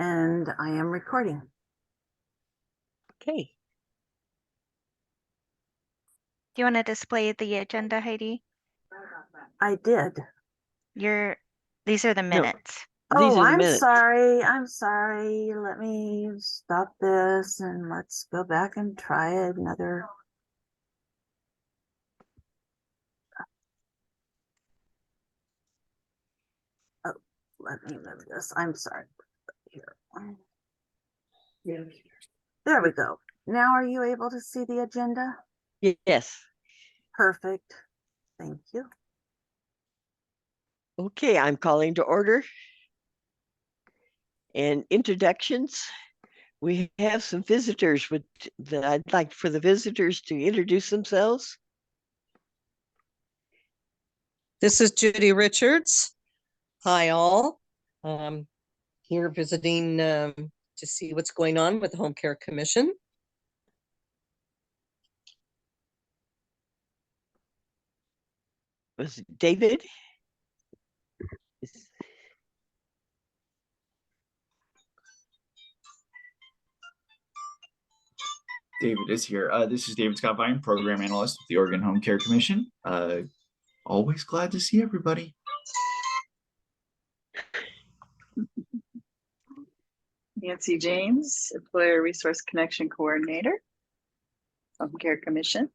And I am recording. Okay. Do you want to display the agenda, Heidi? I did. These are the minutes. These are the I'm minutes. sorry. I'm sorry. Let me stop this and let's go back and try another. Oh, let me move this. I'm sorry. Here. There we go. Now are you able to see the agenda? Yes. Perfect. Thank you. Okay, I'm calling to order. And introductions. We have some visitors that I'd like for the visitors to introduce themselves. This is Judy Richards. Hi, all. Here visiting to see what's going on with the Home Care Commission. Was it David? David is here. This is David Scott Vine, Program Analyst with the Oregon Home Care Commission. Always glad to see everybody. Nancy James, Employer Resource Connection Coordinator, Home Care Commission.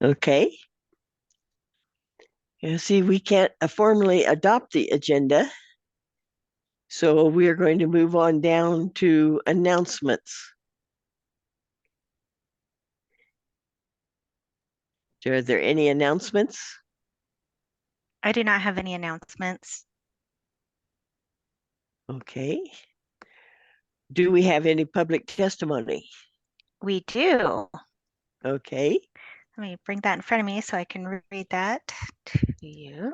Okay. You see, we can't formally adopt the agenda. So we are going to move on down to announcements. Are there any announcements? I do not have any announcements. Okay. Do we have any public testimony? We do. Okay. Let me bring that in front of me so I can read that to you.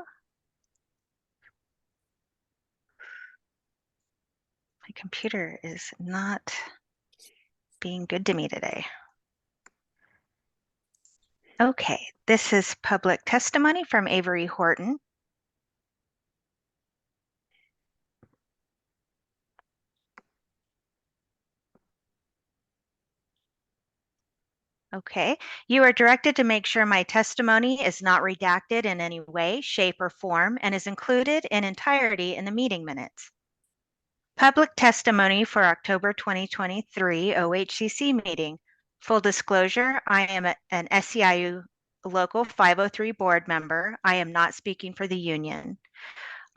My computer is not being good to me today. Okay, this is public testimony from Avery Horton. Okay, you are directed to make sure my testimony is not redacted in any way, shape, or form and is included in entirety in the meeting minutes. Public testimony for October 2023 OHCC meeting. Full disclosure, I am an SEIU Local 503 board member. I am not speaking for the union.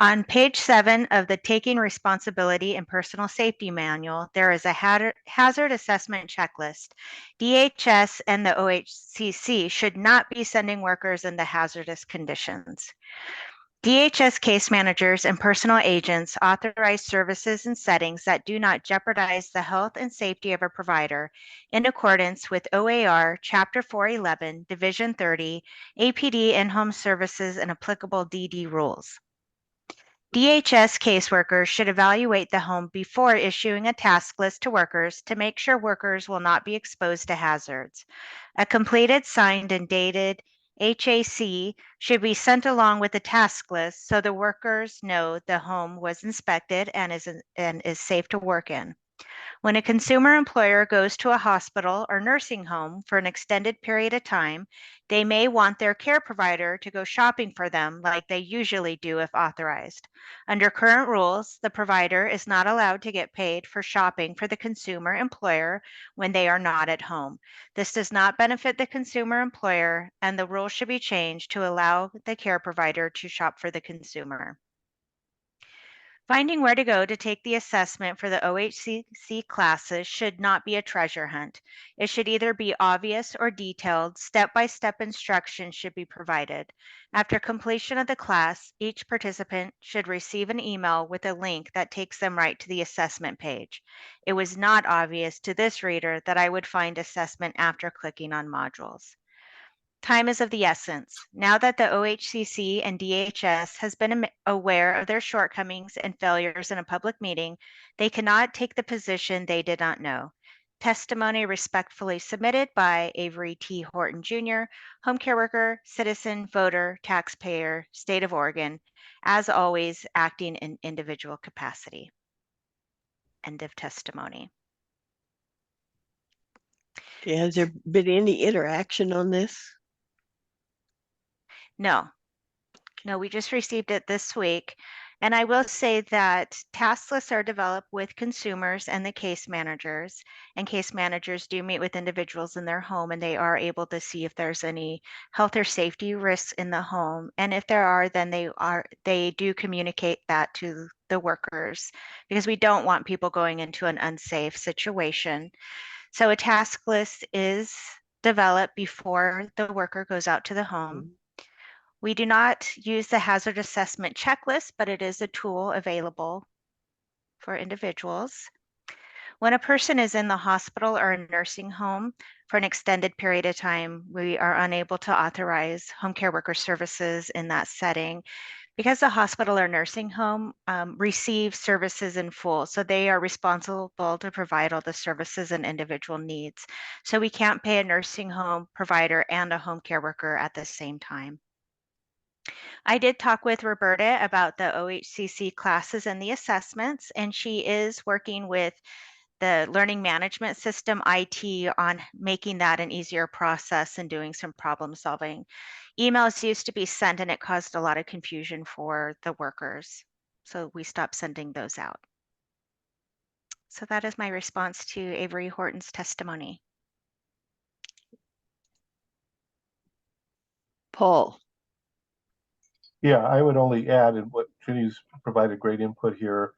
On page 7 of the Taking Responsibility and Personal Safety Manual, there is a hazard assessment checklist. DHS and the OHCC should not be sending workers into hazardous conditions. DHS case managers and personal agents authorize services and settings that do not jeopardize the health and safety of a provider in accordance with OAR Chapter 411, Division 30, APD in-home services and applicable DD rules. DHS caseworkers should evaluate the home before issuing a task list to workers to make sure workers will not be exposed to hazards. A completed, signed, and dated HAC should be sent along with the task list so the workers know the home was inspected and is safe to work in. When a consumer employer goes to a hospital or nursing home for an extended period of time, they may want their care provider to go shopping for them like they usually do if authorized. Under current rules, the provider is not allowed to get paid for shopping for the consumer employer when they are not at home. This does not benefit the consumer employer, and the rule should be changed to allow the care provider to shop for the consumer. Finding where to go to take the assessment for the OHCC classes should not be a treasure hunt. It should either be obvious or detailed. Step-by-step instructions should be provided. After completion of the class, each participant should receive an email with a link that takes them right to the assessment page. It was not obvious to this reader that I would find assessment after clicking on modules. Time is of the essence. Now that the OHCC and DHS has been aware of their shortcomings and failures in a public meeting, they cannot take the position they did not know. Testimony respectfully submitted by Avery T. Horton Jr., home care worker, citizen, voter, taxpayer, State of Oregon, as always, acting in individual capacity. End of testimony. Okay, has there been any interaction on this? No, we just received it this week. And I will say that task lists are developed with consumers and the case managers. And case managers do meet with individuals in their home, and they are able to see if there's any health or safety risks in the home. And if there are, then they do communicate that to the workers, because we don't want people going into an unsafe situation. So a task list is developed before the worker goes out to the home. We do not use the hazard assessment checklist, but it is a tool available for individuals. When a person is in the hospital or a nursing home for an extended period of time, we are unable to authorize home care worker services in that setting, because the hospital or nursing home receives services in full. So they are responsible to provide all the services an individual needs. So we can't pay a nursing home provider and a home care worker at the same time. I did talk with Roberta about the OHCC classes and the assessments, and she is working with the learning management system IT on making that an easier process and doing some problem solving. Emails used to be sent and it caused a lot of confusion for the workers. So we stopped sending those out. So that is my response to Avery Horton's testimony. Paul, Yeah, I would only add, and what Ginny's provided great input here.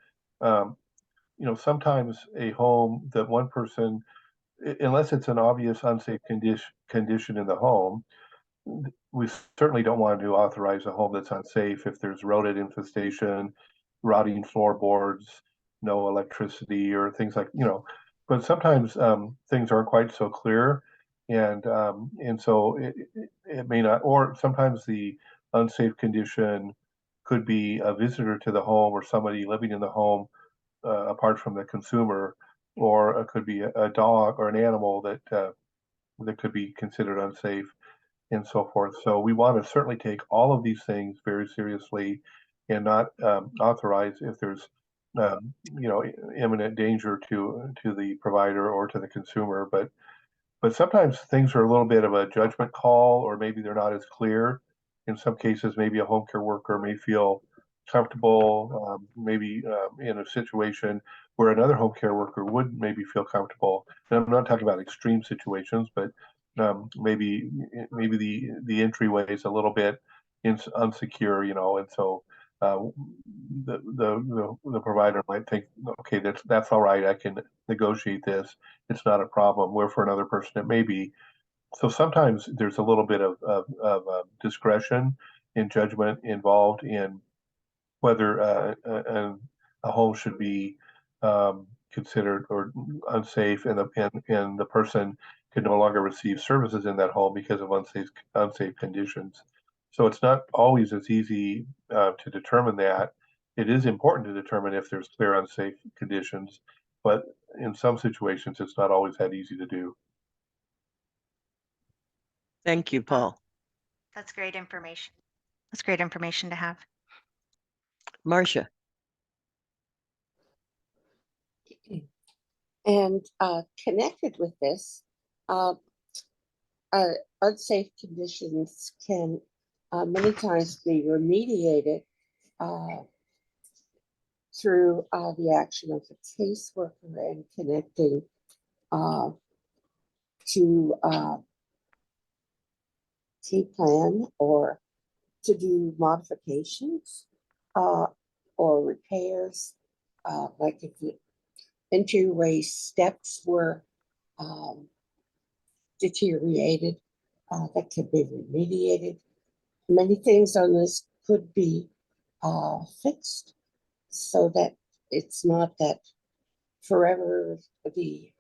Sometimes a home that one person, unless it's an obvious unsafe condition in the home, we certainly don't want to authorize a home that's unsafe if there's rodent infestation, rotting floorboards, no electricity, or things like. But sometimes things aren't quite so clear, and so it may not. Or sometimes the unsafe condition could be a visitor to the home or somebody living in the home apart from the consumer, or it could be a dog or an animal that could be considered unsafe and so forth. So we want to certainly take all of these things very seriously and not authorize if there's imminent danger to the provider or to the consumer. But sometimes things are a little bit of a judgment call, or maybe they're not as clear. In some cases, maybe a home care worker may feel comfortable, maybe in a situation where another home care worker would maybe feel comfortable. And I'm not talking about extreme situations, but maybe the entryway is a little bit unsecure, and so the provider might think, okay, that's all right, I can negotiate this. It's not a problem. Where for another person it may be. So sometimes there's a little bit of discretion and judgment involved in whether a home should be considered or unsafe, and the person can no longer receive services in that home because of unsafe conditions. So it's not always as easy to determine that. It is important to determine if there's clear unsafe conditions, but in some situations, it's not always that easy to do. thank you, Paul. That's great information. That's great information to have. Marcia, And connected with this, unsafe conditions can many times be remediated through the action of the caseworker and connecting to T-plan, or to do modifications or repairs, like if the entryway steps were deteriorated, that could be remediated. Many things on this could be fixed so that it's not that forever the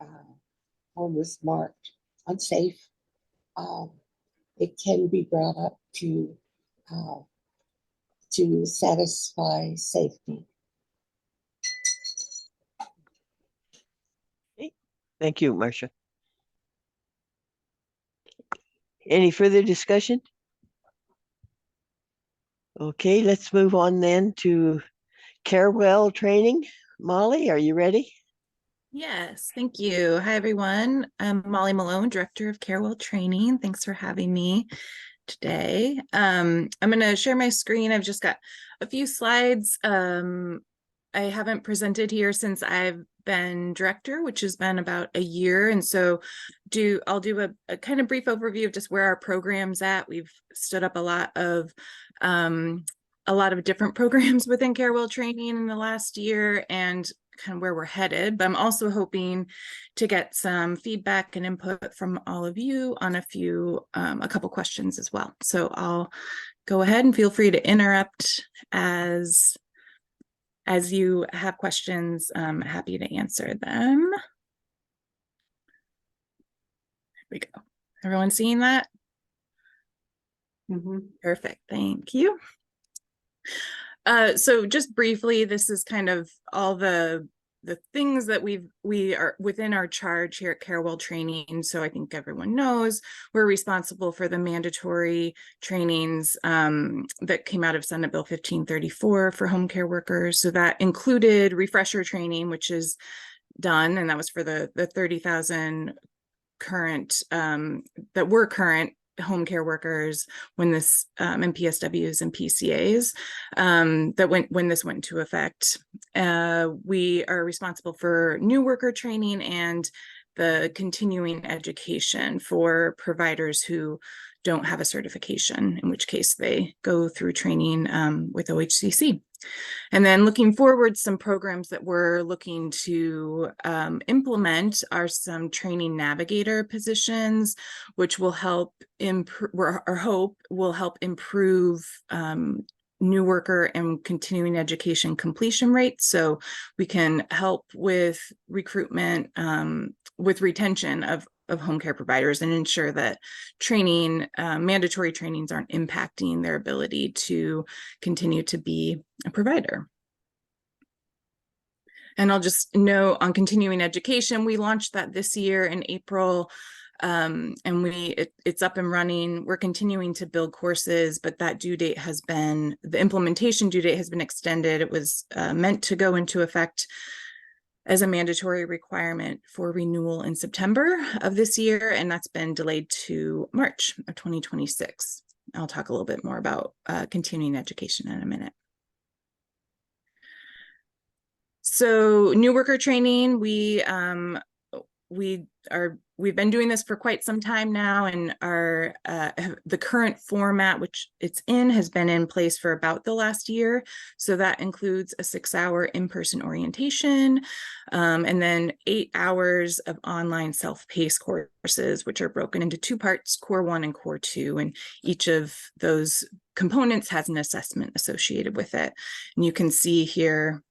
home is marked unsafe. It can be brought up to satisfy safety. Thank you, Marcia. Any further discussion? Okay, let's move on then to Carewell training. Molly, are you ready? Yes, thank you. Hi, everyone. I'm Molly Malone, Director of Carewell Training. Thanks for having me today. I'm going to share my screen. I've just got a few slides. I haven't presented here since I've been director, which has been about a year. And so I'll do a kind of brief overview of just where our program's at. We've stood up a lot of different programs within Carewell Training in the last year and kind of where we're headed, but I'm also hoping to get some feedback and input from all of you on a couple questions as well. So I'll go ahead and feel free to interrupt as you have questions. I'm happy to answer them. There we go. Everyone seeing that? Perfect. Thank you. So just briefly, this is kind of all the things that we are within our charge here at Carewell Training. So I think everyone knows we're responsible for the mandatory trainings that came out of Senate Bill 1534 for home care workers. So that included refresher training, which is done, and that was for the 30,000 current that were current home care workers when this MPSWs and PCAs that when this went into effect. We are responsible for new worker training and the continuing education for providers who don't have a certification, in which case they go through training with OHCC. And then looking forward, some programs that we're looking to implement are some training navigator positions, which will help improve, our hope will help improve new worker and continuing education completion rates. So we can help with recruitment, with retention of home care providers and ensure that training, mandatory trainings aren't impacting their ability to continue to be a provider. And I'll just note on continuing education, we launched that this year in April. And it's up and running. We're continuing to build courses, but that due date the implementation due date has been extended. It was meant to go into effect as a mandatory requirement for renewal in September of this year, and that's been delayed to March of 2026. I'll talk a little bit more about continuing education in a minute. So new worker training, we've been doing this for quite some time now, and the current format which it's in has been in place for about the last year. So that includes a 6-hour in-person orientation, and then 8 hours of online self-paced courses, which are broken into 2 parts, Core 1 and Core 2, and each of those components has an assessment associated with it. And you can see here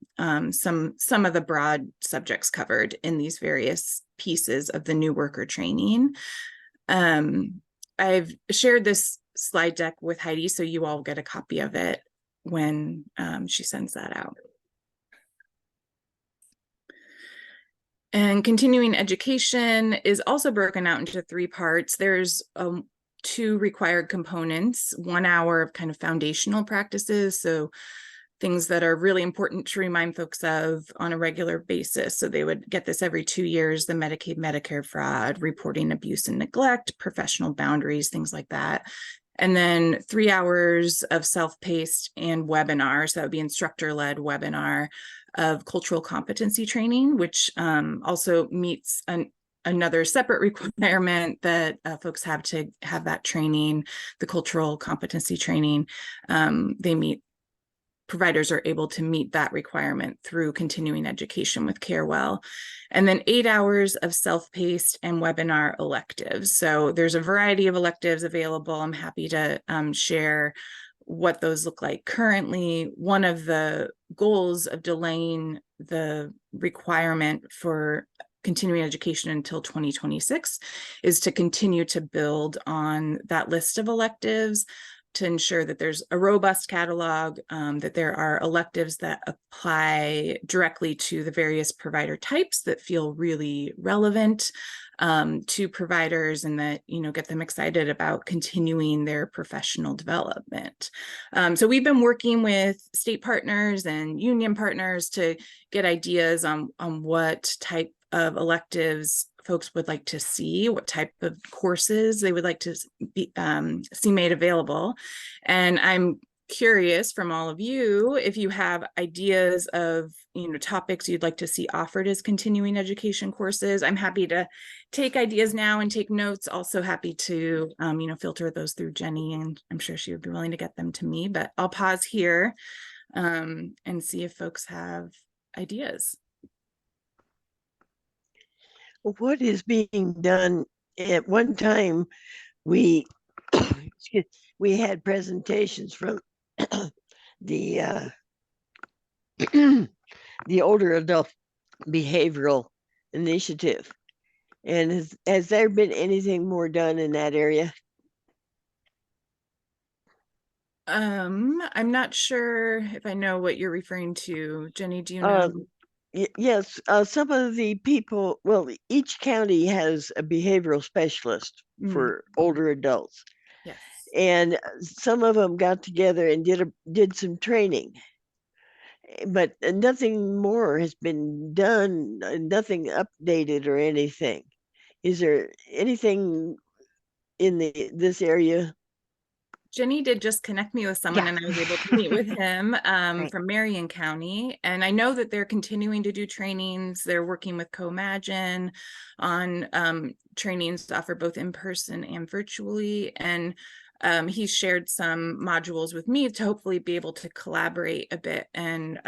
some of the broad subjects covered in these various pieces of the new worker training. I've shared this slide deck with Heidi, so you all get a copy of it when she sends that out. And continuing education is also broken out into 3 parts. There's 2 required components, 1 hour of kind of foundational practices, so things that are really important to remind folks of on a regular basis. So they would get this every 2 years, the Medicaid, Medicare fraud, reporting abuse and neglect, professional boundaries, things like that. And then 3 hours of self-paced and webinars, that would be instructor-led webinar of cultural competency training, which also meets another separate requirement that folks have to have that training, the cultural competency training. Providers are able to meet that requirement through continuing education with Carewell. And then 8 hours of self-paced and webinar electives. So there's a variety of electives available. I'm happy to share what those look like currently. One of the goals of delaying the requirement for continuing education until 2026 is to continue to build on that list of electives to ensure that there's a robust catalog, that there are electives that apply directly to the various provider types that feel really relevant to providers, and that, you know, get them excited about continuing their professional development. So we've been working with state partners and union partners to get ideas on what type of electives folks would like to see, what type of courses they would like to see made available. And I'm curious from all of you if you have ideas of, you know, topics you'd like to see offered as continuing education courses. I'm happy to take ideas now and take notes. Also happy to, you know, filter those through Jenny, and I'm sure she would be willing to get them to me. But I'll pause here and see if folks have ideas. What is being done? At one time, we we had presentations from the the older adult behavioral initiative. And has there been anything more done in that area? I'm not sure if I know what you're referring to. Jenny, do you know? Yes, some of the people, well, each county has a behavioral specialist for older adults. Yes. And some of them got together and did some training. But nothing more has been done, nothing updated or anything. Is there anything in this area? Jenny did just connect me with someone, and I was able to meet with him from Marion County. And I know that they're continuing to do trainings. They're working with CoMagine on trainings to offer both in person and virtually. And he's shared some modules with me to hopefully be able to collaborate a bit and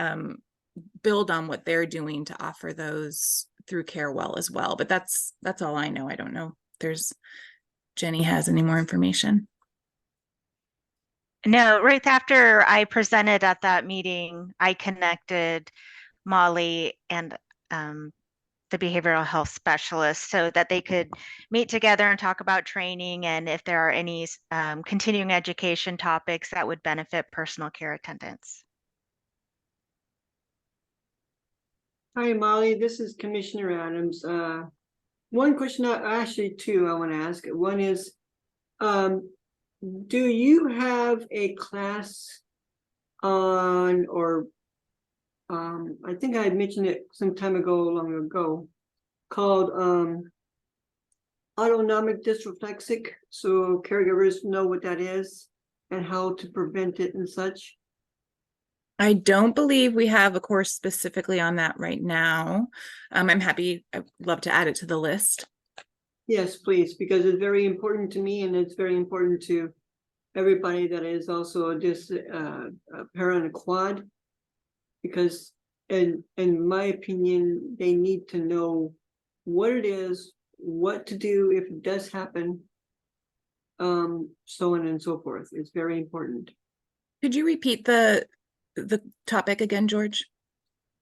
build on what they're doing to offer those through CareWell as well. But that's all I know. I don't know if Jenny has any more information. No, right after I presented at that meeting, I connected Molly and the behavioral health specialist so that they could meet together and talk about training and if there are any continuing education topics that would benefit personal care attendants. Hi, Molly. This is Commissioner Adams. One question, actually two I want to ask. One is, do you have a class on, or I think I had mentioned it some time ago, long ago, called autonomic dysreflexic, so caregivers know what that is and how to prevent it and such? I don't believe we have a course specifically on that right now. I'd love to add it to the list. Yes, please, because it's very important to me, and it's very important to everybody that is also a parent quad, because in my opinion, they need to know what it is, what to do if it does happen, so on and so forth. It's very important. Could you repeat the topic again, George?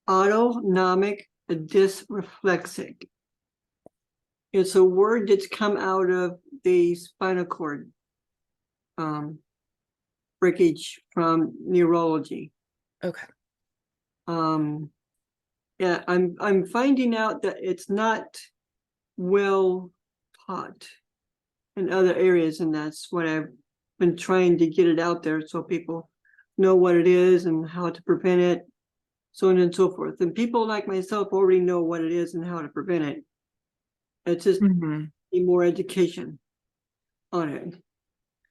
Autonomic dysreflexic. It's a word that's come out of the spinal cord breakage from neurology. Okay. Yeah, I'm finding out that it's not well taught in other areas, and that's what I've been trying to get it out there so people know what it is and how to prevent it, so on and so forth. And people like myself already know what it is and how to prevent it. It's just need more education on it.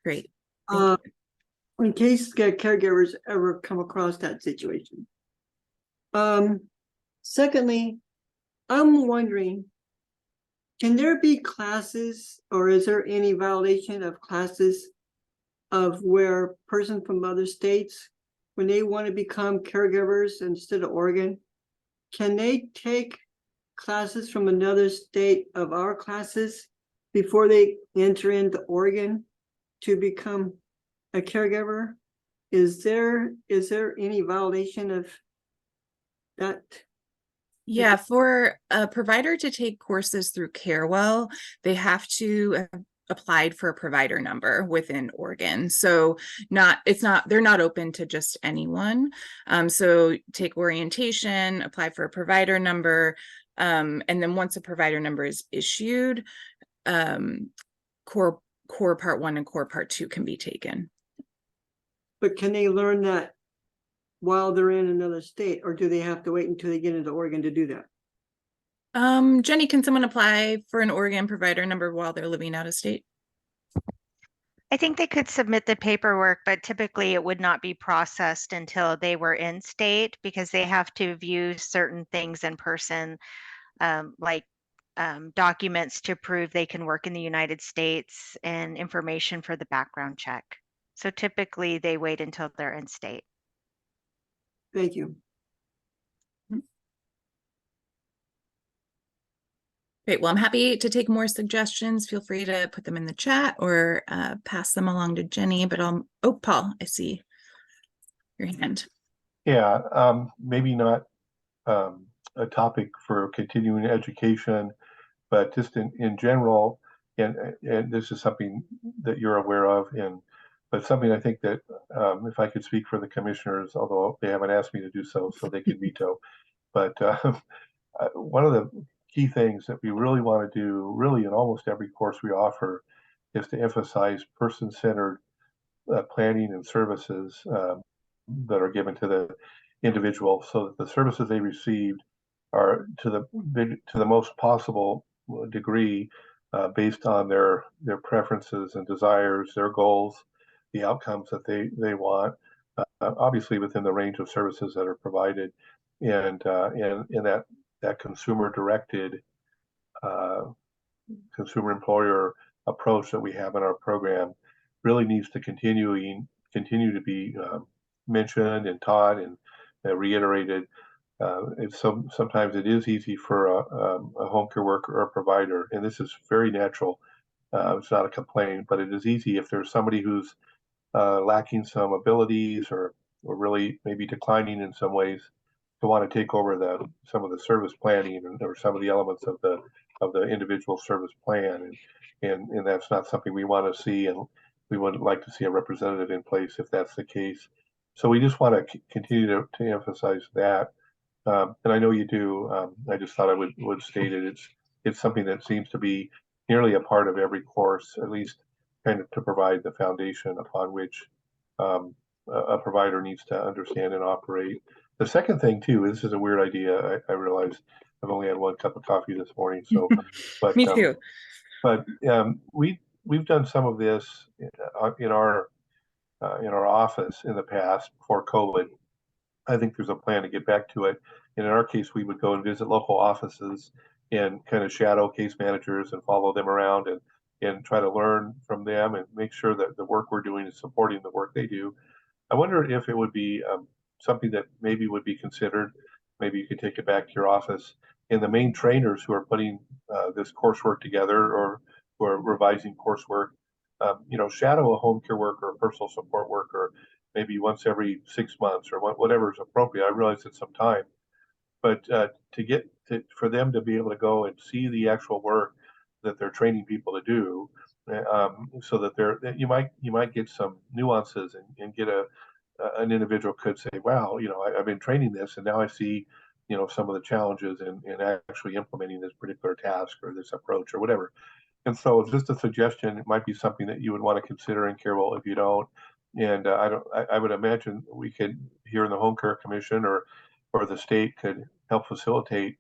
Great. In case caregivers ever come across that situation. Secondly, I'm wondering, can there be classes, or is there any violation of classes of where persons from other states, when they want to become caregivers instead of Oregon, can they take classes from another state of our classes before they enter into Oregon to become a caregiver? Is there any violation of that? Yeah, for a provider to take courses through CareWell, they have to applied for a provider number within Oregon. So they're not open to just anyone. So take orientation, apply for a provider number, and then once a provider number is issued, core part 1 and core part 2 can be taken. But can they learn that while they're in another state, or do they have to wait until they get into Oregon to do that? Jenny, can someone apply for an Oregon provider number while they're living out of state? I think they could submit the paperwork, but typically it would not be processed until they were in state because they have to view certain things in person, like documents to prove they can work in the United States and information for the background check. So typically they wait until they're in state. Thank you. Great. Well, I'm happy to take more suggestions. Feel free to put them in the chat or pass them along to Jenny. But oh, Paul, I see your hand. Yeah, maybe not a topic for continuing education, but just in general, and this is something that you're aware of, but something I think that if I could speak for the commissioners, although they haven't asked me to do so they can veto, but one of the key things that we really want to do, really in almost every course we offer, is to emphasize person-centered planning and services that are given to the individual, so that the services they received are to the most possible degree based on their preferences and desires, their goals, the outcomes that they want, obviously within the range of services that are provided, and that consumer-directed consumer employer approach that we have in our program really needs to continue to be mentioned and taught and reiterated. Sometimes it is easy for a home care worker or a provider, and this is very natural. It's not a complaint, but it is easy if there's somebody who's lacking some abilities or really maybe declining in some ways, to want to take over some of the service planning or some of the elements of the individual service plan, and that's not something we want to see, and we would like to see a representative in place if that's the case. So we just want to continue to emphasize that, and I know you do. I just thought I would state it. It's something that seems to be nearly a part of every course, at least kind of to provide the foundation upon which a provider needs to understand and operate. The second thing too, this is a weird idea. I realize I've only had one cup of coffee this morning, so but Me too. But we've done some of this in our office in the past before COVID. I think there's a plan to get back to it. And in our case, we would go and visit local offices and kind of shadow case managers and follow them around and try to learn from them and make sure that the work we're doing is supporting the work they do. I wonder if it would be something that maybe would be considered. Maybe you could take it back to your office, and the main trainers who are putting this coursework together or who are revising coursework, shadow a home care worker or personal support worker maybe once every 6 months or whatever is appropriate. I realize it's some time, but for them to be able to go and see the actual work that they're training people to do, so that you might get some nuances and get an individual could say, wow, I've been training this and now I see, some of the challenges in actually implementing this particular task or this approach or whatever. And so it's just a suggestion. It might be something that you would want to consider in CareWell if you don't. And I would imagine we could, here in the Home Care Commission or the state, could help facilitate,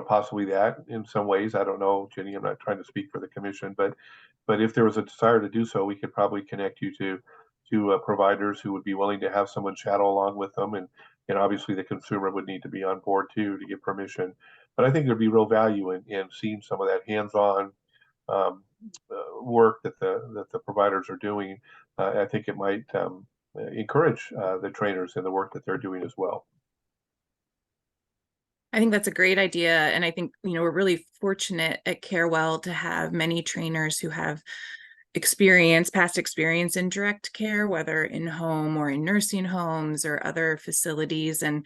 possibly that in some ways. I don't know, Jenny, I'm not trying to speak for the commission, but if there was a desire to do so, we could probably connect you to providers who would be willing to have someone shadow along with them. And obviously the consumer would need to be on board too to get permission. But I think there'd be real value in seeing some of that hands-on work that the providers are doing. I think it might encourage the trainers in the work that they're doing as well. I think that's a great idea. And I think, we're really fortunate at CareWell to have many trainers who have past experience in direct care, whether in home or in nursing homes or other facilities. And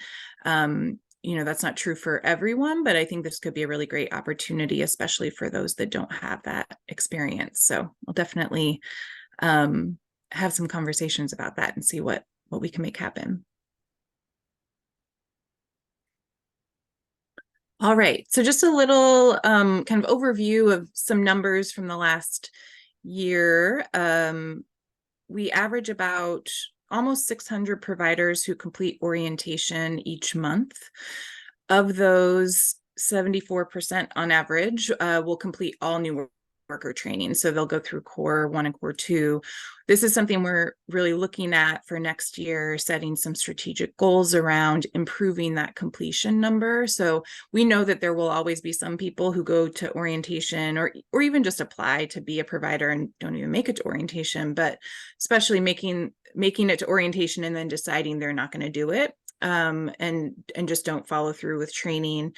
that's not true for everyone, but I think this could be a really great opportunity, especially for those that don't have that experience. So I'll definitely have some conversations about that and see what we can make happen. All right, so just a little kind of overview of some numbers from the last year. We average about almost 600 providers who complete orientation each month. Of those, 74% on average will complete all new worker training. So they'll go through Core 1 and Core 2. This is something we're really looking at for next year, setting some strategic goals around improving that completion number. So we know that there will always be some people who go to orientation or even just apply to be a provider and don't even make it to orientation, but especially making it to orientation and then deciding they're not going to do it and just don't follow through with training.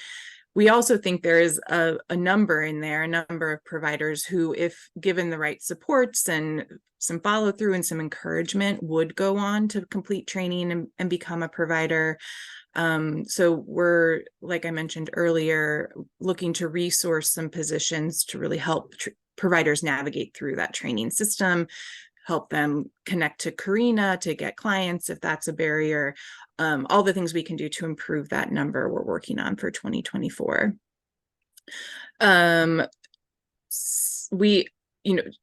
We also think there is a number in there, a number of providers who, if given the right supports and some follow through and some encouragement, would go on to complete training and become a provider. So we're, like I mentioned earlier, looking to resource some positions to really help providers navigate through that training system, help them connect to Carina to get clients if that's a barrier. All the things we can do to improve that number we're working on for 2024. We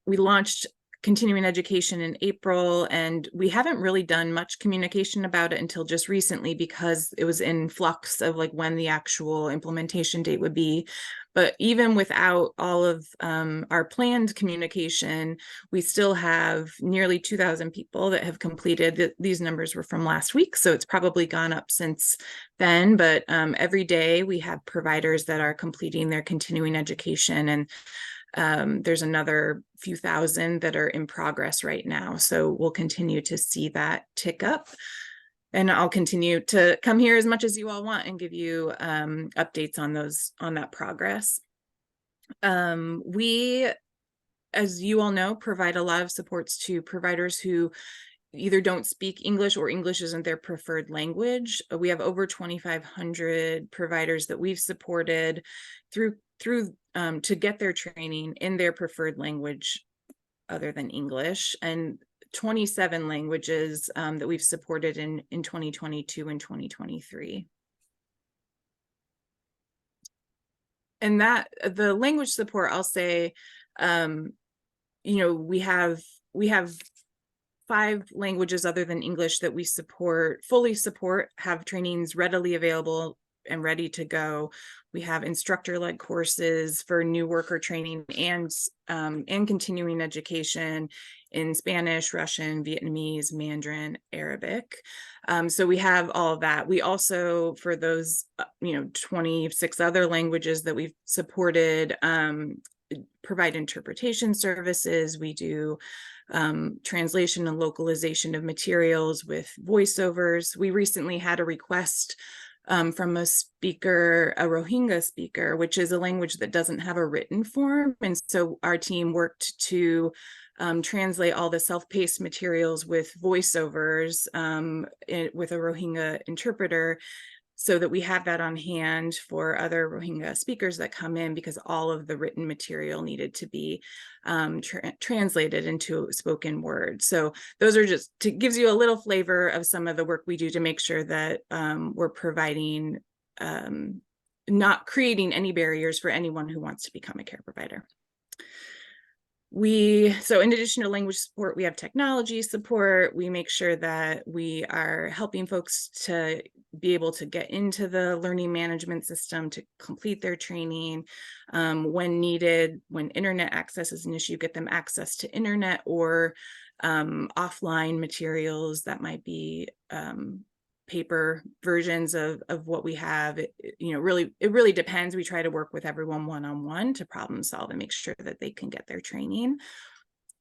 launched continuing education in April, and we haven't really done much communication about it until just recently because it was in flux of like when the actual implementation date would be. But even without all of our planned communication, we still have nearly 2,000 people that have completed. These numbers were from last week, so it's probably gone up since then. But every day we have providers that are completing their continuing education, and there's another few thousand that are in progress right now. So we'll continue to see that tick up. And I'll continue to come here as much as you all want and give you updates on that progress. We, as you all know, provide a lot of supports to providers who either don't speak English or English isn't their preferred language. We have over 2,500 providers that we've supported through to get their training in their preferred language other than English, and 27 languages that we've supported in 2022 and 2023. And that the language support, I'll say, we have 5 languages other than English that we fully support, have trainings readily available and ready to go. We have instructor-led courses for new worker training and continuing education in Spanish, Russian, Vietnamese, Mandarin, Arabic. So we have all of that. We also, for those 26 other languages that we've supported, provide interpretation services. We do translation and localization of materials with voiceovers. We recently had a request from a speaker, a Rohingya speaker, which is a language that doesn't have a written form. And so our team worked to translate all the self-paced materials with voiceovers with a Rohingya interpreter, so that we have that on hand for other Rohingya speakers that come in, because all of the written material needed to be translated into spoken word. So those are just gives you a little flavor of some of the work we do to make sure that we're providing, not creating any barriers for anyone who wants to become a care provider. So in addition to language support, we have technology support. We make sure that we are helping folks to be able to get into the learning management system to complete their training. When needed, when internet access is an issue, get them access to internet or offline materials that might be paper versions of what we have. It really depends. We try to work with everyone one-on-one to problem solve and make sure that they can get their training.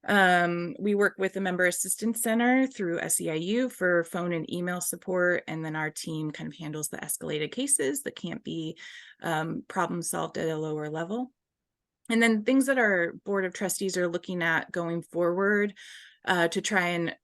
We work with the Member Assistance Center through SEIU for phone and email support, and then our team kind of handles the escalated cases that can't be problem solved at a lower level. And then things that our Board of Trustees are looking at going forward to try and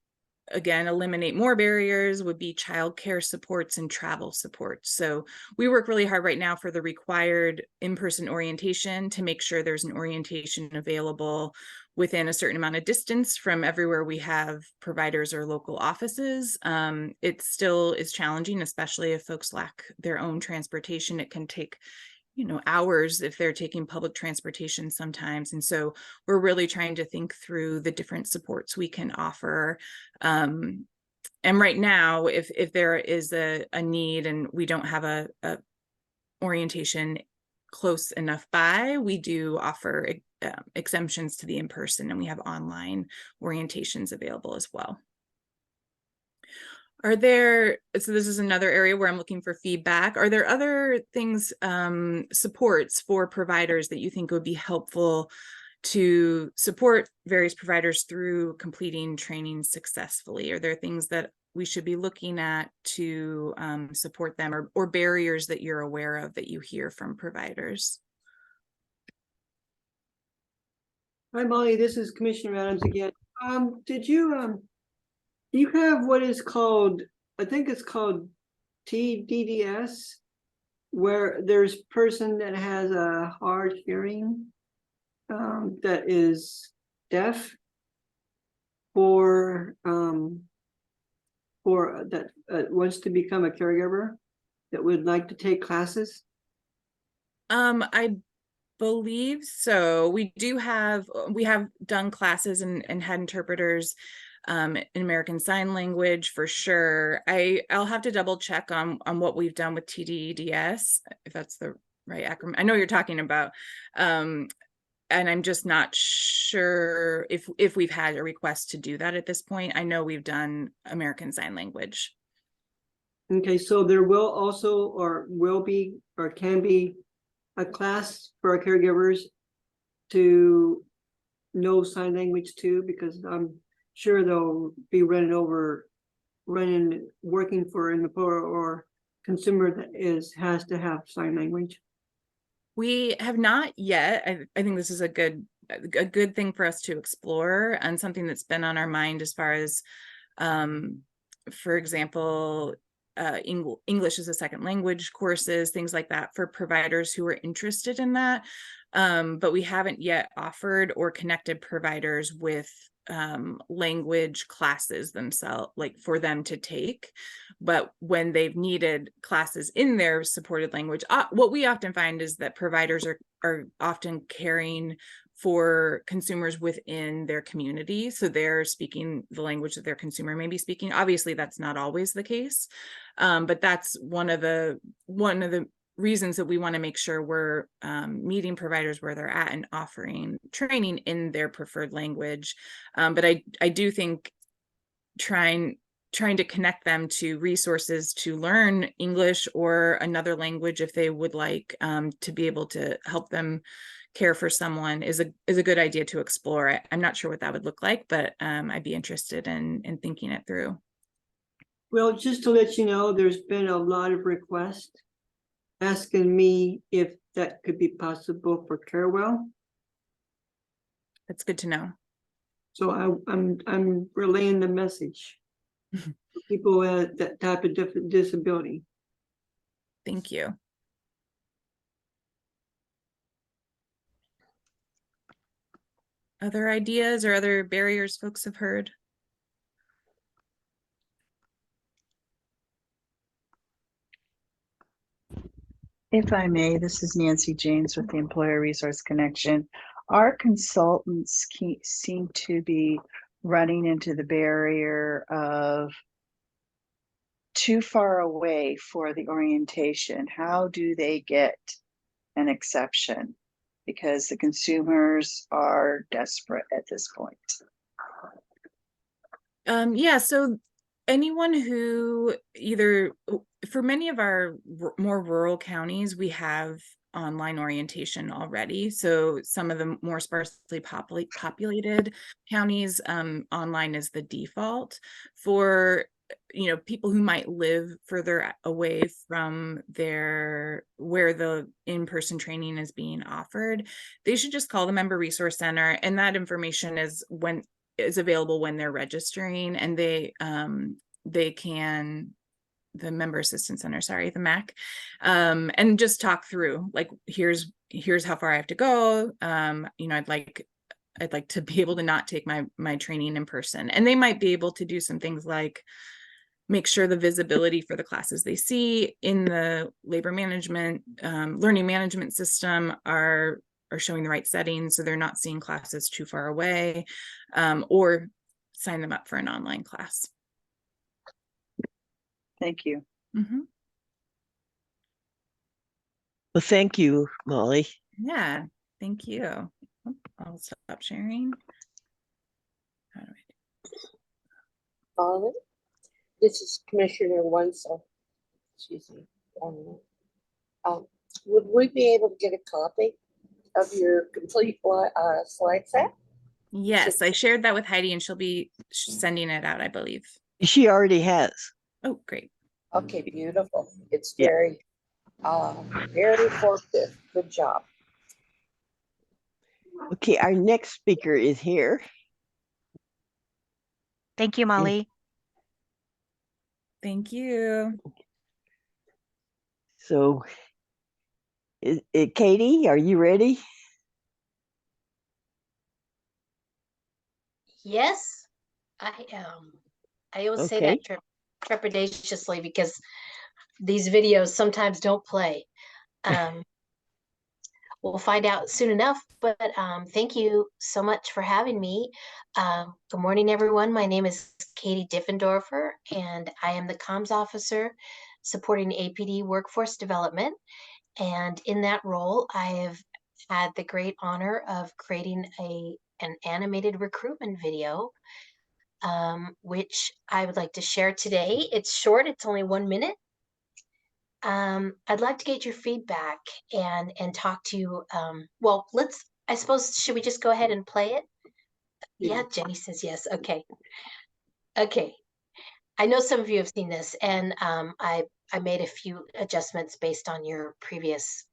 again, eliminate more barriers would be childcare supports and travel supports. So we work really hard right now for the required in-person orientation to make sure there's an orientation available within a certain amount of distance from everywhere we have providers or local offices. It still is challenging, especially if folks lack their own transportation. It can take hours if they're taking public transportation sometimes. And so we're really trying to think through the different supports we can offer. And right now, if there is a need and we don't have a orientation close enough by, we do offer exemptions to the in-person, and we have online orientations available as well. So this is another area where I'm looking for feedback. Are there other things, supports for providers that you think would be helpful to support various providers through completing training successfully? Are there things that we should be looking at to support them, or barriers that you're aware of that you hear from providers? Hi, Molly, this is Commissioner Adams again. Do you have what is called, I think it's called TDDS, where there's person that has a hard hearing that is deaf or that wants to become a caregiver that would like to take classes? I believe so. We have done classes and had interpreters in American Sign Language for sure. I'll have to double check on what we've done with TDDS, if that's the right acronym. I know what you're talking about. And I'm just not sure if we've had a request to do that at this point. I know we've done American Sign Language. Okay, so there will also, or will be, or can be a class for our caregivers to know sign language too, because I'm sure they'll be working for an employer or consumer that has to have sign language. We have not yet. I think this is a good thing for us to explore, and something that's been on our mind as far as, for example, English as a second language courses, things like that for providers who are interested in that. But we haven't yet offered or connected providers with language classes themselves, like for them to take. But when they've needed classes in their supported language, what we often find is that providers are often caring for consumers within their community. So they're speaking the language that their consumer may be speaking. Obviously, that's not always the case. But that's one of the reasons that we want to make sure we're meeting providers where they're at and offering training in their preferred language. But I do think trying to connect them to resources to learn English or another language if they would like, to be able to help them care for someone is a good idea to explore. I'm not sure what that would look like, but I'd be interested in thinking it through. Well, just to let you know, there's been a lot of requests asking me if that could be possible for Carewell. That's good to know. So I'm relaying the message for people with that type of disability. Thank you. Other ideas or other barriers folks have heard? If I may, this is Nancy James with the Employer Resource Connection. Our consultants seem to be running into the barrier of too far away for the orientation. How do they get an exception? Because the consumers are desperate at this point. Yeah, so anyone who for many of our more rural counties, we have online orientation already. So some of the more sparsely populated counties, online is the default. For people who might live further away from where the in-person training is being offered, they should just call the Member Resource Center, and that information is is available when they're registering, and they can, the Member Assistance Center, sorry, the MAC, and just talk through, like, here's how far I have to go. I'd like to be able to not take my training in person. And they might be able to do some things like make sure the visibility for the classes they see in the labor management, learning management system are showing the right settings, so they're not seeing classes too far away, or sign them up for an online class. Thank you. Mm-hmm. Well, thank you, Molly. Yeah, thank you. I'll stop sharing. How do I do? Molly, this is Commissioner Wenzel. Excuse me. Would we be able to get a copy of your complete slide set? Yes, I shared that with Heidi, and she'll be sending it out, I believe. She already has. Oh, great. Okay, beautiful. It's Yeah. very informative. Good job. Okay, our next speaker is here. Thank you, Molly. Thank you. So, Katie, are you ready? Yes, I am. I always say Okay. that trepidatiously because these videos sometimes don't play. We'll find out soon enough, but thank you so much for having me. Good morning, everyone. My name is Katie Diffendorfer, and I am the comms officer supporting APD workforce development. And in that role, I have had the great honor of creating an animated recruitment video, which I would like to share today. It's short, it's only 1 minute. I'd like to get your feedback and talk to you. Well, I suppose, should we just go ahead and play it? Yeah, Jenny says yes. Okay. I know some of you have seen this, and I made a few adjustments based on your previous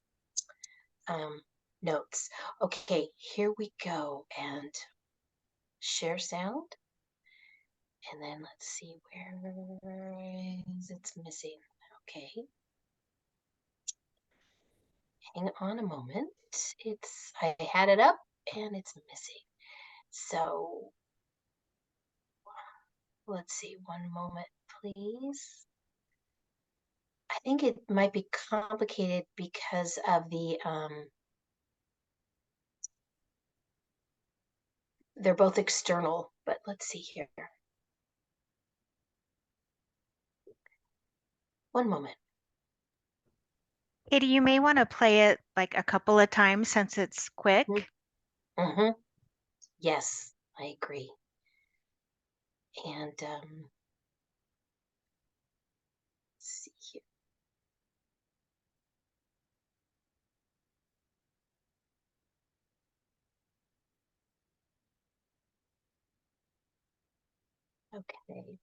notes. Okay, here we go, and share sound. And then let's see, where is it's missing. Okay. Hang on a moment. I had it up and it's missing. So let's see, one moment, please. I think it might be complicated because of the they're both external, but let's see here. One moment. Katie, you may want to play it like a couple of times since it's quick. Mm-hmm. Yes, I agree. And let's see here. Okay.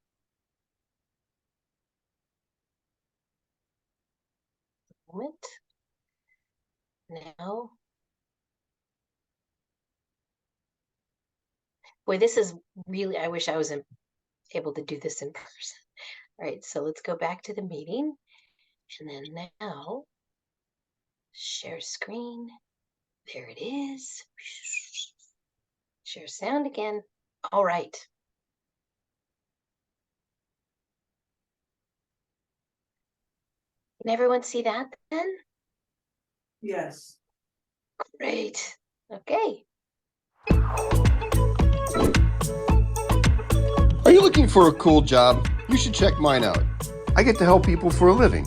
Moment. Now. Boy, this is really, I wish I was able to do this in person. All right, so let's go back to the meeting. And then now, share screen. There it is. Share sound again. All right. Can everyone see that then? Yes. Great. Okay. Are you looking for a cool job? You should check mine out. I get to help people for a living.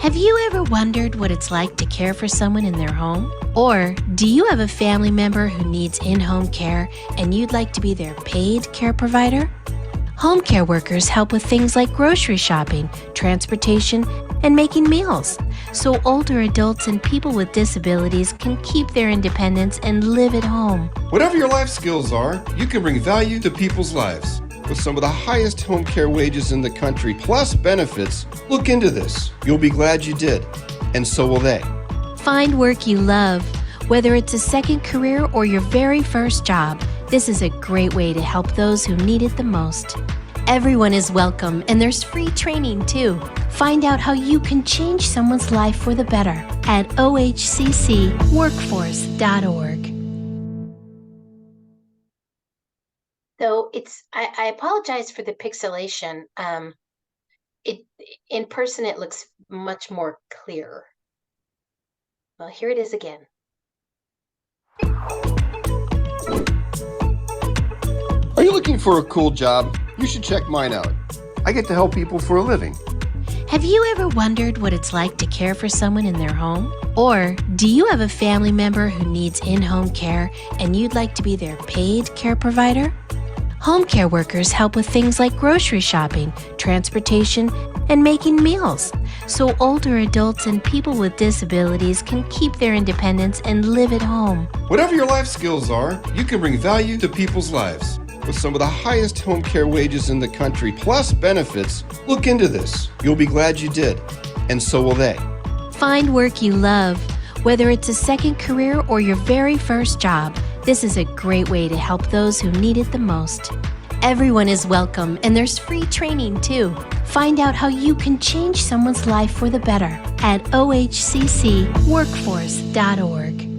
Have you ever wondered what it's like to care for someone in their home? Or do you have a family member who needs in-home care and you'd like to be their paid care provider? Home care workers help with things like grocery shopping, transportation, and making meals, so older adults and people with disabilities can keep their independence and live at home. Whatever your life skills are, you can bring value to people's lives. With some of the highest home care wages in the country, plus benefits, look into this. You'll be glad you did, and so will they. Find work you love. Whether it's a second career or your very first job, This is a great way to help those who need it the most. Everyone is welcome, and there's free training too. Find out how you can change someone's life for the better at ohccworkforce.org. So I apologize for the pixelation. In person, it looks much more clear. Well, here it is again. Are you looking for a cool job? You should check mine out. I get to help people for a living. Have you ever wondered what it's like to care for someone in their home? Or do you have a family member who needs in-home care and you'd like to be their paid care provider? Home care workers help with things like grocery shopping, transportation, and making meals, so older adults and people with disabilities can keep their independence and live at home. Whatever your life skills are, you can bring value to people's lives. With some of the highest home care wages in the country, plus benefits, look into this. You'll be glad you did, and so will they. Find work you love. Whether it's a second career or your very first job, this is a great way to help those who need it the most. Everyone is welcome, and there's free training too. Find out how you can change someone's life for the better at ohccworkforce.org.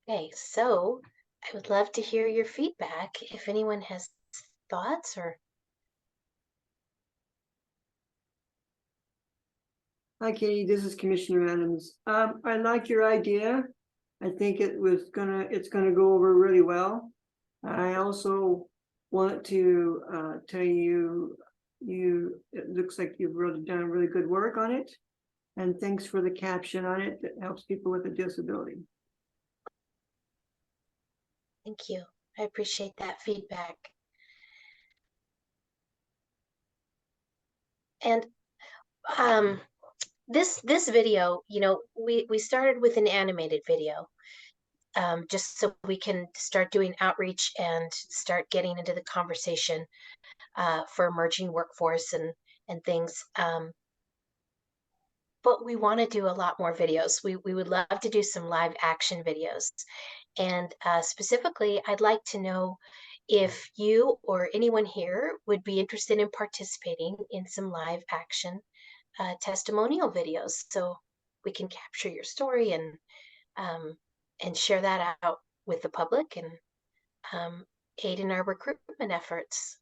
Okay, so I would love to hear your feedback if anyone has thoughts or. Hi, Katie. This is Commissioner Adams. I like your idea. I think it's gonna go over really well. I also want to tell you, it looks like you've really done really good work on it. And thanks for the caption on it that helps people with a disability. Thank you. I appreciate that feedback. And this video, we started with an animated video, just so we can start doing outreach and start getting into the conversation for emerging workforce and things. But we want to do a lot more videos. We would love to do some live action videos. And specifically, I'd like to know if you or anyone here would be interested in participating in some live action testimonial videos, so we can capture your story and share that out with the public and aid in our recruitment efforts.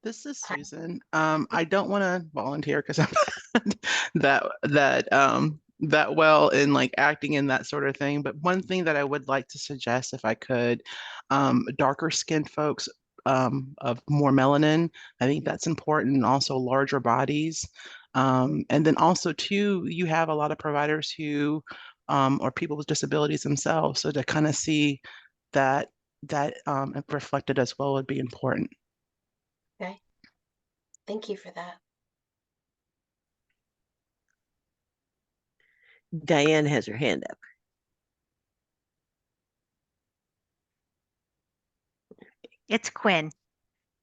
This is Susan. I don't want to volunteer because I'm that well in like acting and that sort of thing. But one thing that I would like to suggest, if I could, darker skinned folks of more melanin, I think that's important, and also larger bodies. And then also too, you have a lot of providers who or people with disabilities themselves. So to kind of see that reflected as well would be important. Okay. Thank you for that. Diane has her hand up. It's Quinn.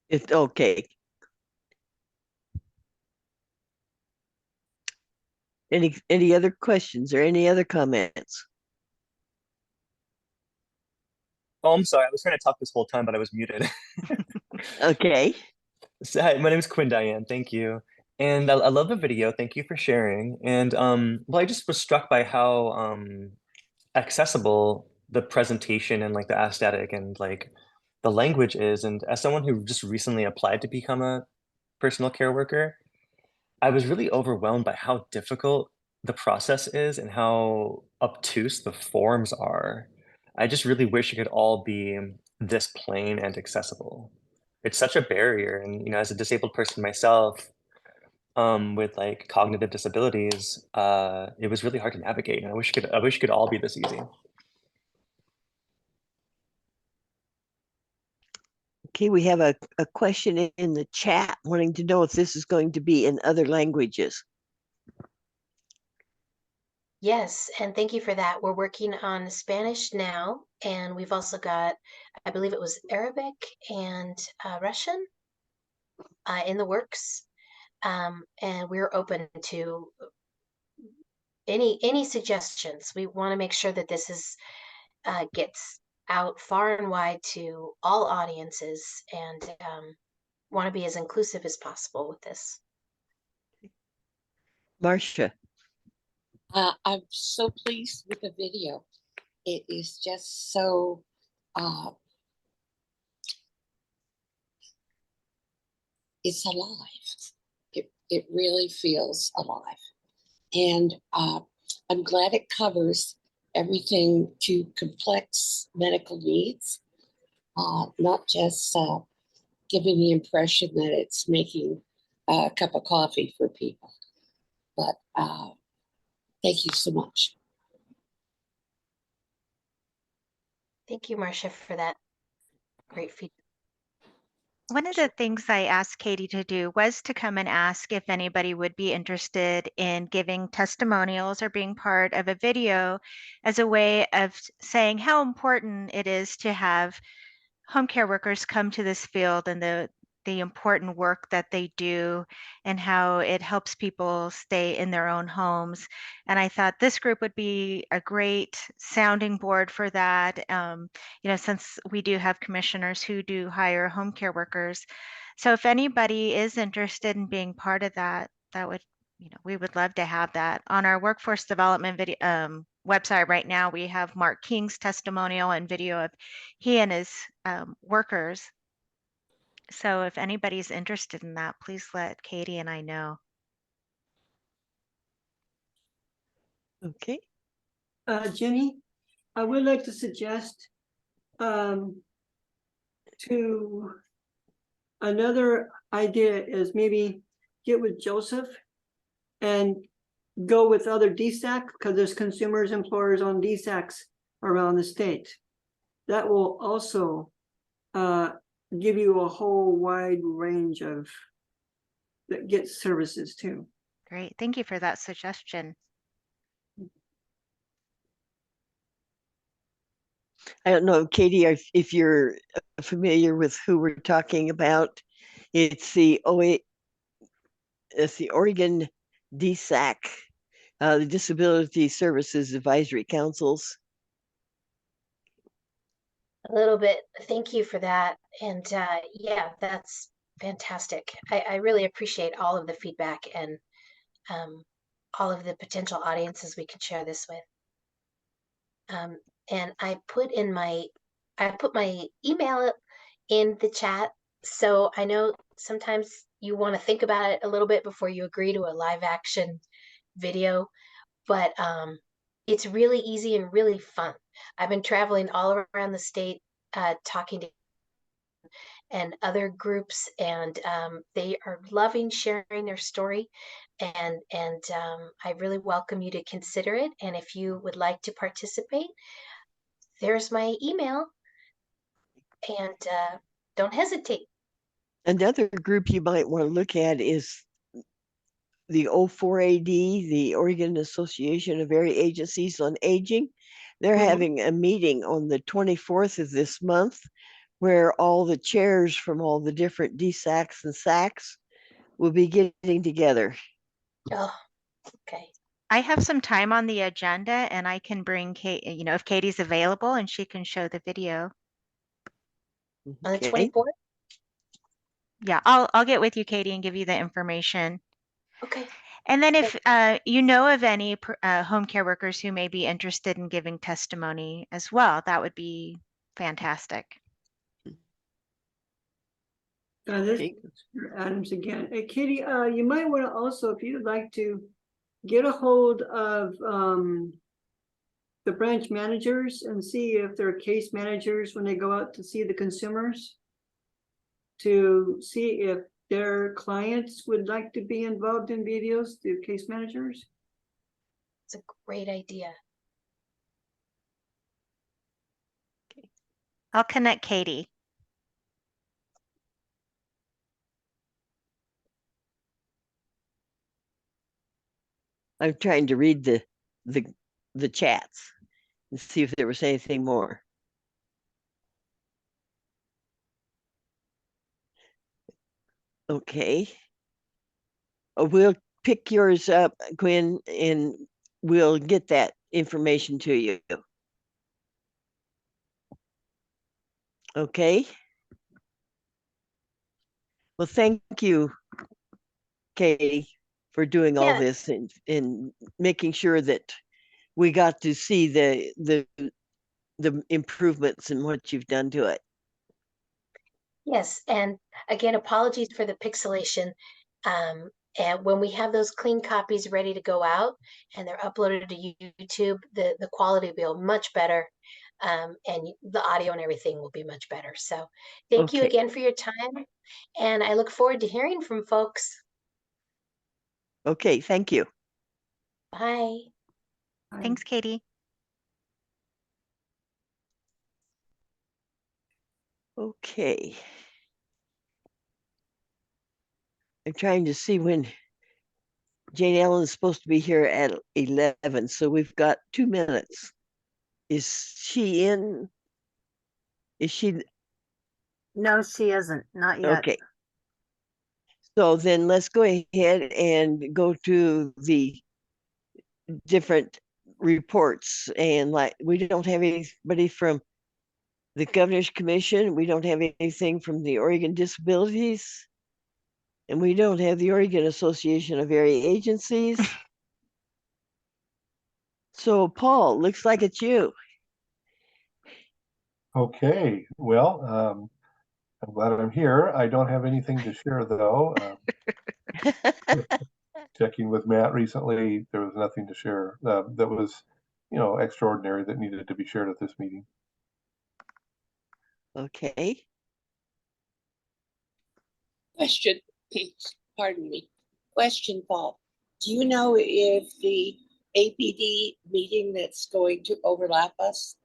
It's okay. Any other questions or any other comments? Oh, I'm sorry. I was trying to talk this whole time, but I was muted. Okay. So, hi, my name is Quinn Diane. Thank you. And I love the video. Thank you for sharing. And well, I just was struck by how accessible the presentation and like the aesthetic and like the language is. And as someone who just recently applied to become a personal care worker, I was really overwhelmed by how difficult the process is and how obtuse the forms are. I just really wish it could all be this plain and accessible. It's such a barrier. And, as a disabled person myself, with like cognitive disabilities, it was really hard to navigate. And I wish it could all be this easy. Okay, we have a question in the chat wanting to know if this is going to be in other languages. Yes, and thank you for that. We're working on Spanish now, and we've also got, I believe it was Arabic and Russian in the works. And we're open to any suggestions. We want to make sure that this is gets out far and wide to all audiences, and want to be as inclusive as possible with this. Marcia. I'm so pleased with the video. It is just so it's alive. It really feels alive. And I'm glad it covers everything to complex medical needs, not just giving the impression that it's making a cup of coffee for people. But thank you so much. Thank you, Marcia, for that great feedback. One of the things I asked Katie to do was to come and ask if anybody would be interested in giving testimonials or being part of a video as a way of saying how important it is to have home care workers come to this field and the important work that they do and how it helps people stay in their own homes. And I thought this group would be a great sounding board for that. Since we do have commissioners who do hire home care workers. So if anybody is interested in being part of that, that would, we would love to have that. On our workforce development video website right now, we have Mark King's testimonial and video of he and his workers. So if anybody's interested in that, please let Katie and I know. Okay. Jenny, I would like to suggest to another idea is maybe get with Joseph and go with other DSAC, because there's consumers, employers on DSACs around the state. That will also give you a whole wide range of that gets services too. Great. Thank you for that suggestion. I don't know, Katie, if you're familiar with who we're talking about. It's the Oregon DSAC, the Disability Services Advisory Councils. A little bit. Thank you for that. And yeah, that's fantastic. I really appreciate all of the feedback and all of the potential audiences we could share this with. And I put my email in the chat. So I know sometimes you want to think about it a little bit before you agree to a live action video, but it's really easy and really fun. I've been traveling all around the state talking to and other groups, and they are loving sharing their story, and I really welcome you to consider it. And if you would like to participate, there's my email, and don't hesitate. Another group you might want to look at is the O4AD, the Oregon Association of Area Agencies on Aging. They're having a meeting on the 24th of this month where all the chairs from all the different DSACs and SACs will be getting together. Oh, okay. I have some time on the agenda and I can bring Kate, if Katie's available and she can show the video. On the 24th? Yeah, I'll get with you, Katie, and give you the information. Okay. And then if you know of any home care workers who may be interested in giving testimony as well, that would be fantastic. This is Adams again. Hey, Katie, you might want to also, if you'd like to, get a hold of the branch managers and see if they're case managers when they go out to see the consumers, to see if their clients would like to be involved in videos, the case managers. It's a great idea. I'll connect Katie. I'm trying to read the the chats and see if there was anything more. Okay. We'll pick yours up, Gwen, and we'll get that information to you. Okay. Well, thank you, Katie, for doing all Yeah. this and making sure that we got to see the improvements and what you've done to it. Yes, and again, apologies for the pixelation. And when we have those clean copies ready to go out and they're uploaded to YouTube, the quality will be much better. And the audio and everything will be much better. So thank you Okay. again for your time. And I look forward to hearing from folks. Okay, thank you. Bye. Thanks, Katie. Okay. I'm trying to see when Jane Ellen is supposed to be here at 11, so we've got 2 minutes. Is she in? Is she? No, she isn't. Not yet. Okay. So then let's go ahead and go to the different reports. And like, we don't have anybody from the Governor's Commission. We don't have anything from the Oregon Disabilities. And we don't have the Oregon Association of Area Agencies. So Paul, looks like it's you. Okay, well, I'm glad I'm here. I don't have anything to share though. Checking with Matt recently, there was nothing to share that was, extraordinary that needed to be shared at this meeting. Okay. Question, pardon me. Question, Paul. Do you know if the APD meeting that's going to overlap us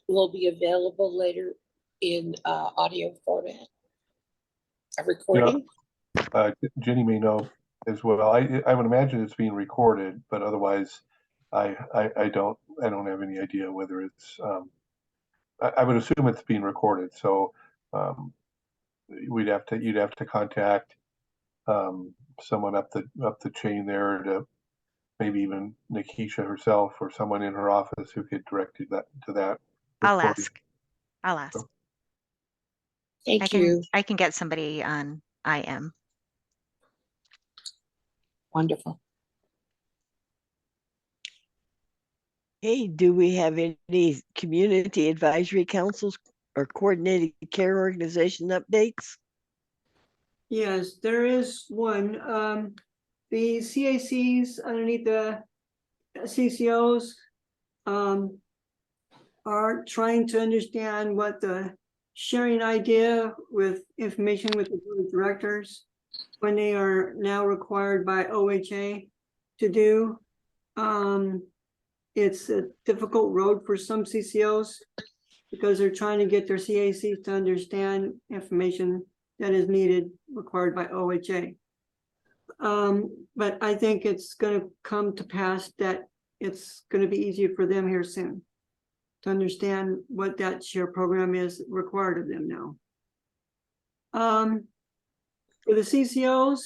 will be available later in audio format? A recording? Jenny may know as well. I would imagine it's being recorded, but otherwise, I don't have any idea whether it's. I would assume it's being recorded, so you'd have to contact someone up the chain there, to maybe even Nikisha herself or someone in her office who could direct you to that. I'll recording. ask. I'll ask. Thank you. I can get somebody on IM. Wonderful. Hey, do we have any community advisory councils or coordinated care organization updates? Yes, there is one. The CACs underneath the CCOs are trying to understand what the sharing idea with information with the board of directors, when they are now required by OHA to do. It's a difficult road for some CCOs because they're trying to get their CACs to understand information that is needed, required by OHA. But I think it's going to come to pass that it's going to be easier for them here soon to understand what that share program is required of them now. For the CCOs,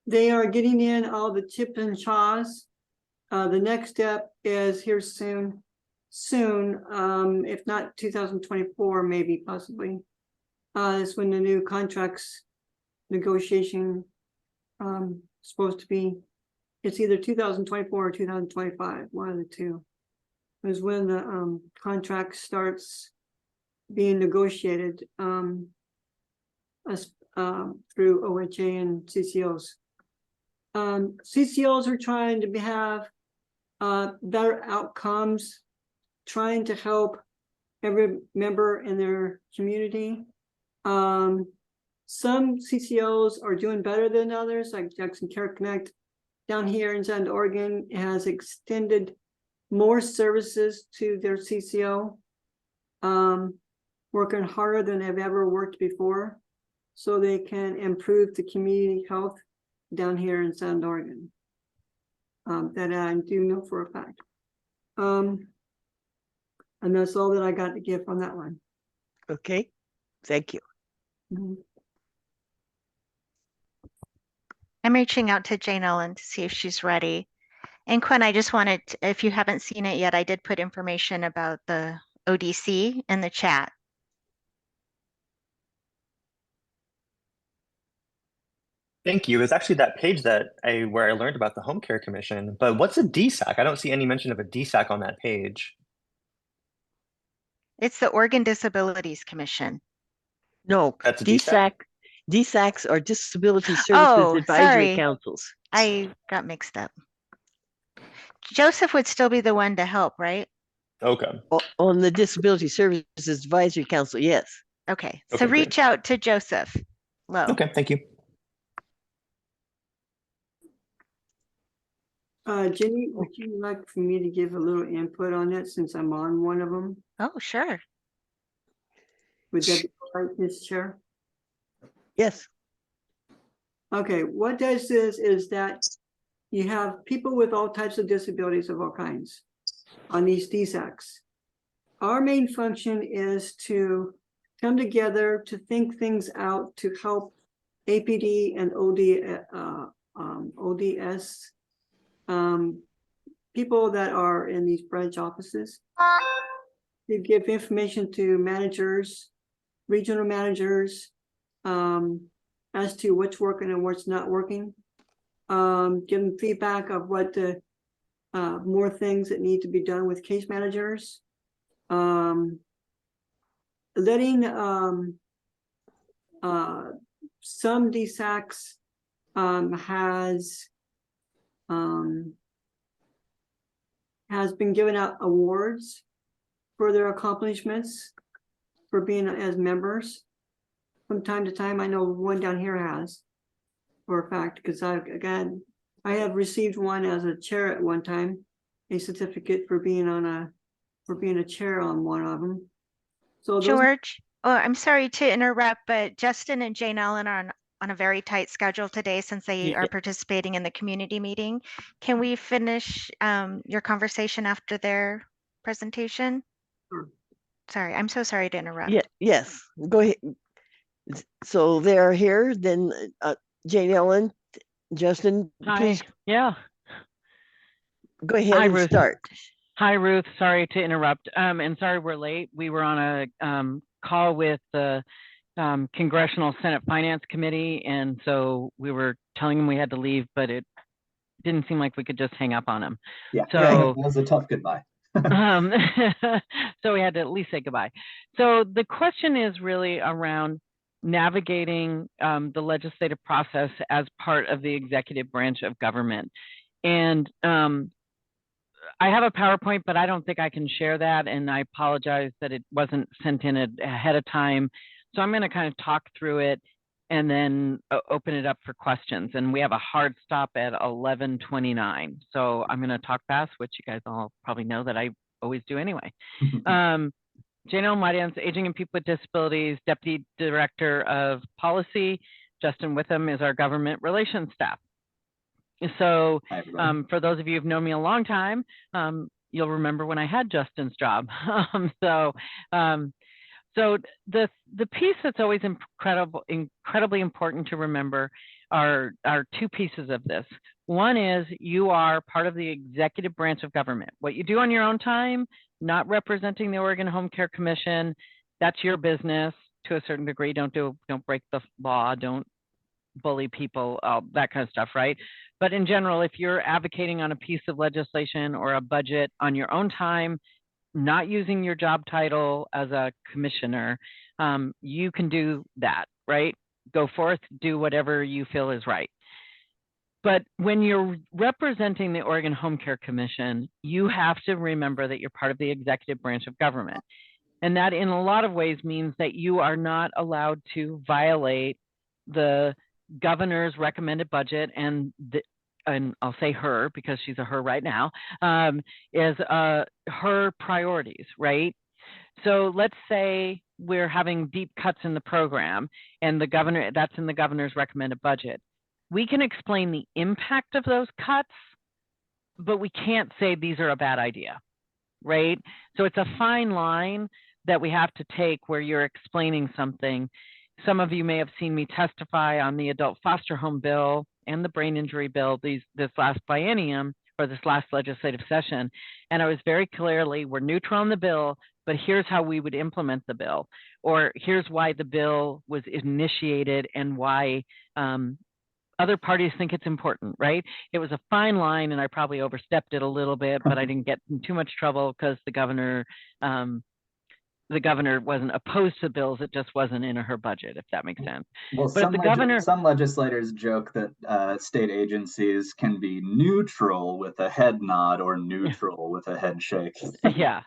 they are getting in all the chips and chaws. The next step is here soon, if not 2024, maybe possibly, is when the new contracts negotiation supposed to be. It's either 2024 or 2025, one of the two, is when the contract starts being negotiated through OHA and CCOs. CCOs are trying to have better outcomes, trying to help every member in their community. Some CCOs are doing better than others, like Jackson Care Connect down here in Bend, Oregon has extended more services to their CCO, working harder than they've ever worked before, so they can improve the community health down here in Bend, Oregon. that I do know for a fact. And that's all that I got to give on that one. Okay, thank you. Mhm. I'm reaching out to Jane Ellen to see if she's ready. And Quinn, I just wanted, if you haven't seen it yet, I did put information about the ODC in the chat. Thank you. It's actually that page where I learned about the Home Care Commission. But what's a DSAC? I don't see any mention of a DSAC on that page. It's the Oregon Disabilities Commission. No, That's a DSAC? DSACs are Disability Services Oh, Advisory sorry. Councils. I got mixed up. Joseph would still be the one to help, right? Okay. On the Disability Services Advisory Council, yes. Okay, so Okay, great. reach out to Joseph Lowe. Okay, thank you. Jenny, would you like for me to give a little input on it since I'm on one of them? Oh, sure. Would that be all right, Ms. Chair? Yes. Okay, what does this is that you have people with all types of disabilities of all kinds on these DSACs. Our main function is to come together to think things out to help APD and ODS people that are in these branch offices. To give information to managers, regional managers, as to what's working and what's not working. Give them feedback of what the more things that need to be done with case managers. Letting some DSACs has been given out awards for their accomplishments for being as members. From time to time, I know one down here has, for a fact, because I have received one as a chair at one time, a certificate for being a chair on one of them. So those, George, oh, I'm sorry to interrupt, but Justin and Jane Ellen are on a very tight schedule today since they are participating in the community meeting. Can we finish your conversation after their presentation? Sure. Sorry, I'm so sorry to interrupt. Yeah, yes, go ahead. So they're here, then Jane Ellen, Justin, Hi. please Yeah. go ahead Hi, and Ruth. start. Hi, Ruth. Sorry to interrupt. And sorry we're late. We were on a call with the Congressional Senate Finance Committee, and so we were telling them we had to leave, but it didn't seem like we could just hang up on them. Yeah, So that was a tough goodbye. so we had to at least say goodbye. So the question is really around navigating the legislative process as part of the executive branch of government. And I have a PowerPoint, but I don't think I can share that. And I apologize that it wasn't sent in ahead of time. So I'm going to kind of talk through it and then open it up for questions. And we have a hard stop at 11:29. So I'm going to talk fast, which you guys all probably know that I always do anyway. Jane Ellen Whitehands, Aging and People with Disabilities, Deputy Director of Policy. Justin Witham is our government relations staff. So for those of you who've known me a long time, you'll remember when I had Justin's job. So the piece that's always incredibly important to remember are two pieces of this. One is you are part of the executive branch of government. What you do on your own time, not representing the Oregon Home Care Commission, that's your business to a certain degree. Don't break the law, don't bully people, that kind of stuff, right? But in general, if you're advocating on a piece of legislation or a budget on your own time, not using your job title as a commissioner, you can do that, right? Go forth, do whatever you feel is right. But when you're representing the Oregon Home Care Commission, you have to remember that you're part of the executive branch of government. And that in a lot of ways means that you are not allowed to violate the governor's recommended budget and I'll say her because she's a her right now, is her priorities, right? So let's say we're having deep cuts in the program and the governor, that's in the governor's recommended budget. We can explain the impact of those cuts, but we can't say these are a bad idea, right? So it's a fine line that we have to take where you're explaining something. Some of you may have seen me testify on the adult foster home bill and the brain injury bill this last biennium or this last legislative session. And I was very clearly, we're neutral on the bill, but here's how we would implement the bill, or here's why the bill was initiated and why other parties think it's important, right? It was a fine line and I probably overstepped it a little bit, but I didn't get in too much trouble because the governor wasn't opposed to bills. It just wasn't in her budget, if that makes sense. Well, but if the governor, some legislators joke that state agencies can be neutral with a head nod or neutral with a head shake. Yeah.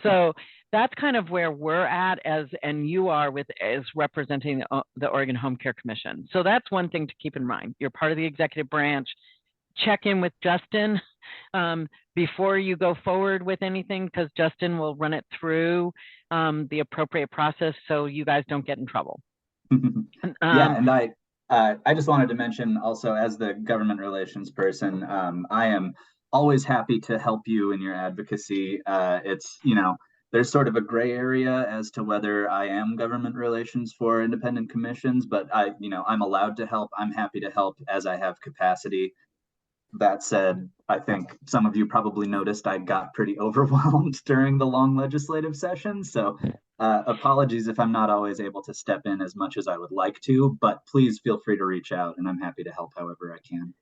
So that's kind of where we're at and you are as representing the Oregon Home Care Commission. So that's one thing to keep in mind. You're part of the executive branch. Check in with Justin before you go forward with anything, because Justin will run it through the appropriate process so you guys don't get in trouble. Yeah, and I just wanted to mention also, as the government relations person, I am always happy to help you in your advocacy. It's, there's sort of a gray area as to whether I am government relations for independent commissions, but I'm allowed to help. I'm happy to help as I have capacity. That said, I think some of you probably noticed I got pretty overwhelmed during the long legislative session. So apologies if I'm not always able to step in as much as I would like to, but please feel free to reach out and I'm happy to help however I can.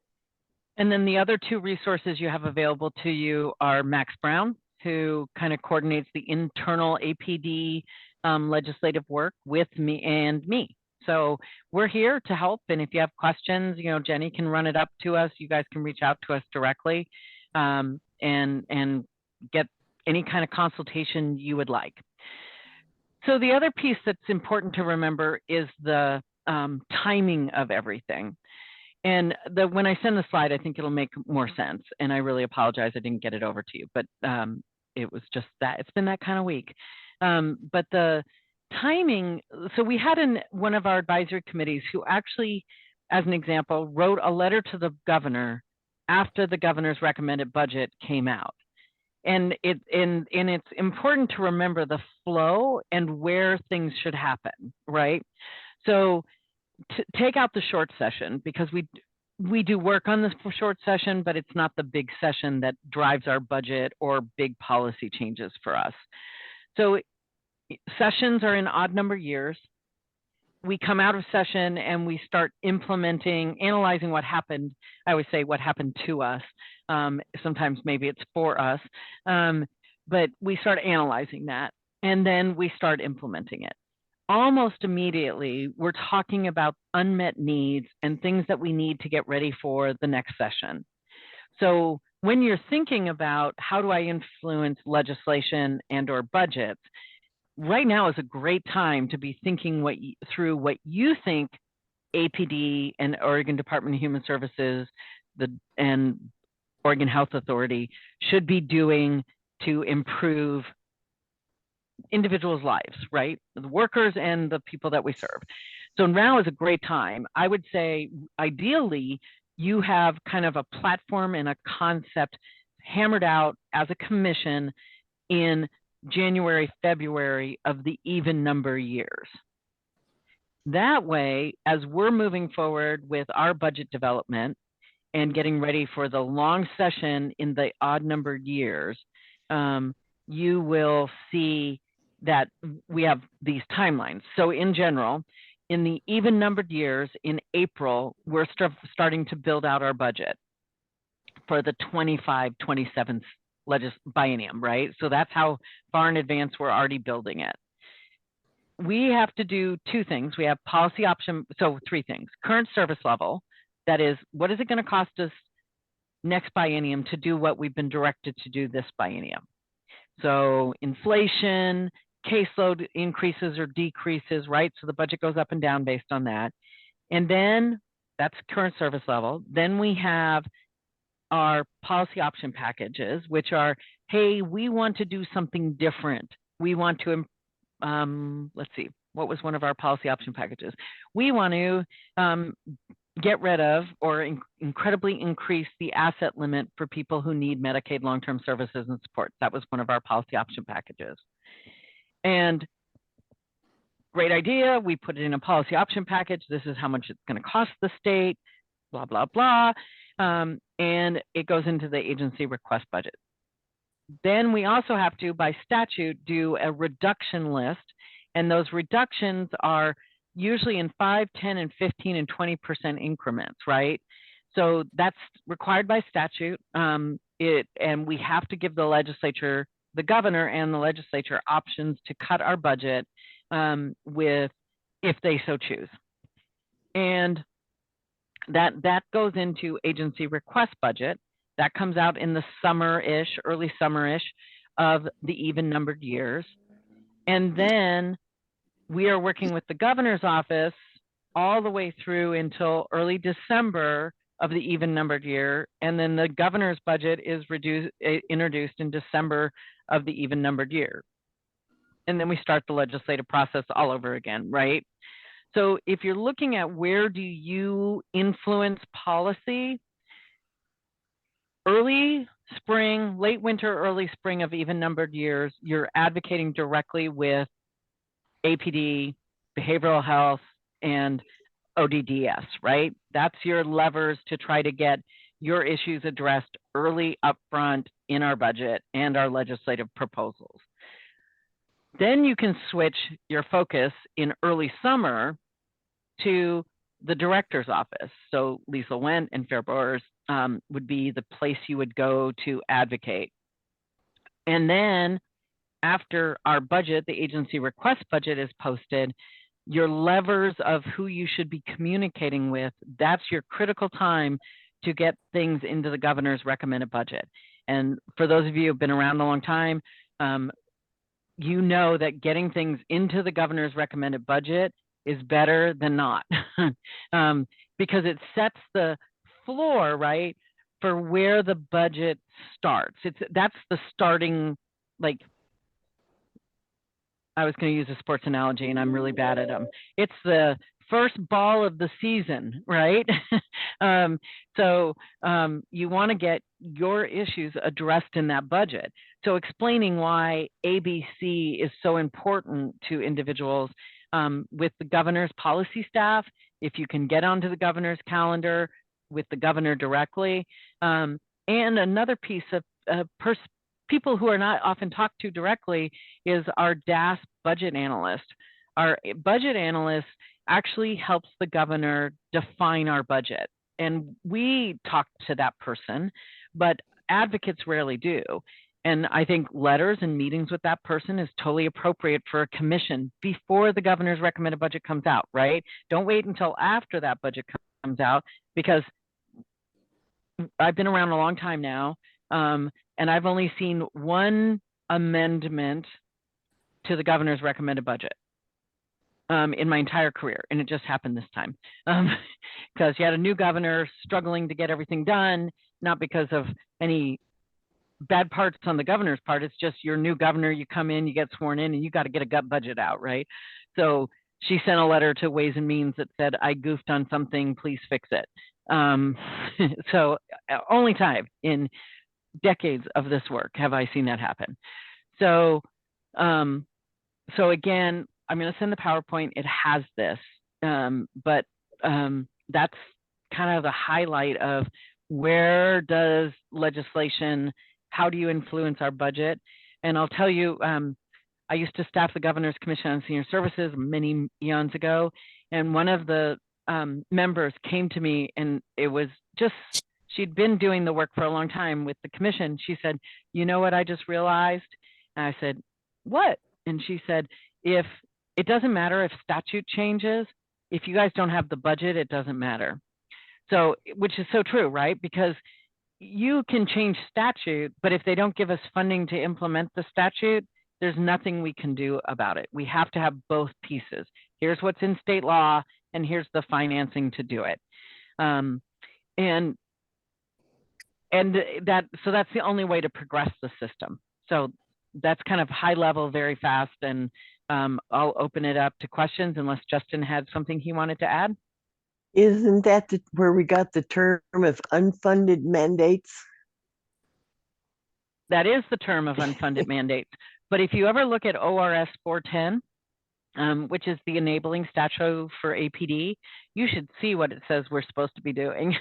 And then the other two resources you have available to you are Max Brown, who kind of coordinates the internal APD legislative work with me. So we're here to help. And if you have questions, Jenny can run it up to us. You guys can reach out to us directly and get any kind of consultation you would like. So the other piece that's important to remember is the timing of everything. And when I send the slide, I think it'll make more sense. And I really apologize I didn't get it over to you, but it was just that. It's been that kind of week. But the timing, so we had one of our advisory committees who actually, as an example, wrote a letter to the governor after the governor's recommended budget came out. And it's important to remember the flow and where things should happen, right? So take out the short session, because we do work on this short session, but it's not the big session that drives our budget or big policy changes for us. So sessions are in odd number years. We come out of session and we start analyzing what happened. I always say what happened to us. Sometimes maybe it's for us, but we start analyzing that and then we start implementing it. Almost immediately, we're talking about unmet needs and things that we need to get ready for the next session. So when you're thinking about how do I influence legislation and or budgets, right now is a great time to be thinking through what you think APD and Oregon Department of Human Services and Oregon Health Authority should be doing to improve individuals' lives, right? The workers and the people that we serve. So now is a great time. I would say, ideally, you have kind of a platform and a concept hammered out as a commission in January, February of the even number years. That way, as we're moving forward with our budget development and getting ready for the long session in the odd numbered years, you will see that we have these timelines. So in general, in the even numbered years, in April, we're starting to build out our budget for the 25-27 biennium, right? So that's how far in advance we're already building it. We have to do two things. We have policy option, so three things. Current service level, that is, what is it going to cost us next biennium to do what we've been directed to do this biennium? So inflation, caseload increases or decreases, right? So the budget goes up and down based on that. And then that's current service level. Then we have our policy option packages, which are, hey, we want to do something different. We want to, let's see, what was one of our policy option packages? We want to get rid of or incredibly increase the asset limit for people who need Medicaid long-term services and supports. That was one of our policy option packages. And great idea. We put it in a policy option package. This is how much it's going to cost the state, blah, blah, blah. And it goes into the agency request budget. Then we also have to, by statute, do a reduction list. And those reductions are usually in 5, 10, and 15 and 20% increments, right? So that's required by statute. And we have to give the legislature, the governor and the legislature, options to cut our budget if they so choose. And that goes into agency request budget. That comes out in the summer-ish, early summer-ish of the even numbered years. And then we are working with the governor's office all the way through until early December of the even numbered year. And then the governor's budget is introduced in December of the even numbered year. And then we start the legislative process all over again, right? So if you're looking at where do you influence policy, early spring, late winter, early spring of even numbered years, you're advocating directly with APD, behavioral health, and ODDS, right? That's your levers to try to get your issues addressed early upfront in our budget and our legislative proposals. Then you can switch your focus in early summer to the director's office. So Lisa Wendt and Fair Brewers would be the place you would go to advocate. And then after our budget, the agency request budget is posted, your levers of who you should be communicating with, that's your critical time to get things into the governor's recommended budget. And for those of you who've been around a long time, you know that getting things into the governor's recommended budget is better than not because it sets the floor, right, for where the budget starts. That's the starting, like, I was going to use a sports analogy and I'm really bad at them. It's the first ball of the season, right? So you want to get your issues addressed in that budget. So explaining why ABC is so important to individuals with the governor's policy staff, if you can get onto the governor's calendar with the governor directly. And another piece of people who are not often talked to directly is our DAS budget analyst. Our budget analyst actually helps the governor define our budget. And we talk to that person, but advocates rarely do. And I think letters and meetings with that person is totally appropriate for a commission before the governor's recommended budget comes out, right? Don't wait until after that budget comes out, because I've been around a long time now, and I've only seen one amendment to the governor's recommended budget in my entire career. And it just happened this time because you had a new governor struggling to get everything done, not because of any bad parts on the governor's part. It's just your new governor, you come in, you get sworn in, and you got to get a gut budget out, right? So she sent a letter to Ways and Means that said, I goofed on something, please fix it. So only time in decades of this work have I seen that happen. So, so again, I'm going to send the PowerPoint. It has this, but that's kind of the highlight of where does legislation, how do you influence our budget? And I'll tell you, I used to staff the Governor's Commission on Senior Services many eons ago, and one of the members came to me, and it was just, she'd been doing the work for a long time with the commission. She said, you know what I just realized? And I said, what? And she said, if it doesn't matter if statute changes, if you guys don't have the budget, it doesn't matter. So, which is so true, right? Because you can change statute, but if they don't give us funding to implement the statute, there's nothing we can do about it. We have to have both pieces. Here's what's in state law, and here's the financing to do it. And that, so that's the only way to progress the system. So that's kind of high level, very fast, and I'll open it up to questions unless Justin had something he wanted to add. Isn't that where we got the term of unfunded mandates? That is the term of unfunded mandates. But if you ever look at ORS 410, which is the enabling statute for APD, you should see what it says we're supposed to be doing.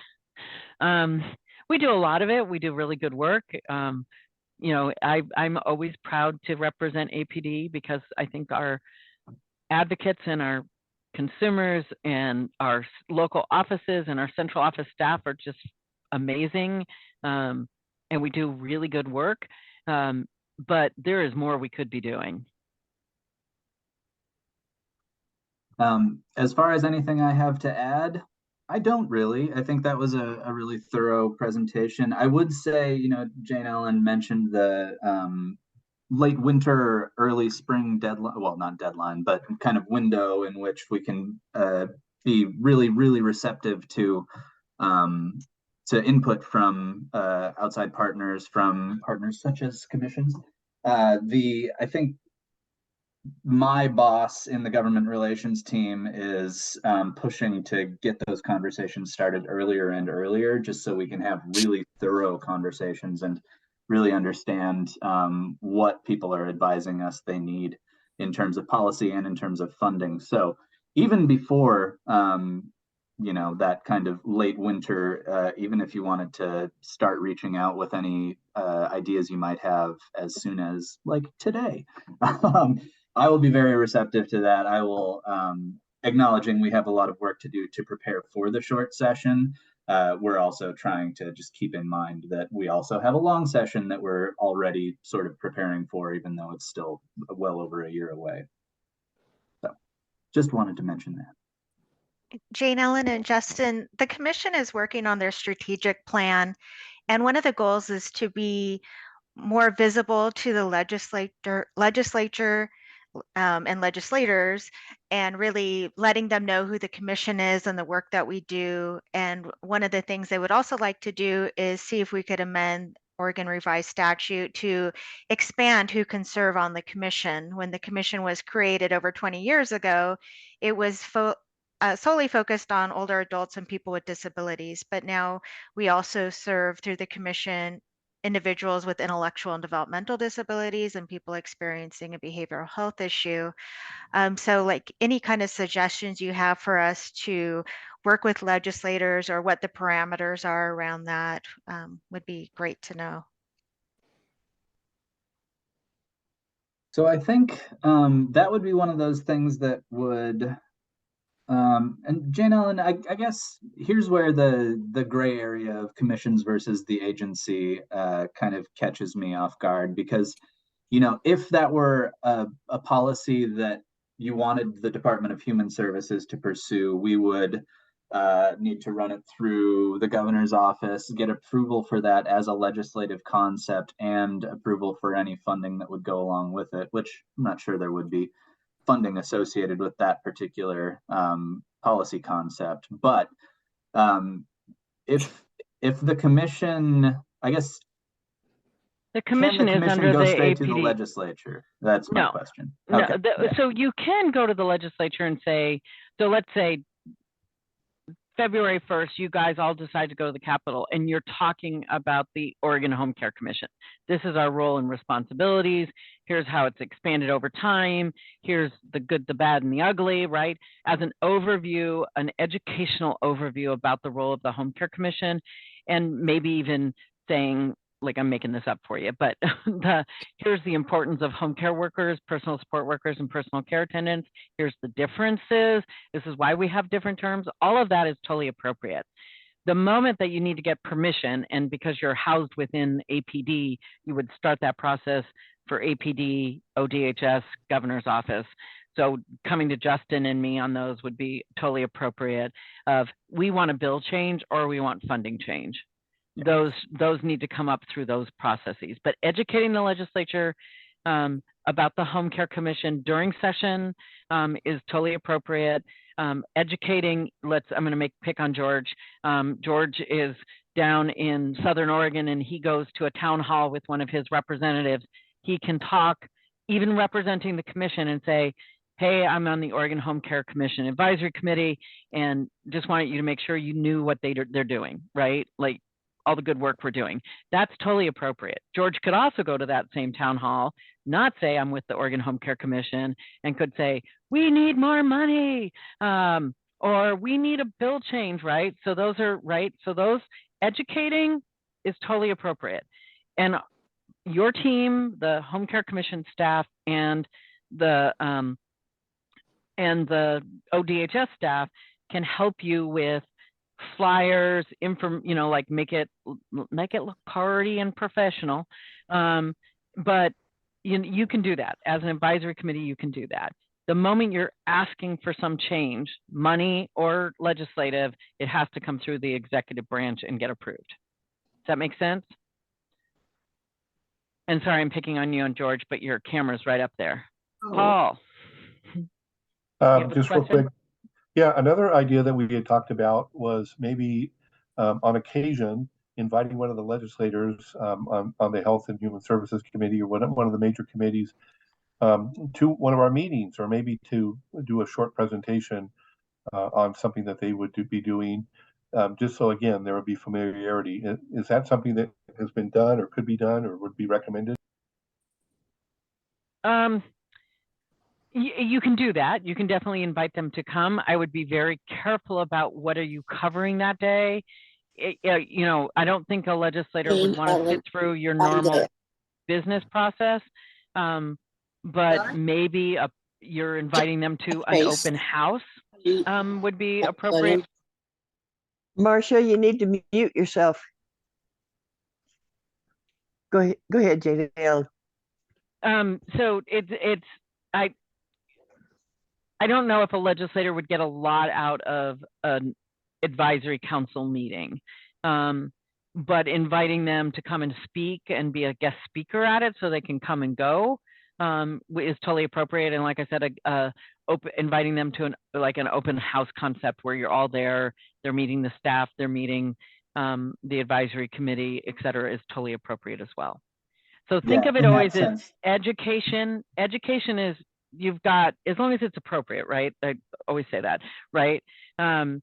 We do a lot of it. We do really good work. You know, I'm always proud to represent APD because I think our advocates and our consumers and our local offices and our central office staff are just amazing. And we do really good work. But there is more we could be doing. As far as anything I have to add, I don't really. I think that was a really thorough presentation. I would say, you know, Jane Ellen mentioned the late winter, early spring deadline, well, not deadline, but kind of window in which we can be really, really receptive to input from outside partners, from partners such as commissions. I think my boss in the government relations team is pushing to get those conversations started earlier and earlier, just so we can have really thorough conversations and really understand what people are advising us they need in terms of policy and in terms of funding. So even before you know, that kind of late winter, even if you wanted to start reaching out with any ideas you might have as soon as like today, I will be very receptive to that. I will, acknowledging we have a lot of work to do to prepare for the short session. We're also trying to just keep in mind that we also have a long session that we're already sort of preparing for, even though it's still well over a year away. So just wanted to mention that. Jane Ellen and Justin, the commission is working on their strategic plan. And one of the goals is to be more visible to the legislature and legislators, and really letting them know who the commission is and the work that we do. And one of the things they would also like to do is see if we could amend Oregon Revised Statute to expand who can serve on the commission. When the commission was created over 20 years ago, it was solely focused on older adults and people with disabilities, but now we also serve through the commission individuals with intellectual and developmental disabilities and people experiencing a behavioral health issue. So like any kind of suggestions you have for us to work with legislators or what the parameters are around that would be great to know. So I think that would be one of those things that would, and Jane Ellen, I guess here's where the gray area of commissions versus the agency kind of catches me off guard, because, you know, if that were a policy that you wanted the Department of Human Services to pursue, we would need to run it through the governor's office, get approval for that as a legislative concept, and approval for any funding that would go along with it, which I'm not sure there would be funding associated with that particular policy concept. But if the commission, I guess, the commission can the is commission under go the straight APD. to the legislature? That's my question. No, Okay. so you can go to the legislature and say, so let's say February 1st, you guys all decide to go to the Capitol and you're talking about the Oregon Home Care Commission. This is our role and responsibilities. Here's how it's expanded over time. Here's the good, the bad, and the ugly, right? As an overview, an educational overview about the role of the Home Care Commission, and maybe even saying, like I'm making this up for you, but here's the importance of home care workers, personal support workers, and personal care attendants. Here's the differences. This is why we have different terms. All of that is totally appropriate. The moment that you need to get permission, and because you're housed within APD, you would start that process for APD, ODHS, governor's office. So coming to Justin and me on those would be totally appropriate of, we want a bill change or we want funding change. Those need to come up through those processes. But educating the legislature about the Home Care Commission during session is totally appropriate. Educating, I'm going to pick on George. George is down in Southern Oregon and he goes to a town hall with one of his representatives. He can talk, even representing the commission, and say, hey, I'm on the Oregon Home Care Commission Advisory Committee, and just wanted you to make sure you knew what they're doing, right? Like all the good work we're doing. That's totally appropriate. George could also go to that same town hall, not say I'm with the Oregon Home Care Commission, and could say, we need more money, or we need a bill change, right? So those are, right? So those educating is totally appropriate. And your team, the Home Care Commission staff, and the ODHS staff can help you with flyers, like make it look party and professional. But you can do that as an advisory committee. You can do that. The moment you're asking for some change, money or legislative, it has to come through the executive branch and get approved. Does that make sense? And sorry, I'm picking on you and George, but your camera's right up there. Oh. Paul. Just real quick. Yeah, another idea that we had talked about was maybe on occasion inviting one of the legislators on the Health and Human Services Committee or one of the major committees to one of our meetings, or maybe to do a short presentation on something that they would be doing, just so again there would be familiarity. Is that something that has been done or could be done or would be recommended? You can do that. You can definitely invite them to come. I would be very careful about what are you covering that day. I don't think a legislator would want to sit through your normal business process, but maybe you're inviting them to an open house would be appropriate. Marcia, you need to mute yourself. Go ahead, JDL. So I don't know if a legislator would get a lot out of an advisory council meeting, but inviting them to come and speak and be a guest speaker at it so they can come and go is totally appropriate. And like I said, inviting them to an open house concept where you're all there, they're meeting the staff, they're meeting the advisory committee, et cetera, is totally appropriate as well. So think of it always as education. Education is, you've got, as long as it's appropriate, right? I always say that, right? And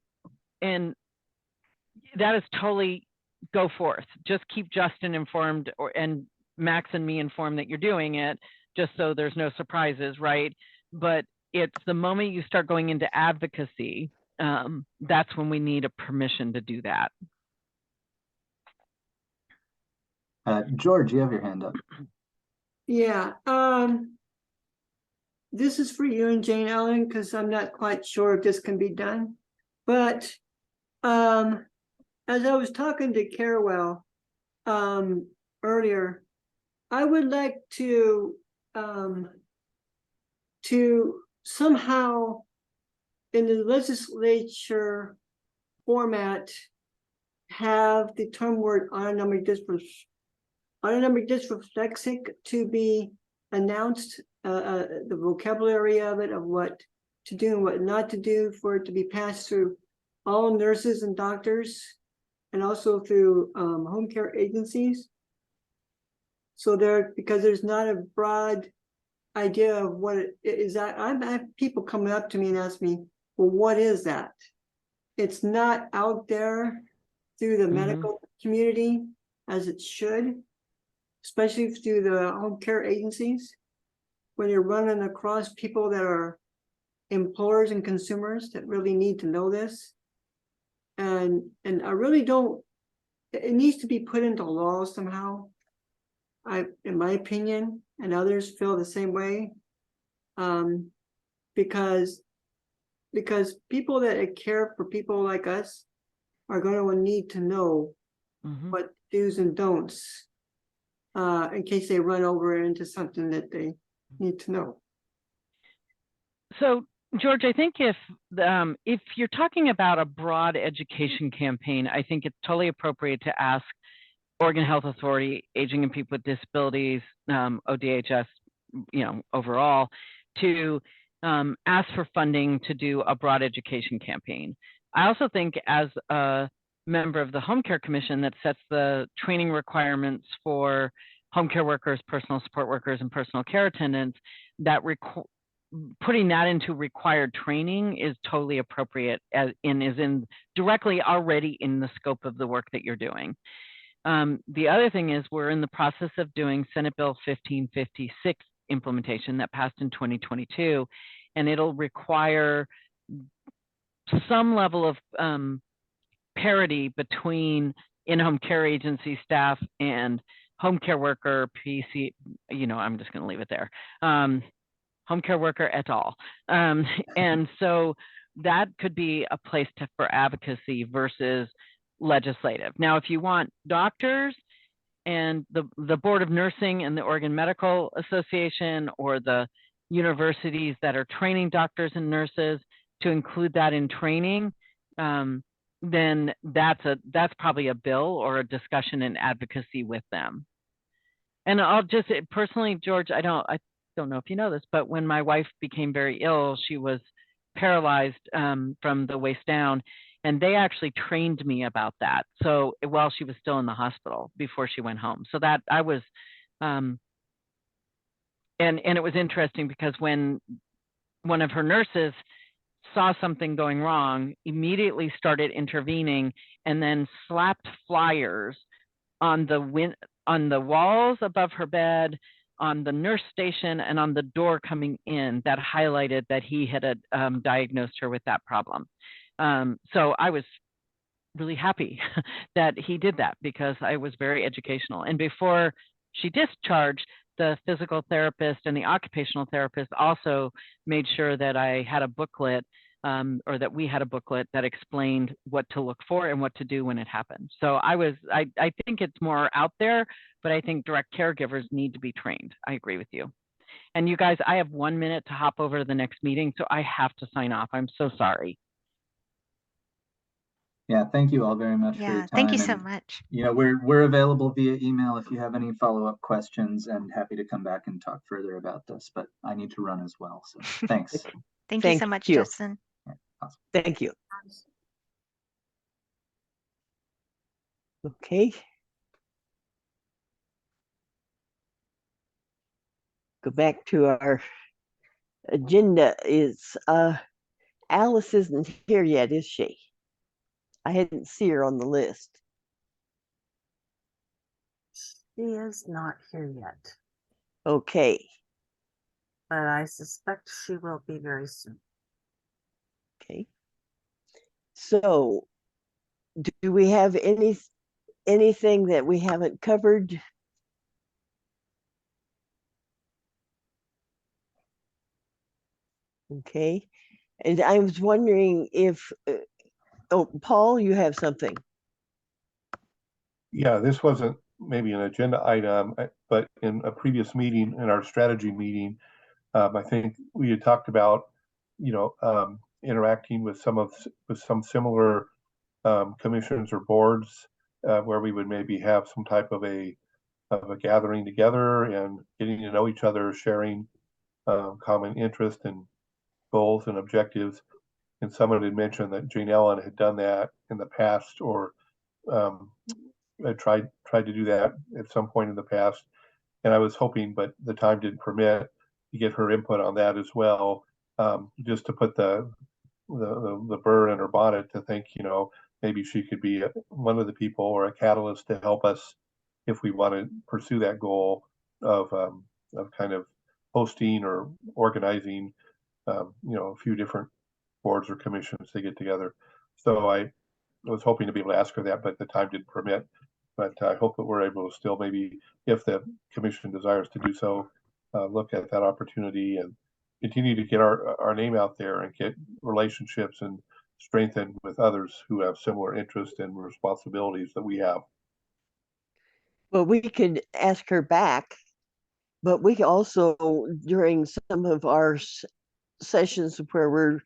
that is totally, go forth. Just keep Justin informed and Max and me informed that you're doing it, just so there's no surprises, right? But it's the moment you start going into advocacy, that's when we need a permission to do that. George, you have your hand up. Yeah, this is for you and Jane Ellen, because I'm not quite sure if this can be done. But as I was talking to Carewell earlier, I would like to somehow in the legislature format have the term word autonomic dyslexic to be announced, the vocabulary of it, of what to do and what not to do, for it to be passed through all nurses and doctors, and also through home care agencies. So because there's not a broad idea of what it is. I have people coming up to me and ask me, well, what is that? It's not out there through the medical community as it should, especially through the home care agencies, when you're running across people that are employers and consumers that really need to know this. And I really don't, it needs to be put into law somehow. In my opinion, and others feel the same way, because people that care for people like us are going to need to know what do's and don'ts, in case they run over into something that they need to know. So, George, I think if you're talking about a broad education campaign, I think it's totally appropriate to ask Oregon Health Authority, Aging and People with Disabilities, ODHS, overall, to ask for funding to do a broad education campaign. I also think as a member of the Home Care Commission that sets the training requirements for home care workers, personal support workers, and personal care attendants, that putting that into required training is totally appropriate as is in directly already in the scope of the work that you're doing. The other thing is we're in the process of doing Senate Bill 1556 implementation that passed in 2022, and it'll require some level of parity between in-home care agency staff and home care worker, PC, I'm just going to leave it there. Home care worker et al. And so that could be a place for advocacy versus legislative. Now, if you want doctors and the Board of Nursing and the Oregon Medical Association or the universities that are training doctors and nurses to include that in training, then that's probably a bill or a discussion and advocacy with them. And I'll just personally, George, I don't know if you know this, but when my wife became very ill, she was paralyzed from the waist down, and they actually trained me about that. So while she was still in the hospital before she went home, so that I was, and it was interesting because when one of her nurses saw something going wrong, immediately started intervening, and then slapped flyers on the walls above her bed, on the nurse station, and on the door coming in that highlighted that he had diagnosed her with that problem. So I was really happy that he did that because I was very educational. And before she discharged, the physical therapist and the occupational therapist also made sure that I had a booklet or that we had a booklet that explained what to look for and what to do when it happened. So I think it's more out there, but I think direct caregivers need to be trained. I agree with you. And you guys, I have 1 minute to hop over to the next meeting, so I have to sign off. I'm so sorry. Yeah, thank you all very much for your time. Thank you so much. We're available via email if you have any follow-up questions, and happy to come back and talk further about this, but I need to run as well. So thanks. Thank you so much, Justin. Awesome. Thank you. Okay. Go back to our agenda. Alice isn't here yet, is she? I hadn't seen her on the list. She is not here yet, Okay. but I suspect she will be very soon. Okay. So, do we have anything that we haven't covered? Okay. And I was wondering if, oh, Paul, you have something. Yeah, this wasn't maybe an agenda item, but in a previous meeting, in our strategy meeting, I think we had talked about, interacting with some similar commissions or boards where we would maybe have some type of a gathering together and getting to know each other, sharing common interest and goals and objectives. And someone had mentioned that Jane Ellen had done that in the past, or tried to do that at some point in the past. And I was hoping, but the time didn't permit, to get her input on that as well, just to put the burr in her bonnet to think, maybe she could be one of the people or a catalyst to help us if we want to pursue that goal of kind of hosting or organizing, a few different boards or commissions to get together. So I was hoping to be able to ask her that, but the time didn't permit. But I hope that we're able to still, maybe if the commission desires to do so, look at that opportunity and continue to get our name out there and get relationships and strengthen with others who have similar interests and responsibilities that we have. Well, we could ask her back, but we also, during some of our sessions where we're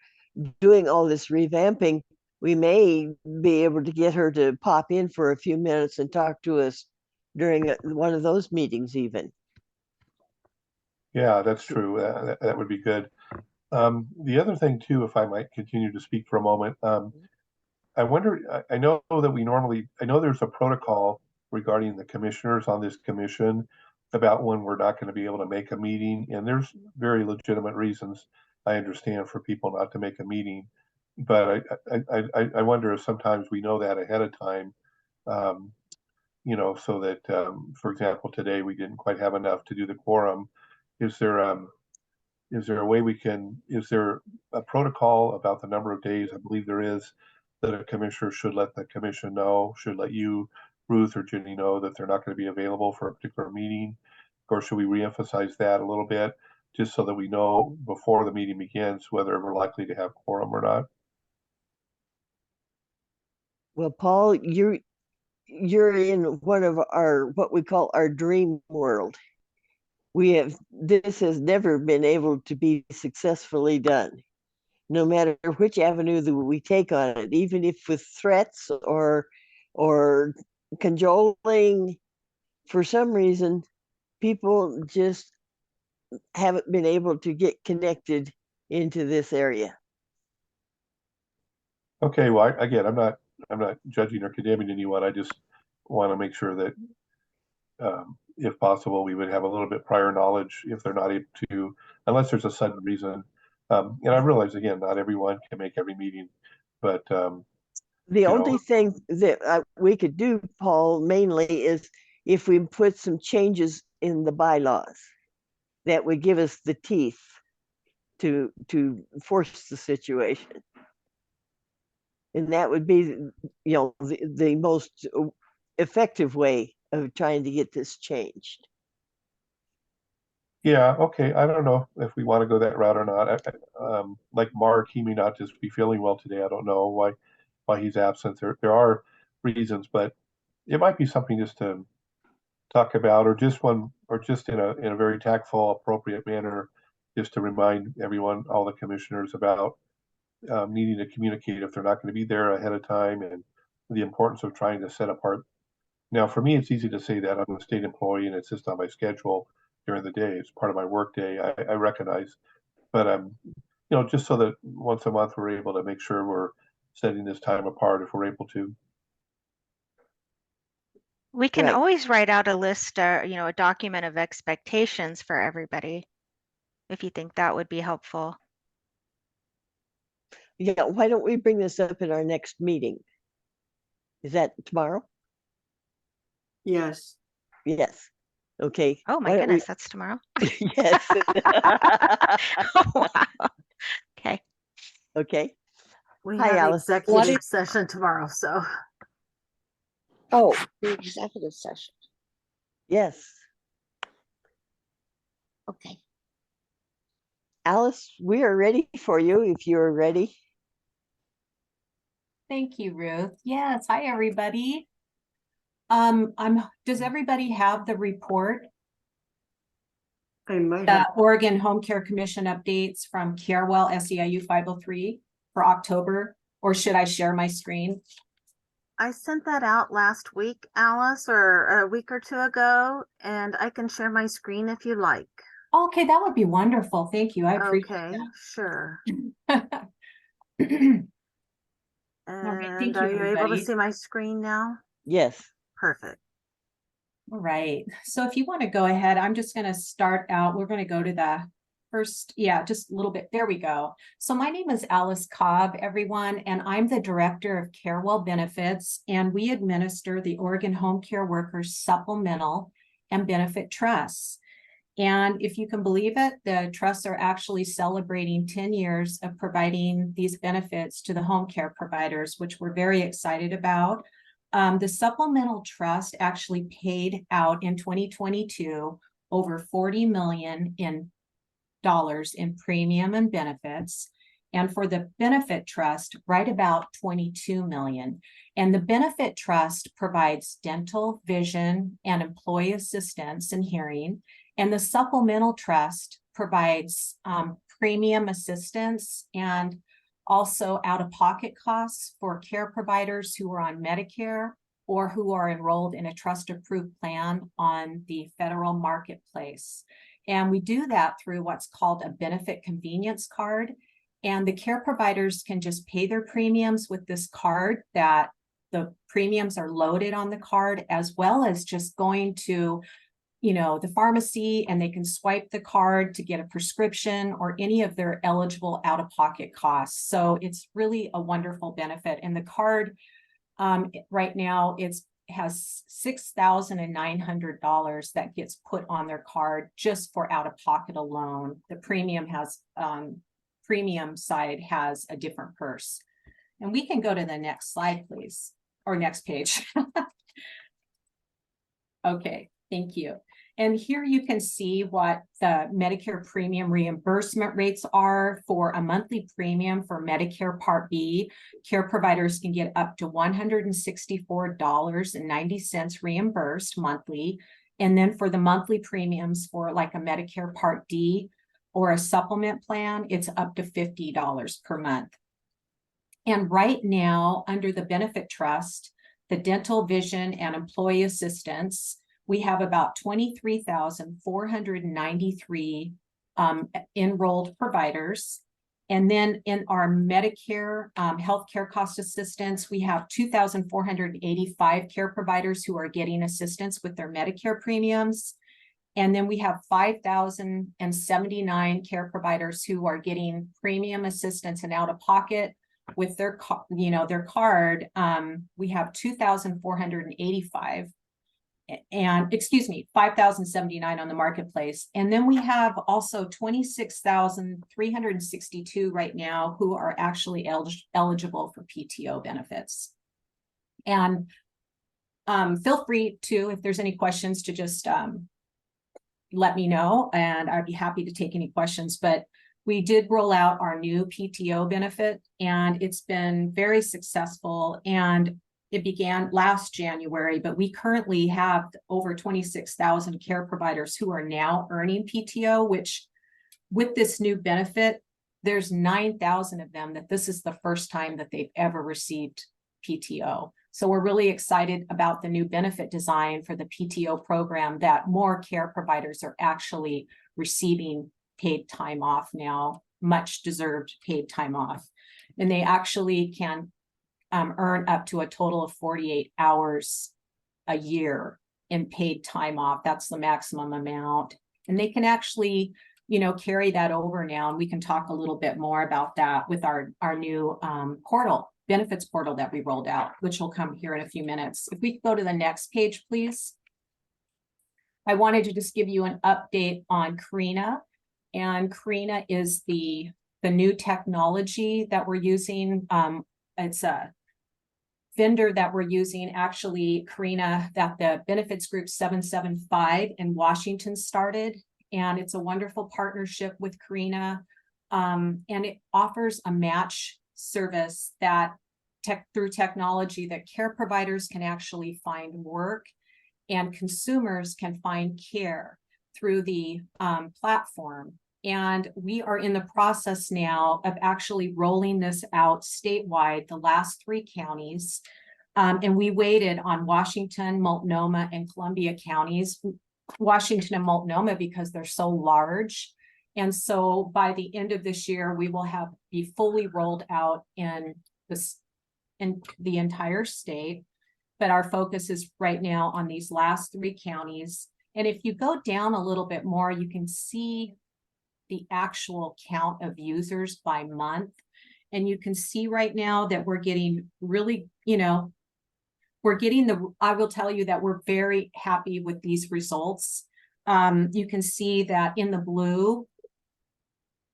doing all this revamping, we may be able to get her to pop in for a few minutes and talk to us during one of those meetings even. Yeah, that's true. That would be good. The other thing too, if I might continue to speak for a moment, I wonder, I know that I know there's a protocol regarding the commissioners on this commission, about when we're not going to be able to make a meeting, and there's very legitimate reasons I understand for people not to make a meeting, but I wonder if sometimes we know that ahead of time, you know, so that, for example, today we didn't quite have enough to do the quorum. Is there a way we can, is there a protocol about the number of days? I believe there is, that a commissioner should let the commission know, should let you, Ruth or Ginny, know that they're not going to be available for a particular meeting? Or should we reemphasize that a little bit, just so that we know before the meeting begins whether we're likely to have quorum or not? Well, Paul, you're in one of our, what we call our dream world. This has never been able to be successfully done, no matter which avenue that we take on it, even if with threats or cajoling. For some reason, people just haven't been able to get connected into this area. Okay, well, again, I'm not judging or condemning anyone. I just want to make sure that, if possible, we would have a little bit prior knowledge if they're not able to, unless there's a sudden reason. And I realize, again, not everyone can make every meeting, but the only thing that we could do, Paul, mainly is if we put some changes in the bylaws that would give us the teeth to force the situation. And that would be, the most effective way of trying to get this changed. Yeah, okay. I don't know if we want to go that route or not. Like Mark, he may not just be feeling well today. I don't know why he's absent. There are reasons, but it might be something just to talk about, or just in a very tactful, appropriate manner, just to remind everyone, all the commissioners, about needing to communicate if they're not going to be there ahead of time, and the importance of trying to set apart. Now, for me, it's easy to say that. I'm a state employee and it's just on my schedule during the day. It's part of my work day. I recognize, but just so that once a month we're able to make sure we're setting this time apart if we're able to. We can Right. always write out a list or, a document of expectations for everybody, if you think that would be helpful. Yeah, why don't we bring this up in our next meeting? Is that tomorrow? Yes. Yes. Okay. Oh my Why don't we- goodness, that's tomorrow. Yes. Oh, wow. Okay. Okay. We Hi, have Alice. executive session tomorrow, so. Oh, the executive session. Yes. Okay. Alice, we are ready for you if you're ready. Thank you, Ruth. Yes, hi, everybody. Does everybody have the report? I might The have. Oregon Home Care Commission updates from Carewell SEIU 503 for October, or should I share my screen? I sent that out last week, Alice, or a week or two ago, and I can share my screen if you like. Okay, that would be wonderful. Thank you. I appreciate Okay, sure. that. And thank you, are you able to everybody. see my screen now? Yes. Perfect. All right. So if you want to go ahead, I'm just going to start out. We're going to go to the first, just a little bit. There we go. So my name is Alice Cobb, everyone, and I'm the director of Carewell Benefits, and we administer the Oregon Home Care Workers Supplemental and Benefit Trusts. And if you can believe it, the trusts are actually celebrating 10 years of providing these benefits to the home care providers, which we're very excited about. The supplemental trust actually paid out in 2022 over $40 million in premium and benefits. And for the benefit trust, right about $22 million. And the benefit trust provides dental, vision, and employee assistance and hearing. And the supplemental trust provides premium assistance and also out-of-pocket costs for care providers who are on Medicare or who are enrolled in a trust-approved plan on the federal marketplace. And we do that through what's called a benefit convenience card. And the care providers can just pay their premiums with this card, that the premiums are loaded on the card, as well as just going to the pharmacy, and they can swipe the card to get a prescription or any of their eligible out-of-pocket costs. So it's really a wonderful benefit. And the card right now has $6,900 that gets put on their card just for out-of-pocket alone. The premium side has a different purse. And we can go to the next slide, please, or next page. Okay, thank you. And here you can see what the Medicare premium reimbursement rates are for a monthly premium for Medicare Part B. Care providers can get up to $164.90 reimbursed monthly. And then for the monthly premiums for like a Medicare Part D or a supplement plan, it's up to $50 per month. And right now, under the benefit trust, the dental, vision, and employee assistance, we have about 23,493 enrolled providers. And then in our Medicare healthcare cost assistance, we have 2,485 care providers who are getting assistance with their Medicare premiums. And then we have 5,079 care providers who are getting premium assistance and out of pocket with their card. We have 2,485. And 5,079 on the marketplace. And then we have also 26,362 right now who are actually eligible for PTO benefits. And feel free to, if there's any questions, to just let me know, and I'd be happy to take any questions. But we did roll out our new PTO benefit, and it's been very successful. And it began last January, but we currently have over 26,000 care providers who are now earning PTO, which with this new benefit, there's 9,000 of them that this is the first time that they've ever received PTO. So we're really excited about the new benefit design for the PTO program, that more care providers are actually receiving paid time off now, much deserved paid time off. And they actually can earn up to a total of 48 hours a year in paid time off. That's the maximum amount. And they can actually, carry that over now. And we can talk a little bit more about that with our new benefits portal that we rolled out, which will come here in a few minutes. If we could go to the next page, please. I wanted to just give you an update on Carina. And Carina is the new technology that we're using. It's a vendor that we're using, actually, Carina, that the Benefits Group 775 in Washington started. And it's a wonderful partnership with Carina. And it offers a match service that through technology that care providers can actually find work and consumers can find care through the platform. And we are in the process now of actually rolling this out statewide, the last 3 counties. And we waited on Washington, Multnomah, and Columbia counties. Washington and Multnomah because they're so large. And so by the end of this year, we will be fully rolled out in the entire state. But our focus is right now on these last 3 counties. And if you go down a little bit more, you can see the actual count of users by month. And you can see right now that we're getting really, I will tell you that we're very happy with these results. You can see that in the blue,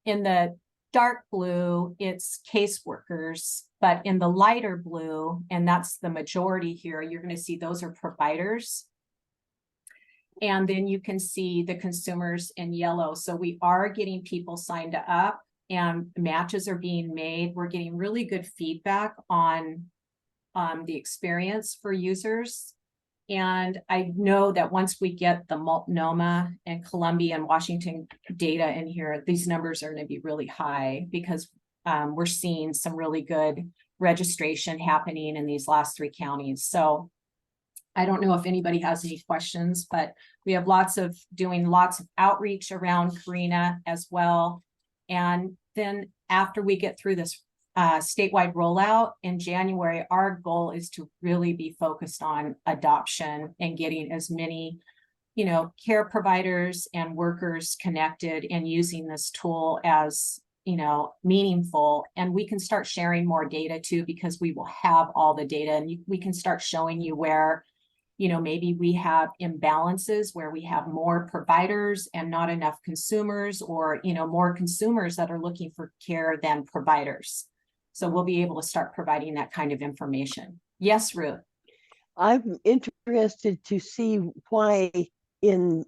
in the dark blue, it's caseworkers, but in the lighter blue, and that's the majority here, you're going to see those are providers. And then you can see the consumers in yellow. So we are getting people signed up and matches are being made. We're getting really good feedback on the experience for users. And I know that once we get the Multnomah and Columbia and Washington data in here, these numbers are going to be really high because we're seeing some really good registration happening in these last 3 counties. So I don't know if anybody has any questions, but we have doing lots of outreach around Carina as well. And then after we get through this statewide rollout in January, our goal is to really be focused on adoption and getting as many care providers and workers connected and using this tool as, meaningful. And we can start sharing more data too, because we will have all the data, and we can start showing you where, maybe we have imbalances, where we have more providers and not enough consumers, or, more consumers that are looking for care than providers. So we'll be able to start providing that kind of information. Yes, Ruth. I'm interested to see why in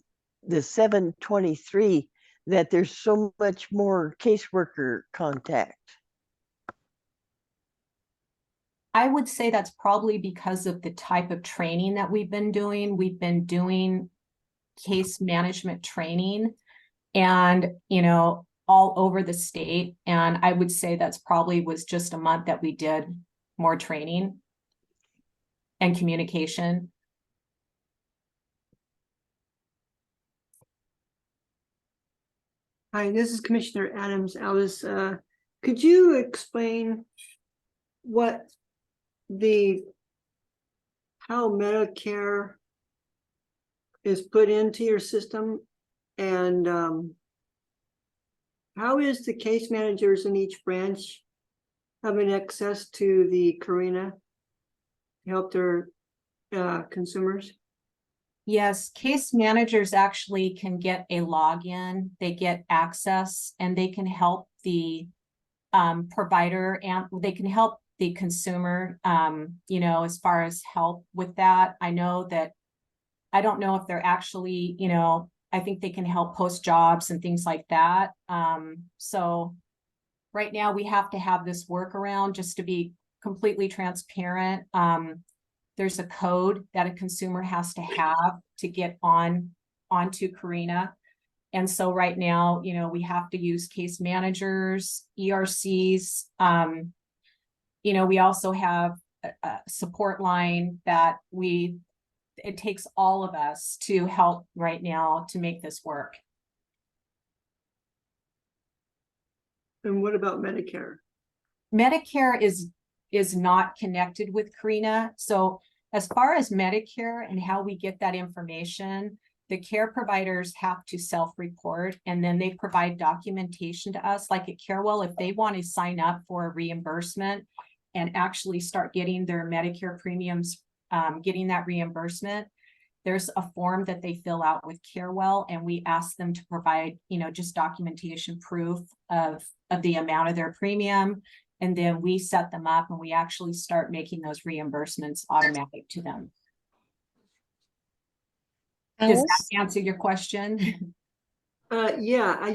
the 723 that there's so much more caseworker contact. I would say that's probably because of the type of training that we've been doing. We've been doing case management training and, all over the state. And I would say that's probably was just a month that we did more training and communication. Hi, this is Commissioner Adams. Alice, could you explain how Medicare is put into your system, and how is the case managers in each branch having access to the Carina to help their consumers? Yes, case managers actually can get a login, they get access, and they can help the provider, and they can help the consumer, as far as help with that. I don't know if they're actually, I think they can help post jobs and things like that. So right now we have to have this workaround, just to be completely transparent. There's a code that a consumer has to have to get onto Carina. And so right now, we have to use case managers, ERCs. We also have a support line that it takes all of us to help right now to make this work. And what about Medicare? Medicare is not connected with Carina. So as far as Medicare and how we get that information, the care providers have to self-report, and then they provide documentation to us. Like at Carewell, if they want to sign up for a reimbursement and actually start getting their Medicare premiums, getting that reimbursement, there's a form that they fill out with Carewell, and we ask them to provide, just documentation proof of the amount of their premium. And then we set them up, and we actually start making those reimbursements automatic to them. Does that answer your question? Yeah, I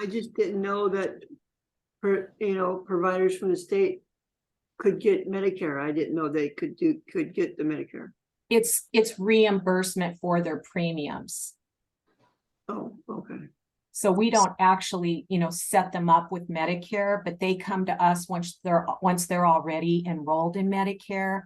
just didn't know that providers from the state could get Medicare. I didn't know they could get the Medicare. It's reimbursement for their premiums. Oh, okay. So we don't actually, set them up with Medicare, but they come to us once they're already enrolled in Medicare,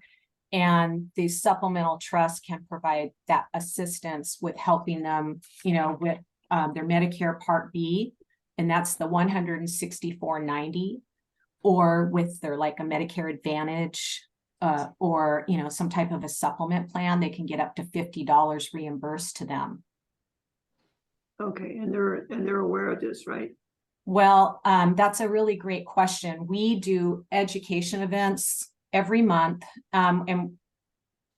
and the supplemental trust can provide that assistance with helping them, with their Medicare Part B, and that's the $164.90, or with their like a Medicare Advantage, or some type of a supplement plan, they can get up to $50 reimbursed to them. Okay, and they're aware of this, right? Well, that's a really great question. We do education events every month, and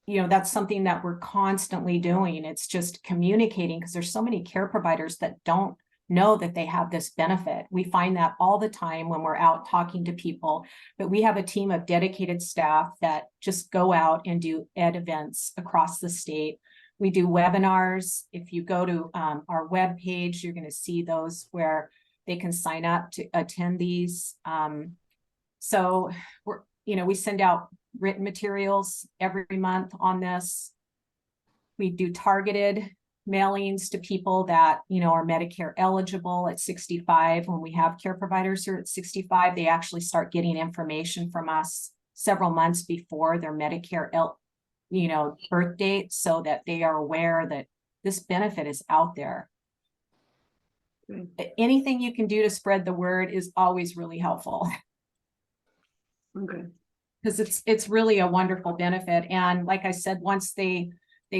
that's something that we're constantly doing. It's just communicating, because there's so many care providers that don't know that they have this benefit. We find that all the time when we're out talking to people, but we have a team of dedicated staff that just go out and do ed events across the state. We do webinars. If you go to our webpage, you're going to see those where they can sign up to attend these. So we send out written materials every month on this. We do targeted mailings to people that, are Medicare eligible at 65. When we have care providers who are at 65, they actually start getting information from us several months before their Medicare birth date, so that they are aware that this benefit is out there. Anything you can do to spread the word is always really helpful. Okay. Because it's really a wonderful benefit. And like I said, once they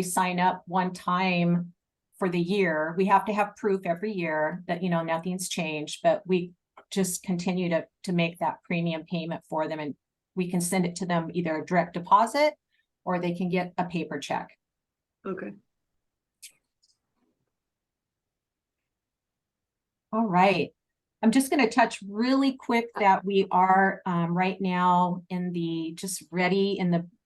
sign up one time, for the year. We have to have proof every year that, you know, nothing's changed, but we just continue to make that premium payment for them, and we can send it to them either a direct deposit or they can get a paper check. Okay. All right. I'm just going to touch really quick that we are right now in the just ready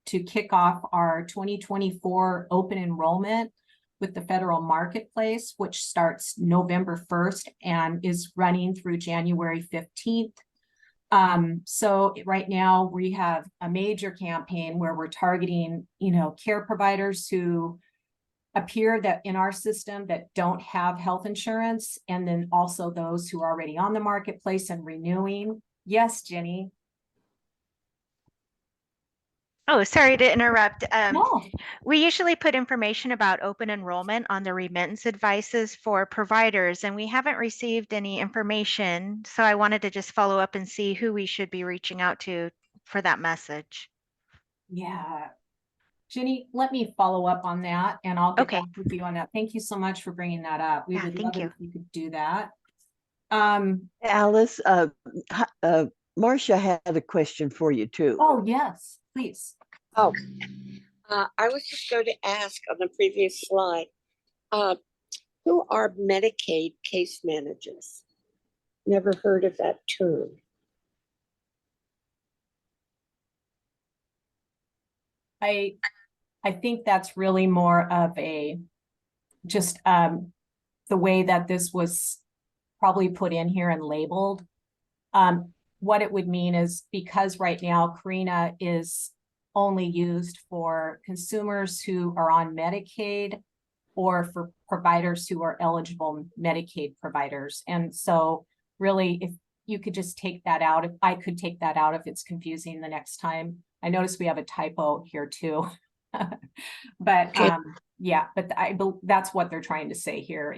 to kick off our 2024 open enrollment with the federal marketplace, which starts November 1st and is running through January 15th. So right now we have a major campaign where we're targeting, you know, care providers who appear that in our system that don't have health insurance, and then also those who are already on the marketplace and renewing. Yes, Jenny. Oh, sorry to interrupt. No. We usually put information about open enrollment on the remittance advices for providers, and we haven't received any information. So I wanted to just follow up and see who we should be reaching out to for that message. Yeah. Jenny, let me follow up on that and I'll get Okay. back with you on that. Thank you so much for bringing that up. We Yeah, would thank love it you. if you could do that. Alice, Marcia had a question for you too. Oh, yes, please. Oh, I was just going to ask on the previous slide, who are Medicaid case managers? Never heard of that term. I think that's really more of a just the way that this was probably put in here and labeled. What it would mean is, because right now Carina is only used for consumers who are on Medicaid or for providers who are eligible Medicaid providers. And so really, if you could just take that out, if I could take that out if it's confusing the next time. I noticed we have a typo here too. But Okay. yeah, but that's what they're trying to say here.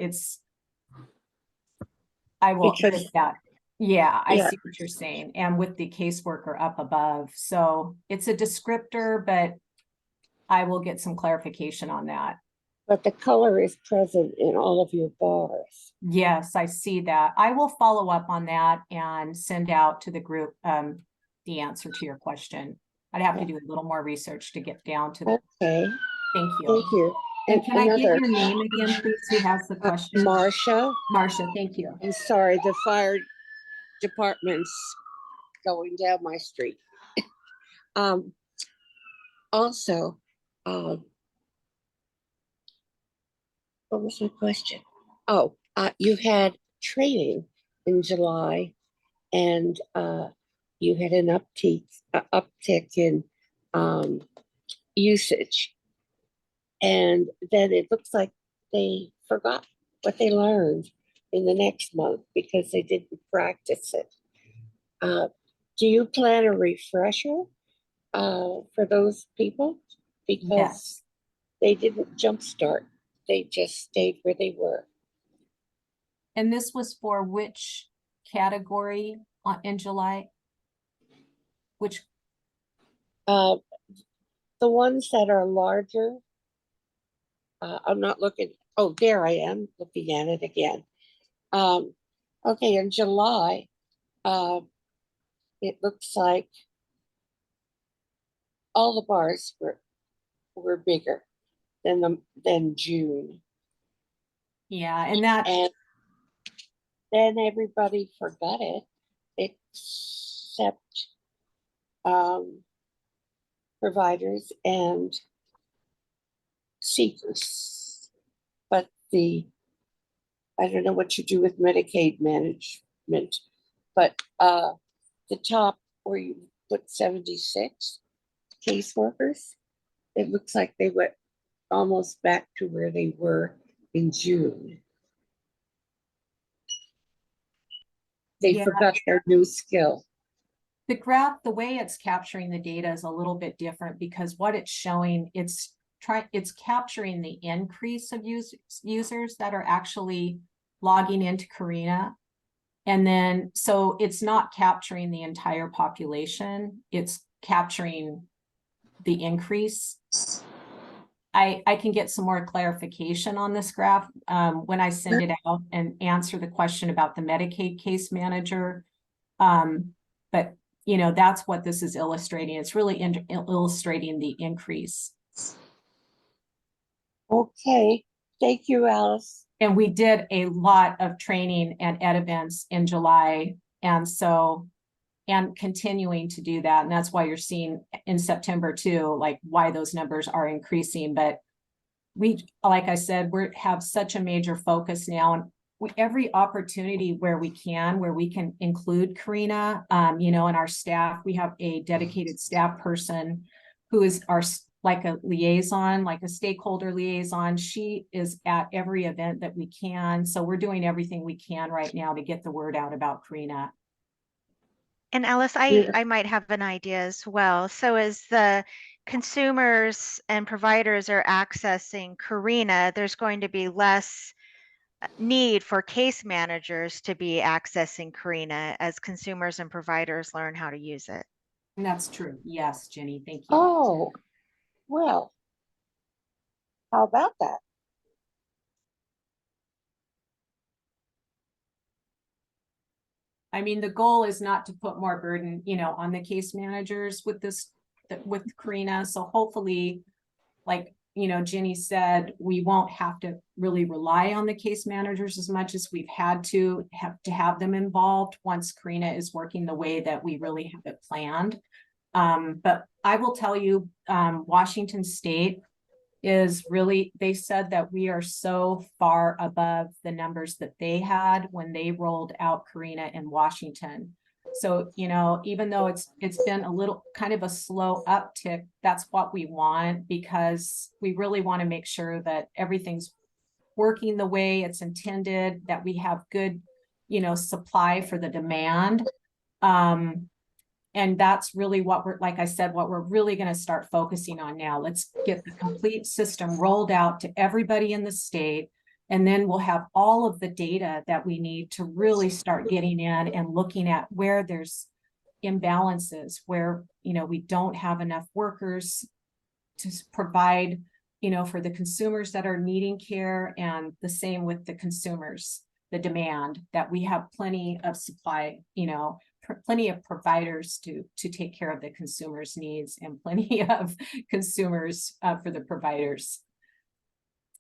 I will Because- with that. Yeah, I Yeah. see what you're saying. And with the caseworker up above. So it's a descriptor, but I will get some clarification on that. But the color is present in all of your bars. Yes, I see that. I will follow up on that and send out to the group the answer to your question. I'd have to do a little more research to get down to the. Okay, Thank you. thank you. And can I get another- your name again, please? Who has the question? Marcia. Marcia, thank you. I'm sorry, the fire department's going down my street. Also, what was my question? Oh, you had training in July, and you had an uptick in usage. And then it looks like they forgot what they learned in the next month because they didn't practice it. Do you plan a refresher for those people? Because Yes. they didn't jumpstart. They just stayed where they were. And this was for which category in July? Which, The ones that are larger, I'm not looking, oh, there I am, looking at it again. Okay, in July, it looks like all the bars were bigger than June. yeah, and that, And then everybody forgot it, except providers and seekers. But I don't know what you do with Medicaid management, but the top where you put 76 caseworkers, it looks like they went almost back to where they were in June. They Yeah. forgot their new skill. the graph, the way it's capturing the data is a little bit different because what it's showing, it's capturing the increase of users that are actually logging into Carina. And then, so it's not capturing the entire population, it's capturing the increase. I can get some more clarification on this graph when I send it out and answer the question about the Medicaid case manager. But you know, that's what this is illustrating. It's really illustrating the increase. Okay, thank you, Alice. And we did a lot of training and ed events in July. And so, and continuing to do that. And that's why you're seeing in September too, like why those numbers are increasing. But we, like I said, we have such a major focus now, and every opportunity where we can include Karina, you know, in our staff. We have a dedicated staff person who is like a liaison, like a stakeholder liaison. She is at every event that we can. So we're doing everything we can right now to get the word out about Karina. And Alice, I might have an idea as well. So as the consumers and providers are accessing Karina, there's going to be less need for case managers to be accessing Karina as consumers and providers learn how to use it. And that's true. Yes, Jenny, thank you. Oh, well, how about that? I mean, the goal is not to put more burden, you know, on the case managers with this, with Karina. So hopefully, like, you know, Jenny said, we won't have to really rely on the case managers as much as we've had to have them involved once Karina is working the way that we really have it planned. But I will tell you, Washington State is really, they said that we are so far above the numbers that they had when they rolled out Karina in Washington. So, you know, even though it's been a little kind of a slow uptick, that's what we want, because we really want to make sure that everything's working the way it's intended, that we have good, you know, supply for the demand. And that's really what we're, like I said, what we're really going to start focusing on now. Let's get the complete system rolled out to everybody in the state. And then we'll have all of the data that we need to really start getting in and looking at where there's imbalances, where, you know, we don't have enough workers to provide, you know, for the consumers that are needing care, and the same with the consumers, the demand, that we have plenty of supply, you know, plenty of providers to take care of the consumers' needs, and plenty of consumers for the providers.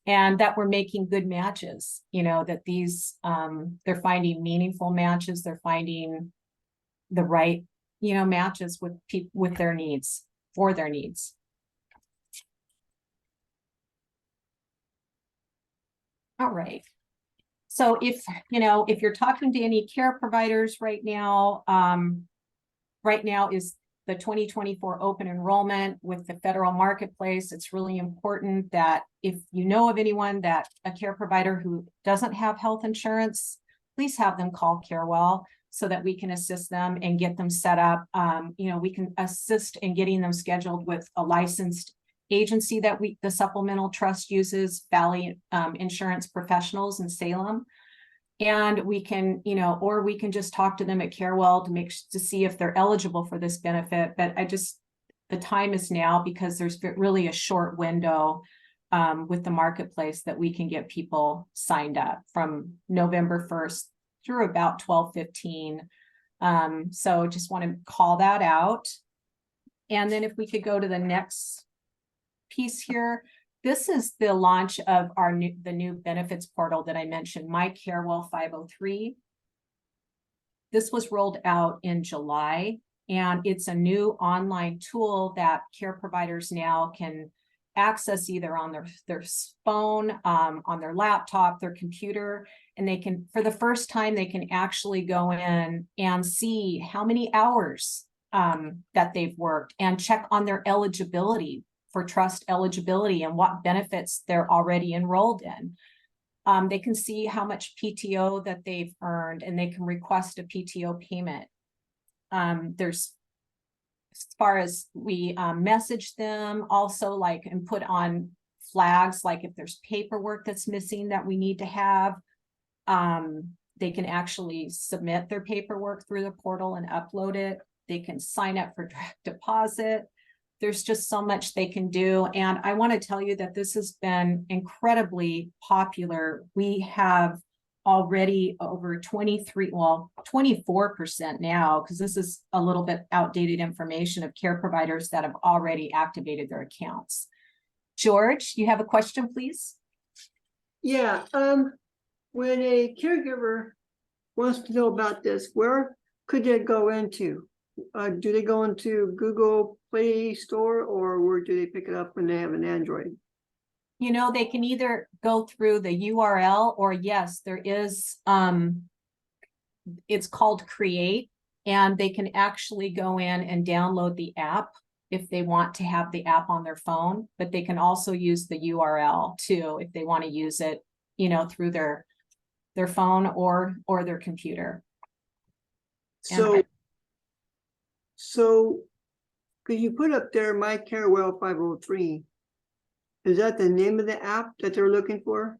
And that we're making good matches, you know, that these, they're finding meaningful matches, they're finding the right, you know, matches with people, with their needs, for their needs. All right. So if, you know, if you're talking to any care providers right now is the 2024 open enrollment with the federal marketplace. It's really important that if you know of anyone, that a care provider who doesn't have health insurance, please have them call CareWell so that we can assist them and get them set up. You know, we can assist in getting them scheduled with a licensed agency that the supplemental trust uses, Valley Insurance Professionals in Salem. And we can, you know, or we can just talk to them at CareWell to see if they're eligible for this benefit. But the time is now, because there's really a short window with the marketplace that we can get people signed up from November 1st through about 12/15. So just want to call that out. And then if we could go to the next piece here. This is the launch of the new benefits portal that I mentioned, My CareWell 503. This was rolled out in July, and it's a new online tool that care providers now can access either on their phone, on their laptop, their computer, and they can, for the first time, they can actually go in and see how many hours that they've worked and check on their eligibility for trust eligibility and what benefits they're already enrolled in. They can see how much PTO that they've earned, and they can request a PTO payment. There's, as far as we message them also, like, and put on flags, like if there's paperwork that's missing that we need to have, they can actually submit their paperwork through the portal and upload it. They can sign up for direct deposit there's just so much they can do. And I want to tell you that this has been incredibly popular. We have already over 24% now, because this is a little bit outdated information, of care providers that have already activated their accounts. George, you have a question, please? Yeah, when a caregiver wants to know about this, where could they go into? Do they go into Google Play Store, or where do they pick it up when they have an Android? You know, they can either go through the URL, or yes, there is, it's called Create, and they can actually go in and download the app if they want to have the app on their phone, but they can also use the URL too, if they want to use it, you know, through their phone or their computer. So could you put up there My CareWell 503? Is that the name of the app that they're looking for?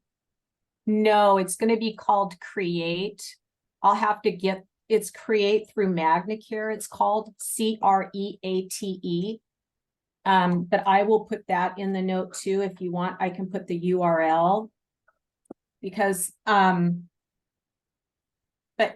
No, it's going to be called Create. I'll have to get, it's Create through MagnaCare. It's called CREATE. But I will put that in the note too. If you want, I can put the URL, because, but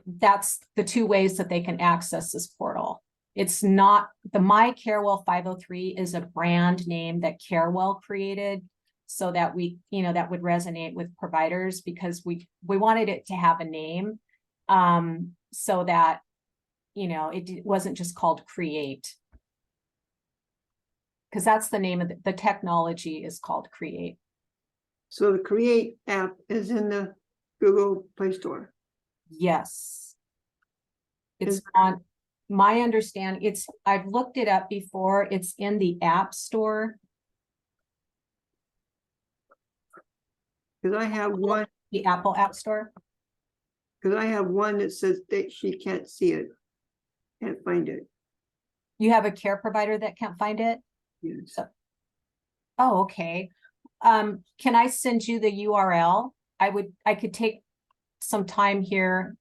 that's the two ways that they can access this portal. It's not, the My CareWell 503 is a brand name that CareWell created, so that we, you know, that would resonate with providers, because we wanted it to have a name, so that, you know, it wasn't just called Create, because that's the name of the technology is called Create. So the Create app is in the Google Play Store. Yes. It's on, my understanding, it's, I've looked it up before, it's in the App Store. Because I have one. The Apple App Store? Because I have one that says that she can't see it, can't find it. You have a care provider that can't find it? Yes. Oh, okay. Can I send you the URL? I could take some time here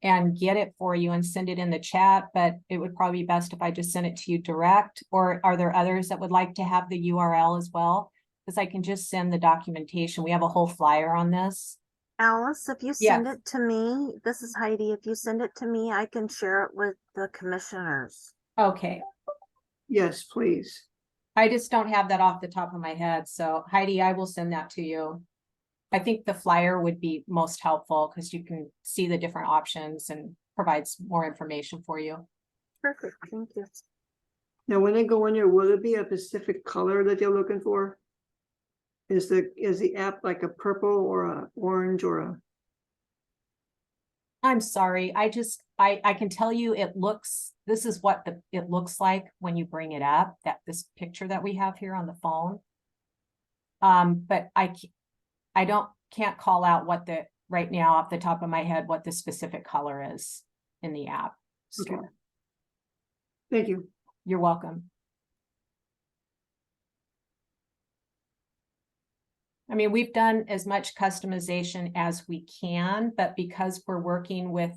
and get it for you and send it in the chat, but it would probably be best if I just send it to you direct. Or are there others that would like to have the URL as well? Because I can just send the documentation. We have a whole flyer on this. Alice, if you send it to me, this is Heidi. If you send it to me, I can share it with the commissioners. Okay. Yes, please. I just don't have that off the top of my head. So Heidi, I will send that to you. I think the flyer would be most helpful, because you can see the different options and provides more information for you. Perfect, thank you. Now, when they go in there, will it be a specific color that they're looking for? Is the app like a purple or a orange or a? I'm sorry, I can tell you it looks, this is what it looks like when you bring it up, that this picture that we have here on the phone. But I can't call out what the, right now off the top of my head, what the specific color is in the app store. Okay. Thank you. You're welcome. I mean, we've done as much customization as we can, but because we're working with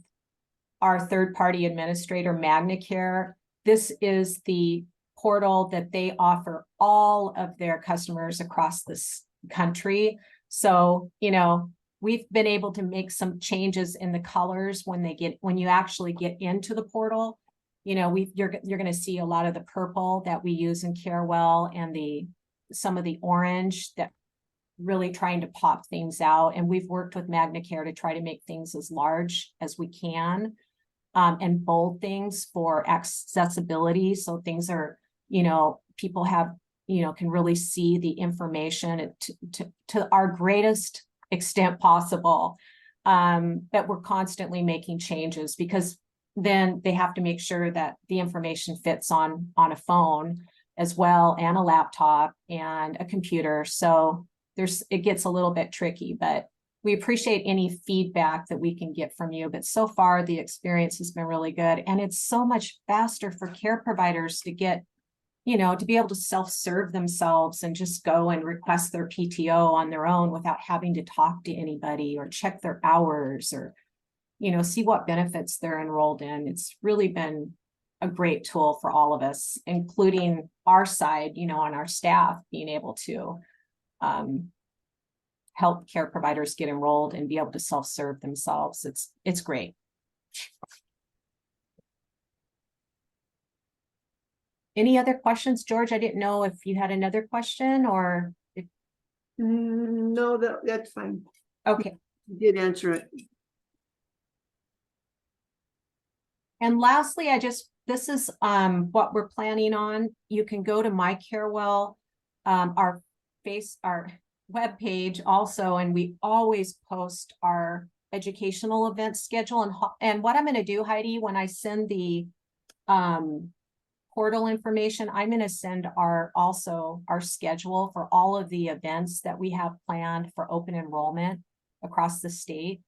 our third-party administrator, MagnaCare, this is the portal that they offer all of their customers across this country. So, you know, we've been able to make some changes in the colors when you actually get into the portal. You know, you're going to see a lot of the purple that we use in CareWell, and some of the orange, that really trying to pop things out. And we've worked with MagnaCare to try to make things as large as we can, and bold things for accessibility. So things are, you know, people have, you know, can really see the information to our greatest extent possible. But we're constantly making changes, because then they have to make sure that the information fits on a phone as well, and a laptop and a computer. So it gets a little bit tricky, but we appreciate any feedback that we can get from you. But so far the experience has been really good, and it's so much faster for care providers to get, you know, to be able to self-serve themselves and just go and request their PTO on their own without having to talk to anybody or check their hours, or, you know, see what benefits they're enrolled in. It's really been a great tool for all of us, including our side, on our staff, being able to help care providers get enrolled and be able to self-serve themselves. It's great. Any other questions, George? I didn't know if you had another question or if... No, that's fine. Okay. You did answer it. And lastly, this is what we're planning on. You can go to MyCarewell, our webpage also, and we always post our educational event schedule. And what I'm going to do, Heidi, when I send the portal information, I'm going to send our schedule for all of the events that we have planned for open enrollment across the state.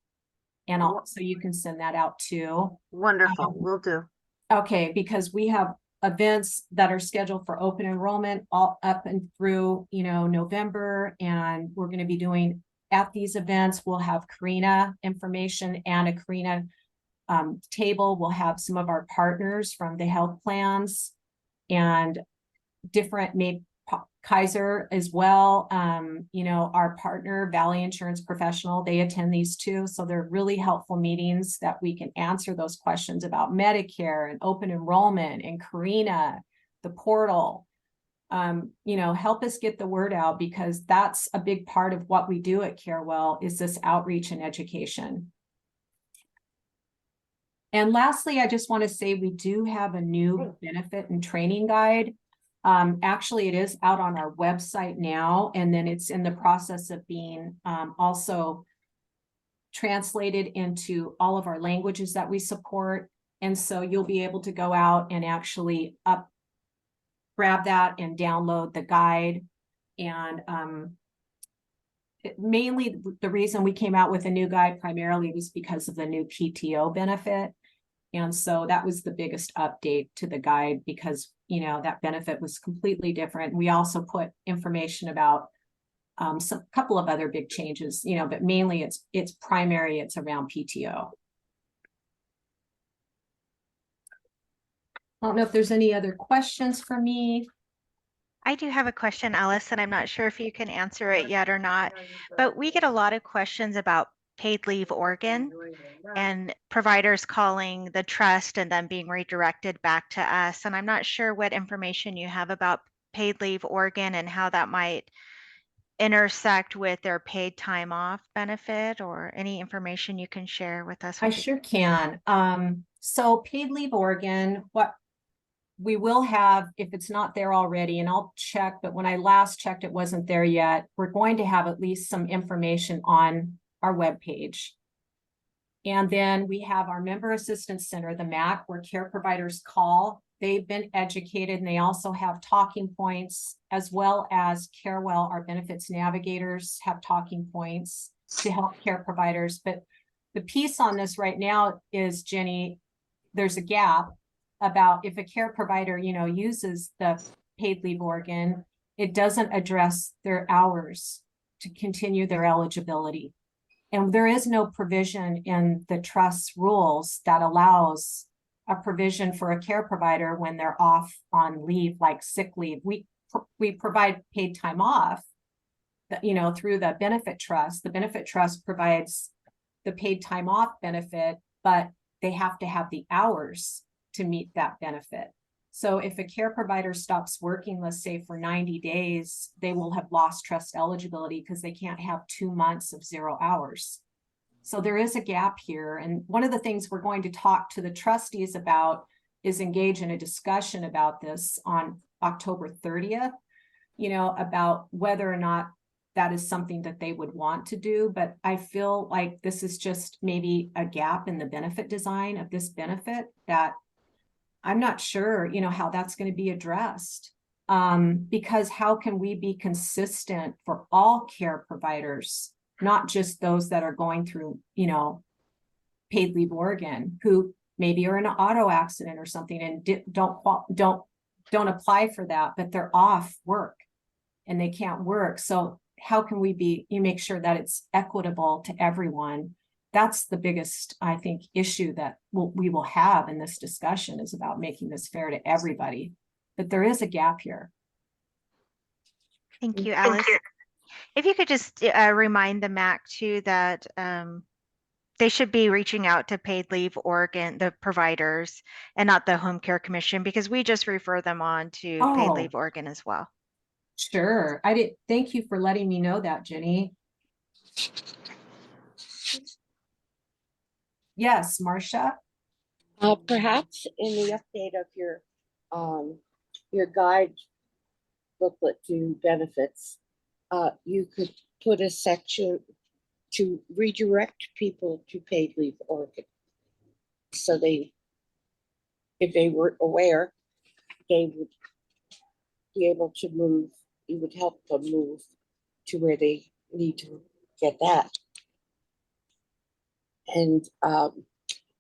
And also you can send that out too. Wonderful, will do. Okay, because we have events that are scheduled for open enrollment all up and through, November. And we're going to be doing at these events, we'll have Karina information and a Karina table. We'll have some of our partners from the health plans and different, maybe Kaiser as well. Our partner, Valley Insurance Professional, they attend these too. So they're really helpful meetings that we can answer those questions about Medicare and open enrollment and Karina, the portal. Help us get the word out, because that's a big part of what we do at Carewell is this outreach and education. And lastly, I just want to say we do have a new benefit and training guide. Actually, it is out on our website now, and then it's in the process of being also translated into all of our languages that we support. And so you'll be able to go out and actually grab that and download the guide. And mainly the reason we came out with a new guide primarily was because of the new PTO benefit. And so that was the biggest update to the guide, because that benefit was completely different. We also put information about some couple of other big changes, but mainly it's around PTO. I don't know if there's any other questions for me. I do have a question, Alice, and I'm not sure if you can answer it yet or not, but we get a lot of questions about paid leave Oregon and providers calling the trust and then being redirected back to us. And I'm not sure what information you have about paid leave Oregon and how that might intersect with their paid time off benefit, or any information you can share with us. I sure can. So paid leave Oregon, what we will have, if it's not there already, and I'll check, but when I last checked, it wasn't there yet. We're going to have at least some information on our webpage. And then we have our Member Assistance Center, the MAC, where care providers call. They've been educated, and they also have talking points, as well as Carewell, our benefits navigators, have talking points to help care providers. But the piece on this right now is, Jenny, there's a gap about if a care provider, uses the paid leave Oregon, it doesn't address their hours to continue their eligibility. And there is no provision in the trust rules that allows a provision for a care provider when they're off on leave, like sick leave. We provide paid time off, through the benefit trust. The benefit trust provides the paid time off benefit, but they have to have the hours to meet that benefit. So if a care provider stops working, let's say for 90 days, they will have lost trust eligibility because they can't have 2 months of 0 hours. So there is a gap here. And one of the things we're going to talk to the trustees about is engage in a discussion about this on October 30th, about whether or not that is something that they would want to do. But I feel like this is just maybe a gap in the benefit design of this benefit that I'm not sure, how that's going to be addressed. Because how can we be consistent for all care providers, not just those that are going through, paid leave Oregon, who maybe are in an auto accident or something and don't apply for that, but they're off work and they can't work. So how can we make sure that it's equitable to everyone? that's the biggest, I think, issue that we will have in this discussion, is about making this fair to everybody. But there is a gap here. Thank you, Alice. If you could just remind the MAC too that they should be reaching out to Paid Leave Oregon, the providers, and not the Home Care Commission, because we just refer them on to Paid Oh. Leave Oregon as well. Sure. Thank you for letting me know that, Jenny. Yes, Marcia? Perhaps in the update of your guide booklet to benefits, you could put a section to redirect people to Paid Leave Oregon. So if they were aware, they would be able to move, you would help them move to where they need to get that. And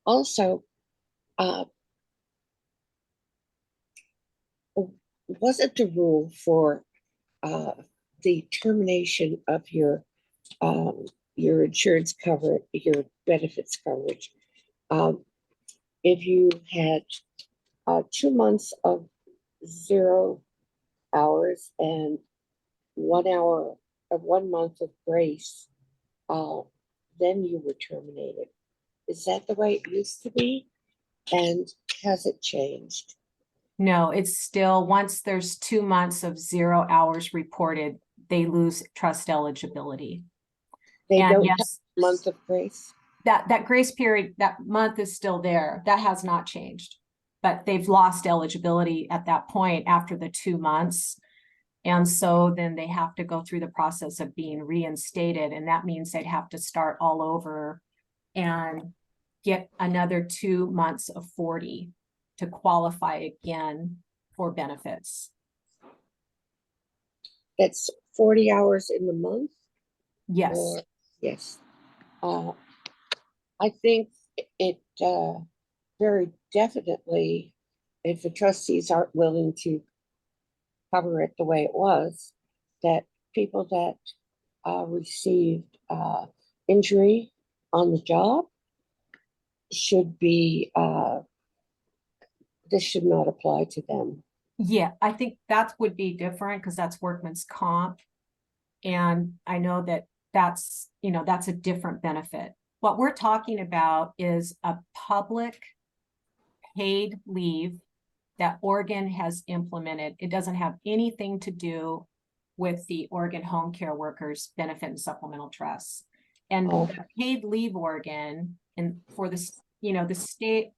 also, wasn't the rule for the termination of your insurance cover, your benefits coverage, if you had 2 months of 0 hours and 1 hour of 1 month of grace, then you were terminated. Is that the way it used to be? And has it changed? No, it's still, once there's 2 months of 0 hours reported, they lose trust eligibility. They And don't yes, have a month of grace? That grace period, that month is still there. That has not changed. But they've lost eligibility at that point after the 2 months. And so then they have to go through the process of being reinstated. And that means they'd have to start all over and get another 2 months of 40 to qualify again for benefits. That's 40 hours in the month? Yes. Or, yes. I think it very definitely, if the trustees aren't willing to cover it the way it was, that people that received injury on the job should be, this should not apply to them. Yeah, I think that would be different because that's workman's comp. And I know that that's a different benefit. What we're talking about is a public paid leave that Oregon has implemented. It doesn't have anything to do with the Oregon Home Care Workers Benefit and Supplemental Trust. And the Paid Leave Oregon, and for this, the state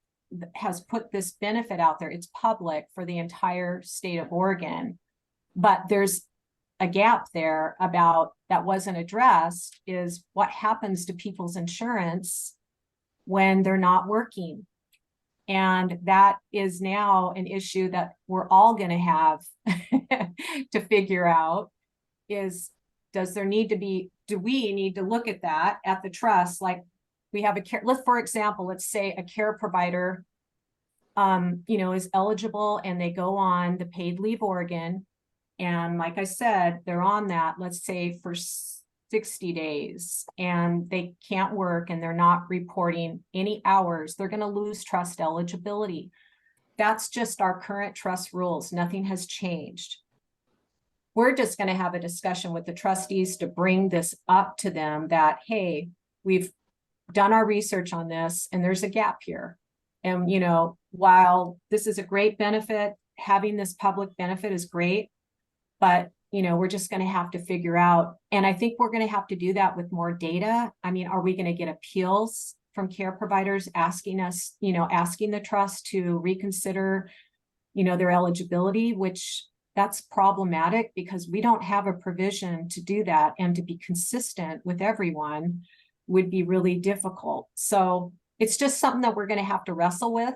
has put this benefit out there. It's public for the entire state of Oregon, but there's a gap there about that wasn't addressed, is what happens to people's insurance when they're not working. And that is now an issue that we're all going to have to figure out, is do we need to look at that at the trust? Like, we have for example, let's say a care provider, is eligible and they go on the Paid Leave Oregon. And like I said, they're on that, let's say for 60 days, and they can't work and they're not reporting any hours. They're going to lose trust eligibility. That's just our current trust rules. Nothing has changed. We're just going to have a discussion with the trustees to bring this up to them that, hey, we've done our research on this and there's a gap here. And, while this is a great benefit, having this public benefit is great, but, we're just going to have to figure out, and I think we're going to have to do that with more data. I mean, are we going to get appeals from care providers asking us, asking the trust to reconsider, their eligibility, which that's problematic because we don't have a provision to do that, and to be consistent with everyone would be really difficult. So it's just something that we're going to have to wrestle with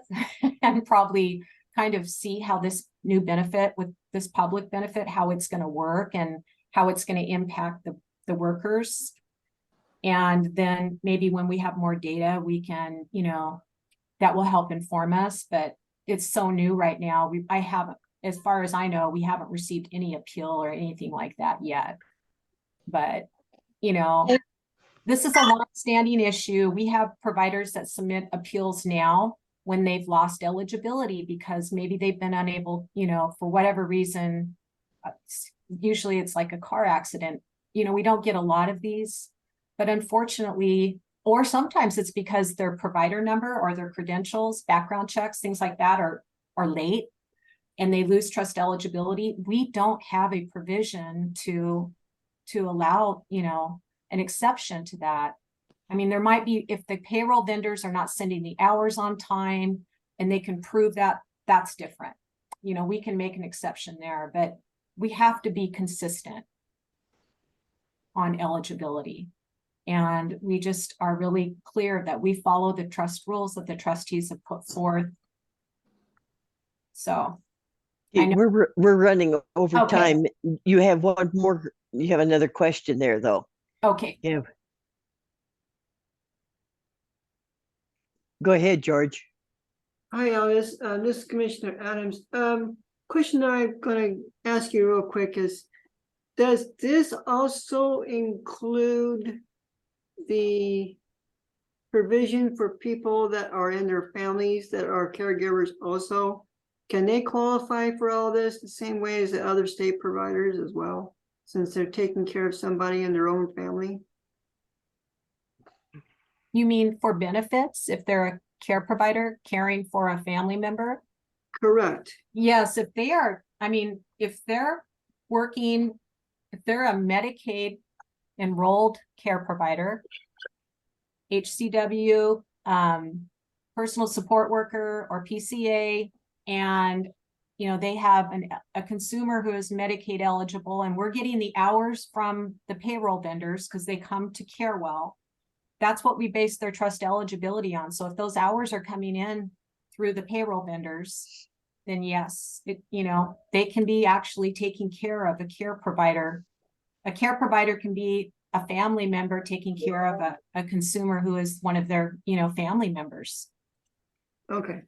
and probably kind of see how this new benefit with this public benefit, how it's going to work and how it's going to impact the workers. And then maybe when we have more data, we can, that will help inform us, but it's so new right now. I haven't, as far as I know, we haven't received any appeal or anything like that yet. But, This is a long-standing issue. We have providers that submit appeals now when they've lost eligibility because maybe they've been unable, for whatever reason. Usually it's like a car accident. We don't get a lot of these, but unfortunately, or sometimes it's because their provider number or their credentials, background checks, things like that are late and they lose trust eligibility. We don't have a provision to allow, an exception to that. I mean, there might be, if the payroll vendors are not sending the hours on time and they can prove that, that's different. We can make an exception there, but we have to be consistent on eligibility. And we just are really clear that we follow the trust rules that the trustees have put forth. So I know. We're running over Okay. time. You have one more, you have another question there though. Okay. Yeah. Go ahead, George. Hi, Alice. This is Commissioner Adams. Question I'm going to ask you real quick is, does this also include the provision for people that are in their families that are caregivers also? Can they qualify for all this the same way as the other state providers as well, since they're taking care of somebody in their own family? You mean for benefits if they're a care provider caring for a family member? Correct. Yes, if they are, if they're working, if they're a Medicaid enrolled care provider, HCW, personal support worker or PCA, and they have a consumer who is Medicaid eligible, and we're getting the hours from the payroll vendors because they come to CareWell. That's what we base their trust eligibility on. So if those hours are coming in through the payroll vendors, then yes, they can be actually taking care of a care provider. A care provider can be a family member taking care of a consumer who is one of their, family members. Okay.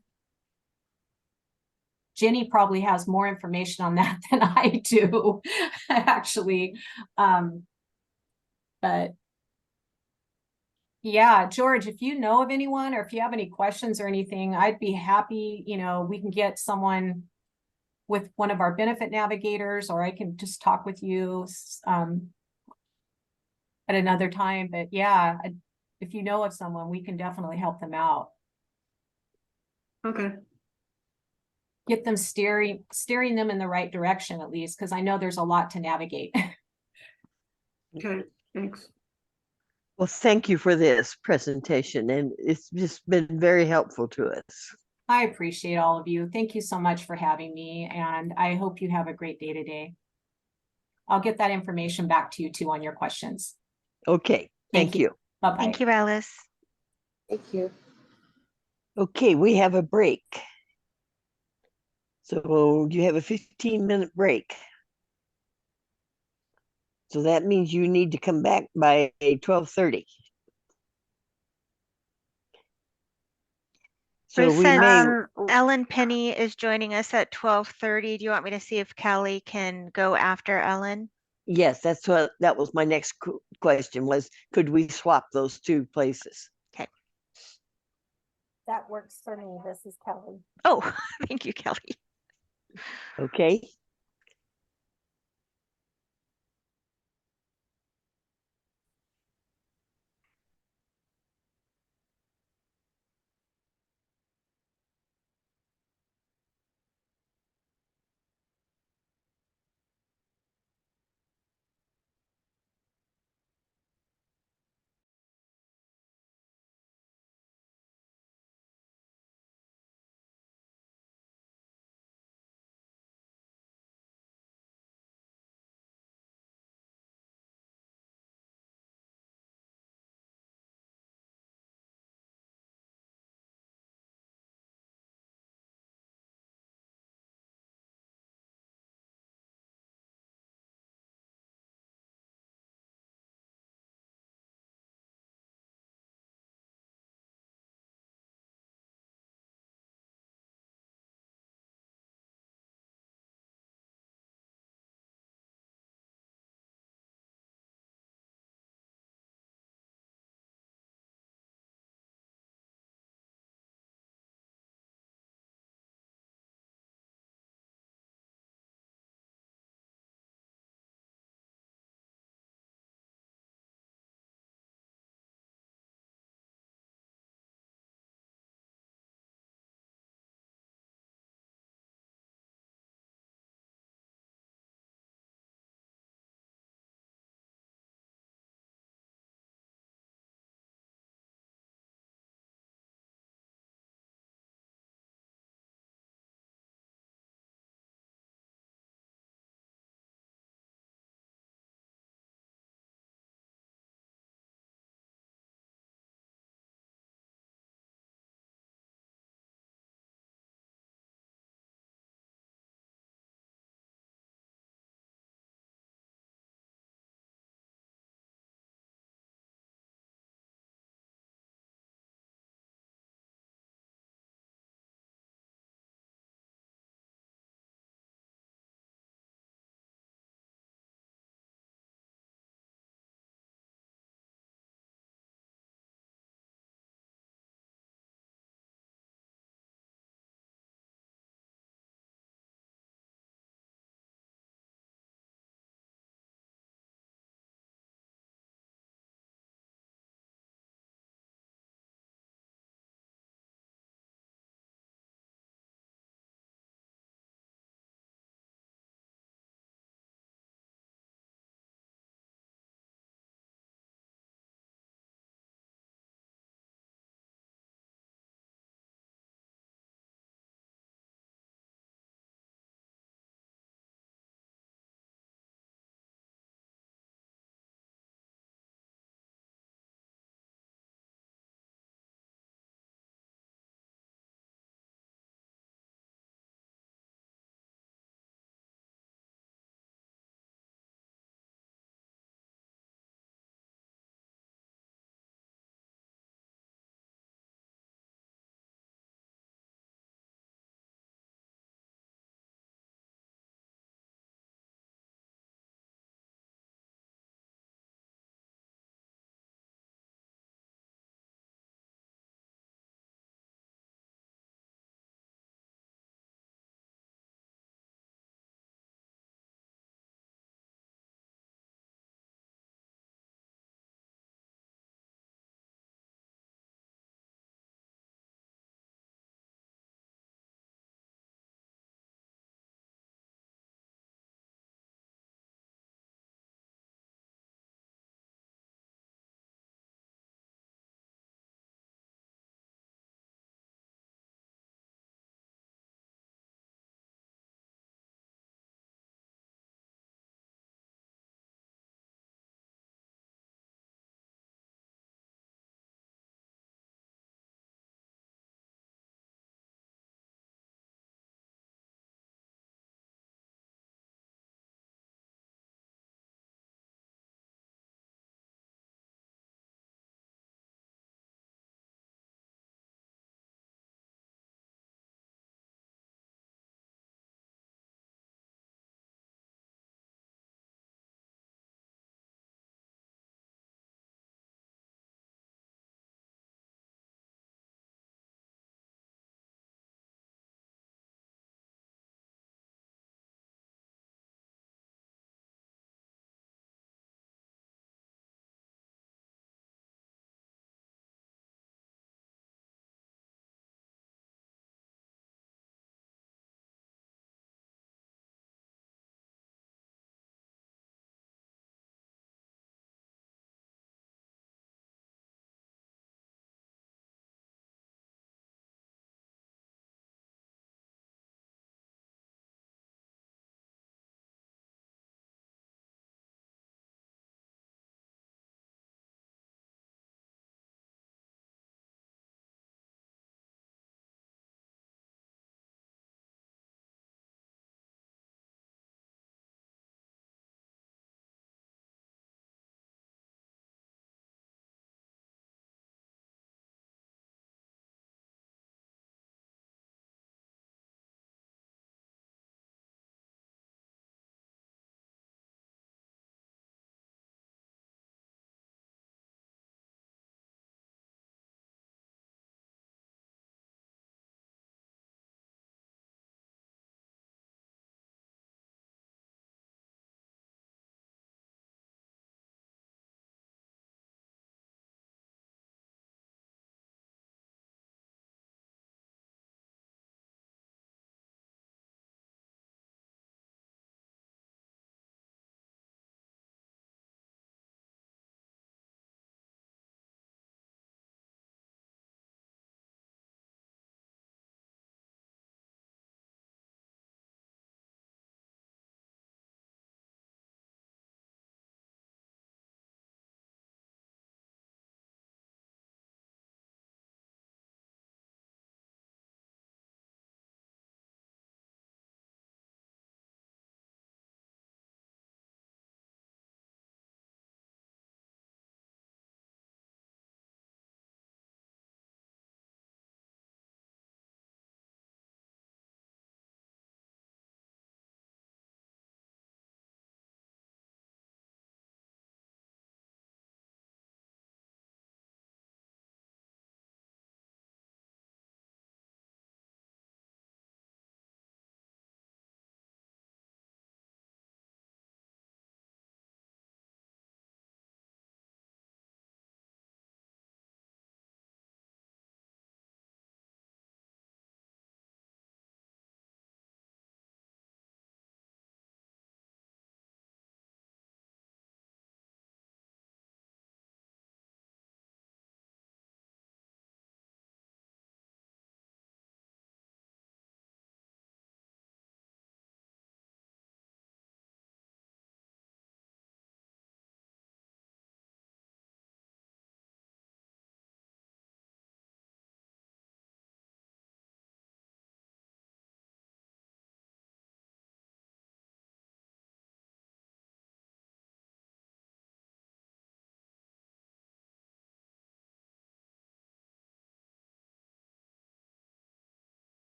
Jenny probably has more information on that than I do, actually. But yeah, George, if you know of anyone or if you have any questions or anything, I'd be happy, we can get someone with one of our benefit navigators, or I can just talk with you at another time. But yeah, if you know of someone, we can definitely help them out. Okay. Get them steering them in the right direction at least, because I know there's a lot to navigate. Okay, thanks. Well, thank you for this presentation, and it's just been very helpful to us. I appreciate all of you. Thank you so much for having me, and I hope you have a great day today. I'll get that information back to you too on your questions. Okay, thank you. Bye-bye. Thank you, Alice. Thank you. Okay, we have a break. So you have a 15-minute break. So that means you need to come back by 12:30. So Bruce we said may, Ellen Penny is joining us at 12:30. Do you want me to see if Callie can go after Ellen? yes, that was my next question was, could we swap those two places? Okay. That works for me. This is Kelly. Oh, thank you, Callie. Okay.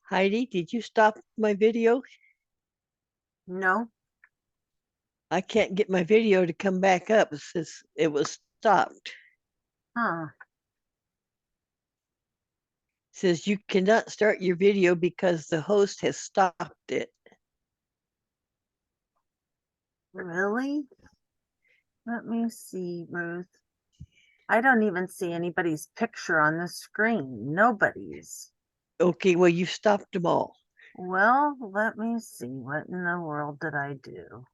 Heidi, did you stop my video? No, I can't get my video to come back up. It says it was stopped. huh, It says you cannot start your video because the host has stopped it. really? Let me see, Ruth. I don't even see anybody's picture on the screen. Nobody's. Okay, well, you stopped them all. Well, let me see. What in the world did I do?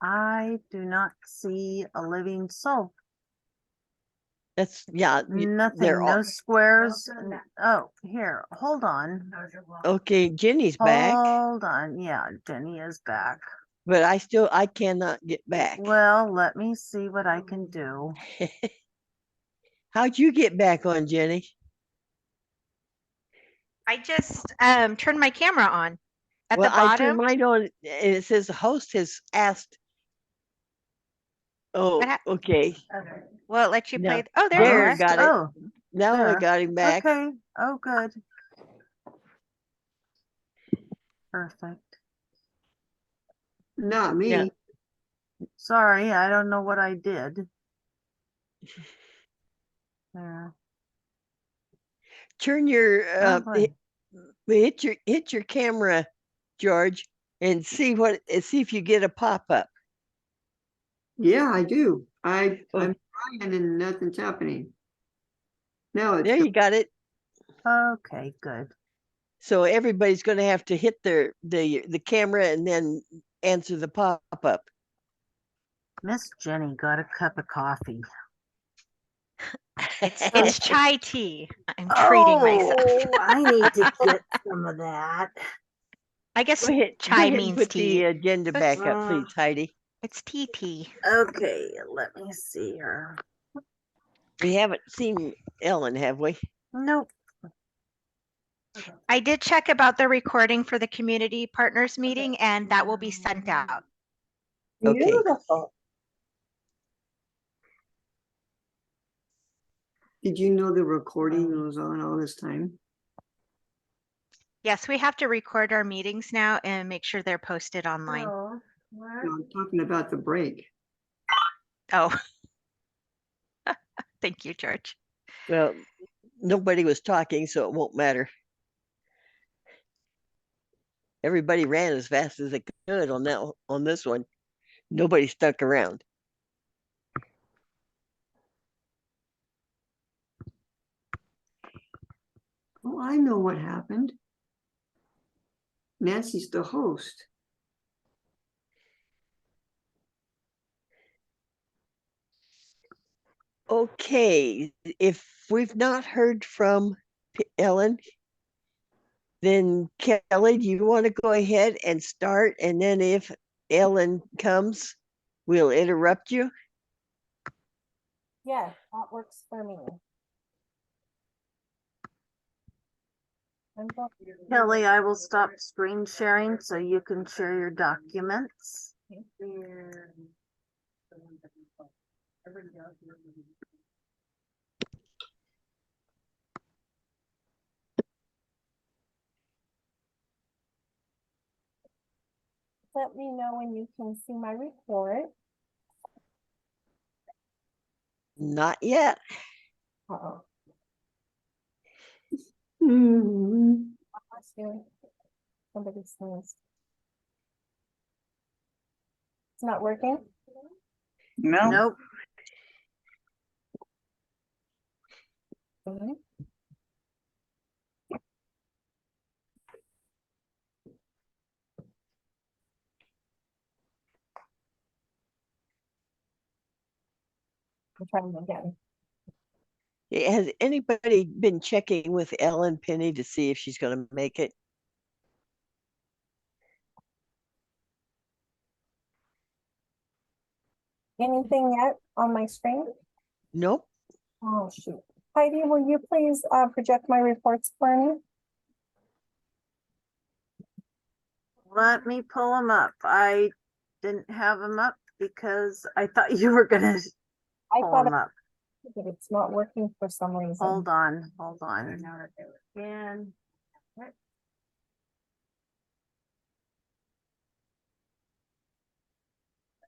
I do not see a living soul. That's, yeah, Nothing, they're no all, squares. Oh, here, hold on. okay, Jenny's back, Hold on. Yeah, Jenny is back. but I cannot get back. Well, let me see what I can do. How'd you get back on, Jenny? I just turned my camera on at Well, the I turned bottom. mine on and it says the host has asked. Oh, okay. Will it let you No, play? Oh, there you there, are. got it. Oh, Now I there. got him back. Okay. Oh, good. Perfect. Not me. Yeah. Sorry, I don't know what I did. There. Turn your Oh, boy. hit your camera, George, and see if you get a pop-up. Yeah, I do. I'm Oh. trying and nothing's happening. Now it's There you got it. Okay, good. So everybody's going to have to hit the camera and then answer the pop-up. Miss Jenny got a cup of coffee. It's chai tea. I'm treating myself. Oh, I need to get some of that. I guess Go ahead and means put tea. the agenda back up, please, Heidi. It's tea. Okay, let me see her. We haven't seen Ellen, have we? Nope. I did check about the recording for the community partners meeting, and that will be sent out. Okay. Beautiful. Did you know the recording was on all this time? Yes, we have to record our meetings now and make sure they're posted online. No, I'm talking about the break. Oh. Thank you, George. Well, nobody was talking, so it won't matter. Everybody ran as fast as they could on this one. Nobody stuck around. Oh, I know what happened. Nancy's the host. Okay, if we've not heard from Ellen, then Kelly, do you want to go ahead and start? And then if Ellen comes, we'll interrupt you. Yeah, that works for me. Kelly, I will stop screen sharing so you can share your documents. Let me know when you can see my report. Not yet. Uh-oh. Somebody sneezed. It's not working? No. Nope. Okay. I'm trying again. Has anybody been checking with Ellen Penny to see if she's going to make it? Anything yet on my screen? Nope. Oh, shoot. Heidi, will you please project my reports for me? Let me pull them up. I didn't have them up because I thought you were gonna pull them up. It's not working for some reason. Hold on, hold on. And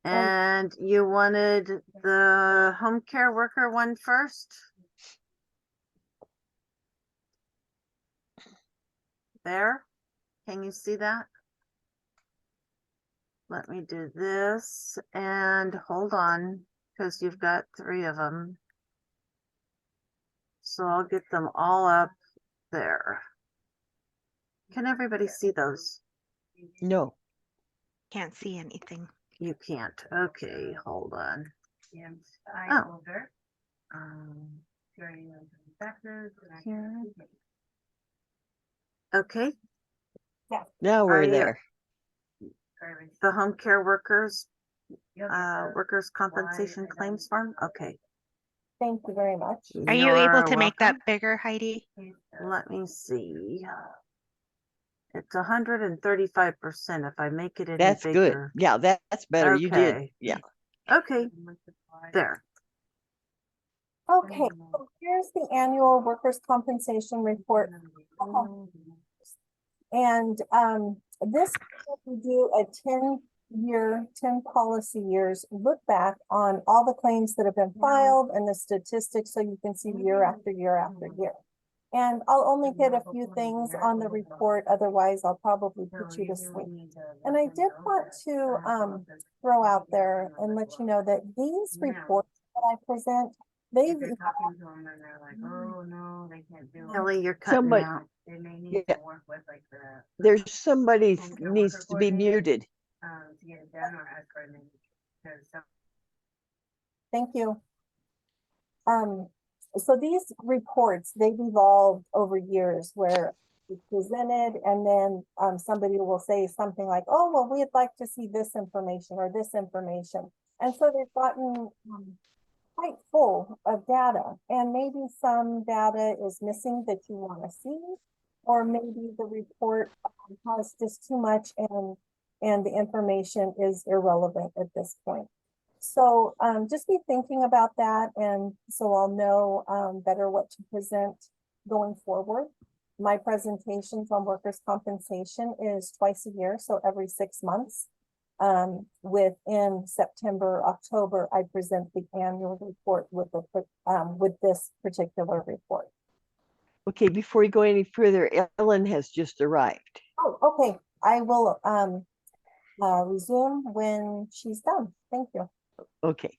And you wanted the home care worker one first? There, can you see that? Let me do this and hold on, because you've got 3 of them. So I'll get them all up there. Can everybody see those? No. Can't see anything. You can't. Okay, hold on. Oh. Here. Okay. Now Are we're you- there. The home care workers, workers' compensation claims form? Okay. Thank you very much. Are you able You're to make that welcome. bigger, Heidi? Let me see. It's 135% if I make it any That's good. bigger. Yeah, that's better. You did. Okay. Yeah. Okay, there. Okay, so here's the annual workers' compensation report. And this, we do a 10-year, 10 policy years look back on all the claims that have been filed and the statistics, so you can see year after year after year. And I'll only hit a few things on the report, otherwise I'll probably put you to sleep. And I did want to throw out there and let you know that these reports that I present, they've Kelly, you're cutting Somebody, out. yeah. There's somebody needs to be muted. Thank you. So these reports, they've evolved over years where it's presented and then somebody will say something like, oh, well, we'd like to see this information or this information. And so they've gotten quite full of data, and maybe some data is missing that you want to see, or maybe the report has just too much and the information is irrelevant at this point. So just be thinking about that, and so I'll know better what to present going forward. My presentations on workers' compensation is twice a year, so every 6 months. Within September, October, I present the annual report with this particular report. Okay, before we go any further, Ellen has just arrived. Oh, okay. I will resume when she's done. Thank you. Okay.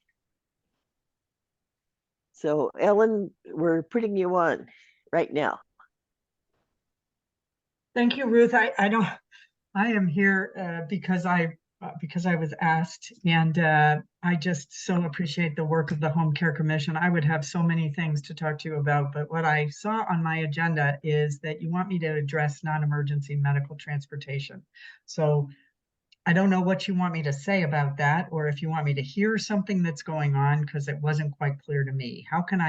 So Ellen, we're putting you on right now. Thank you, Ruth. I am here because I was asked, and I just so appreciate the work of the Home Care Commission. I would have so many things to talk to you about, but what I saw on my agenda is that you want me to address non-emergency medical transportation. So I don't know what you want me to say about that, or if you want me to hear something that's going on, because it wasn't quite clear to me. How can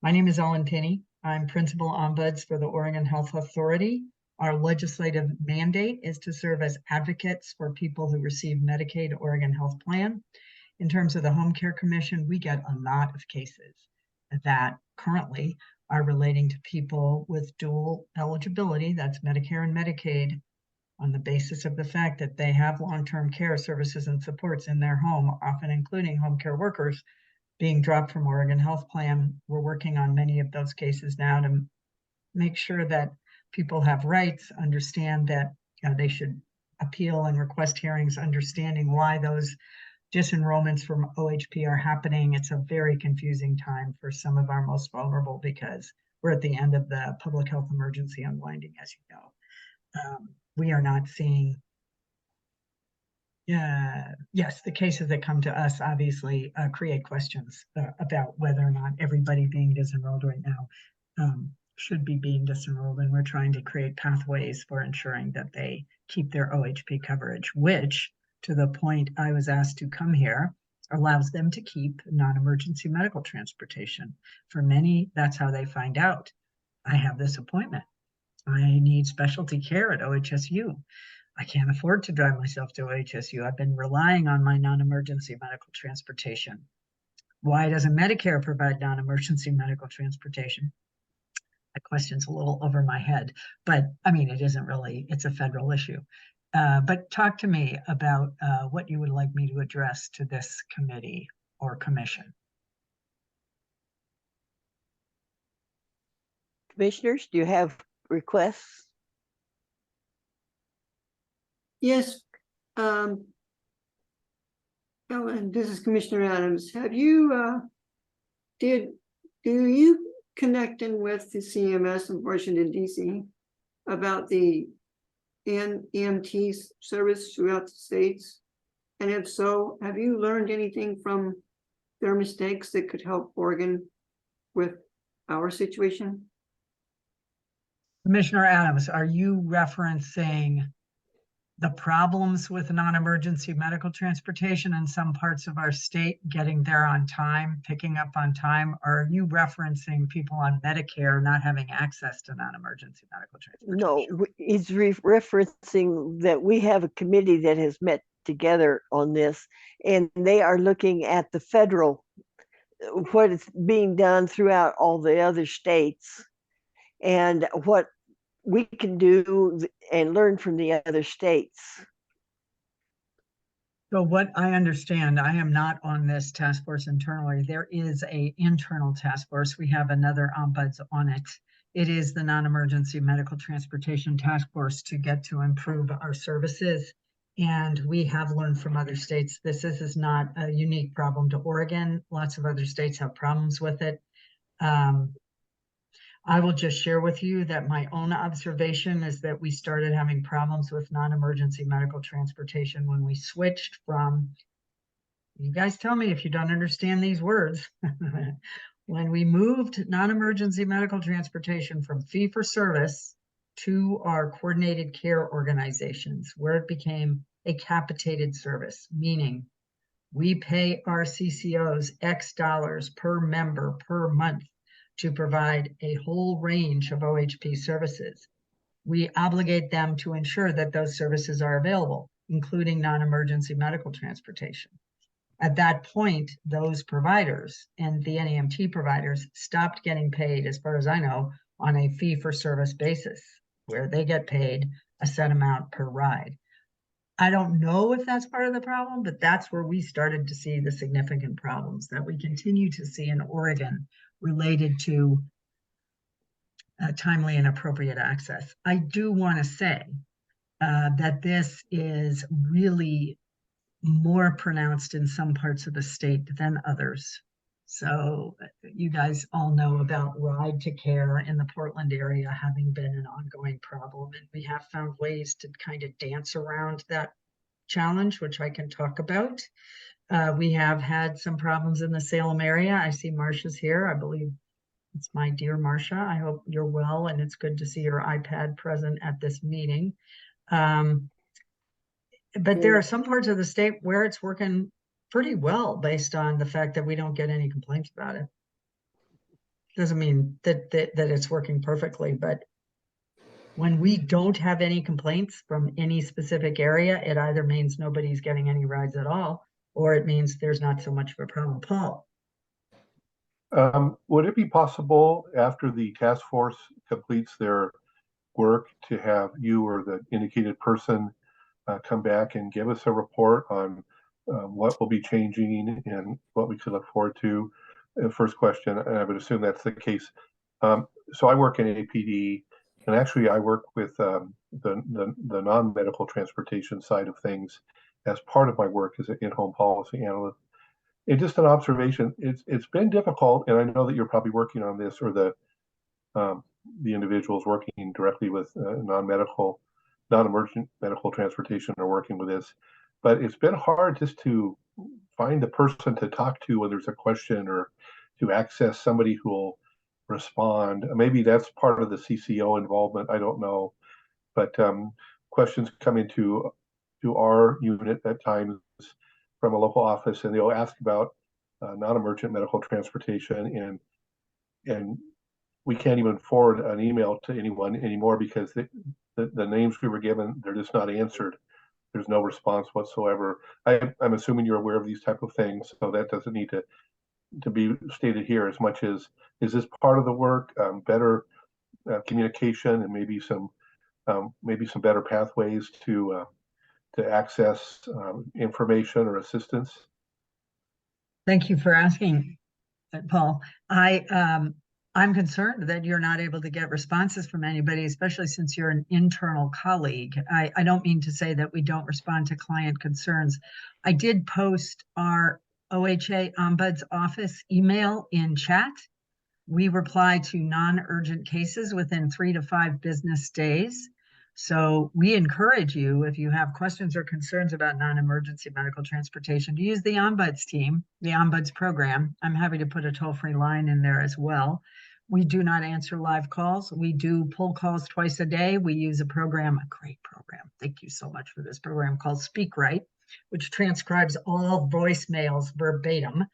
my name is Ellen Pinney. I'm Principal Ombuds for the Oregon Health Authority. Our legislative mandate is to serve as advocates for people who receive Medicaid Oregon Health Plan. In terms of the Home Care Commission, we get a lot of cases that currently are relating to people with dual eligibility, that's Medicare and Medicaid, on the basis of the fact that they have long-term care services and supports in their home, often including home care workers being dropped from Oregon Health Plan. We're working on many of those cases now to make sure that people have rights, understand that they should appeal and request hearings, understanding why those disenrollments from OHP are happening. It's a very confusing time for some of our most vulnerable because we're at the end of the public health emergency unwinding, as you know. We are not seeing, yes, the cases that come to us obviously create questions about whether or not everybody being disenrolled right now should be being disenrolled, and we're trying to create pathways for ensuring that they keep their OHP coverage, which, to the point I was asked to come here, allows them to keep non-emergency medical transportation. For many, that's how they find out. I have this appointment. I need specialty care at OHSU. I can't afford to drive myself to OHSU. I've been relying on my non-emergency medical transportation. Why doesn't Medicare provide non-emergency medical transportation? That question's a little over my head, but I mean, it isn't really, it's a federal issue. But talk to me about what you would like me to address to this committee or commission. Commissioners, do you have requests? Yes. Ellen, this is Commissioner Adams. Have you, do you connect in with the CMS in Washington, DC about the EMT service throughout the states? And if so, have you learned anything from their mistakes that could help Oregon with our situation? Commissioner Adams, are you referencing the problems with non-emergency medical transportation in some parts of our state, getting there on time, picking up on time? Or are you referencing people on Medicare not having access to non-emergency medical transportation? No, he's referencing that we have a committee that has met together on this, and they are looking at the federal, what is being done throughout all the other states, and what we can do and learn from the other states. So what I understand, I am not on this task force internally. There is a internal task force. We have another ombuds on it. It is the non-emergency medical transportation task force to get to improve our services. And we have learned from other states. This is not a unique problem to Oregon. Lots of other states have problems with it. I will just share with you that my own observation is that we started having problems with non-emergency medical transportation when we switched from, you guys tell me if you don't understand these words, when we moved non-emergency medical transportation from fee-for-service to our coordinated care organizations, where it became a capitated service, meaning we pay our CCOs X dollars per member per month to provide a whole range of OHP services. We obligate them to ensure that those services are available, including non-emergency medical transportation. At that point, those providers and the NEMT providers stopped getting paid, as far as I know, on a fee-for-service basis, where they get paid a set amount per ride. I don't know if that's part of the problem, but that's where we started to see the significant problems that we continue to see in Oregon related to timely and appropriate access. I do want to say that this is really more pronounced in some parts of the state than others. So you guys all know about Ride to Care in the Portland area having been an ongoing problem. And we have found ways to kind of dance around that challenge, which I can talk about. We have had some problems in the Salem area. I see Marcia's here. I believe it's my dear Marcia. I hope you're well, and it's good to see your iPad present at this meeting. But there are some parts of the state where it's working pretty well based on the fact that we don't get any complaints about it. Doesn't mean that it's working perfectly, but when we don't have any complaints from any specific area, it either means nobody's getting any rides at all, or it means there's not so much of a problem. Paul. Would it be possible after the task force completes their work to have you or the indicated person come back and give us a report on what will be changing and what we could look forward to? First question, and I would assume that's the case. So I work in APD, and actually I work with the non-medical transportation side of things as part of my work as an in-home policy analyst. And just an observation, it's been difficult, and I know that you're probably working on this, or the individuals working directly with non-emergent medical transportation are working with this, but it's been hard just to find the person to talk to when there's a question, or to access somebody who will respond. Maybe that's part of the CCO involvement, I don't know, but questions come into our unit at times from a local office, and they'll ask about non-emergent medical transportation, and we can't even forward an email to anyone anymore because the names we were given, they're just not answered. There's no response whatsoever. I'm assuming you're aware of these type of things, so that doesn't need to to be stated here as much as, is this part of the work, better communication, and maybe some better pathways to access information or assistance? Thank you for asking, Paul. I'm concerned that you're not able to get responses from anybody, especially since you're an internal colleague. I don't mean to say that we don't respond to client concerns. I did post our OHA Ombuds Office email in chat. We reply to non-urgent cases within 3 to 5 business days. So we encourage you, if you have questions or concerns about non-emergency medical transportation, to use the Ombuds team, the Ombuds program. I'm happy to put a toll-free line in there as well. We do not answer live calls. We do pull calls twice a day. We use a program, a great program. Thank you so much for this program called SpeakRight, which transcribes all voicemails verbatim.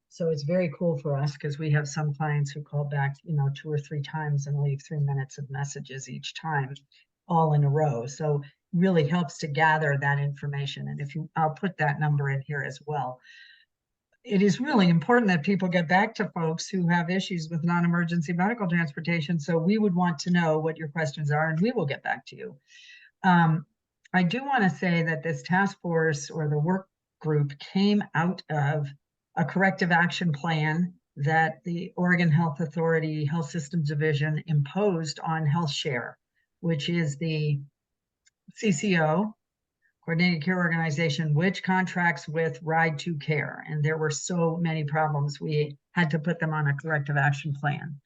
So it's very cool for us because we have some clients who call back, 2 or 3 times and leave 3 minutes of messages each time, all in a row. So really helps to gather that information. And I'll put that number in here as well. It is really important that people get back to folks who have issues with non-emergency medical transportation. So we would want to know what your questions are, and we will get back to you. I do want to say that this task force or the work group came out of a corrective action plan that the Oregon Health Authority Health Systems Division imposed on HealthShare, which is the CCO, Coordinated Care Organization, which contracts with Ride2Care. And there were so many problems, we had to put them on a corrective action plan.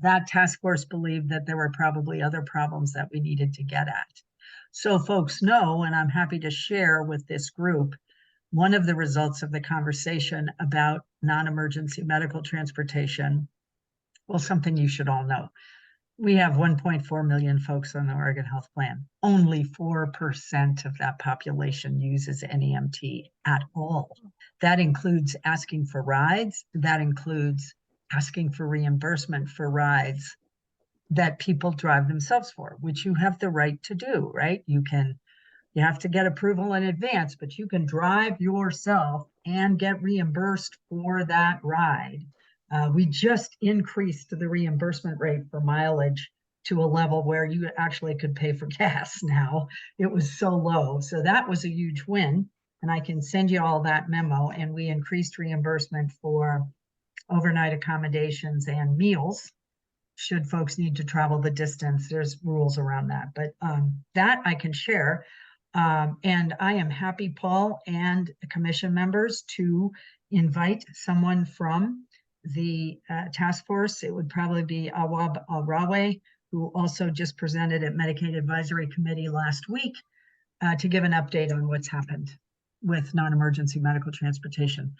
That task force believed that there were probably other problems that we needed to get at. So folks know, and I'm happy to share with this group, one of the results of the conversation about non-emergency medical transportation, well, something you should all know. We have 1.4 million folks on the Oregon Health Plan. Only 4% of that population uses NEMT at all. That includes asking for rides. That includes asking for reimbursement for rides that people drive themselves for, which you have the right to do, right? You have to get approval in advance, but you can drive yourself and get reimbursed for that ride. We just increased the reimbursement rate for mileage to a level where you actually could pay for gas now. It was so low. So that was a huge win. And I can send you all that memo. And we increased reimbursement for overnight accommodations and meals. Should folks need to travel the distance, there's rules around that. But that I can share. And I am happy, Paul and commission members, to invite someone from the task force. It would probably be Awab Alrawe, who also just presented at Medicaid Advisory Committee last week, to give an update on what's happened with non-emergency medical transportation.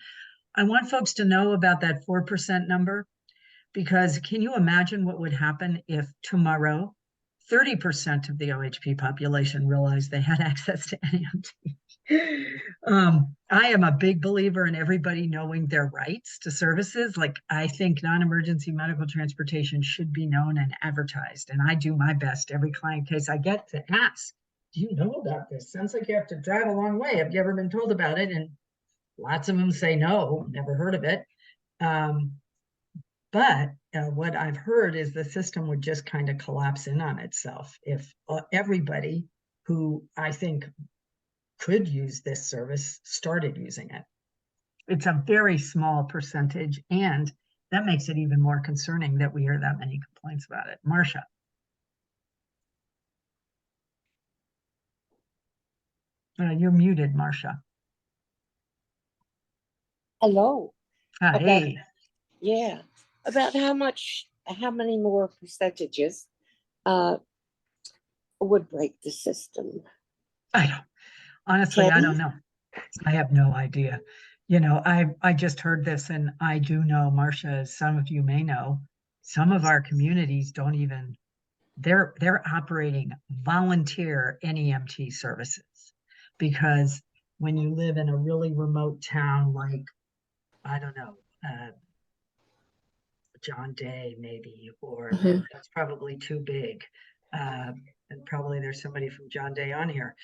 I want folks to know about that 4% number, because can you imagine what would happen if tomorrow 30% of the OHP population realized they had access to NEMT? I am a big believer in everybody knowing their rights to services. Like, I think non-emergency medical transportation should be known and advertised. And I do my best every client case I get to ask, do you know about this? Sounds like you have to drive a long way. Have you ever been told about it? And lots of them say no, never heard of it. But what I've heard is the system would just kind of collapse in on itself if everybody who I think could use this service started using it. It's a very small percentage, and that makes it even more concerning that we hear that many complaints about it. Marcia. You're muted, Marcia. Hello. Hey. Yeah. About how many more percentages would break the system? Honestly, I don't know. I have no idea. I just heard this, and I do know, Marcia, as some of you may know, some of our communities don't even, they're operating volunteer NEMT services, because when you live in a really remote town like, I don't know, John Day maybe, or that's probably too big. And probably there's somebody from John Day on here.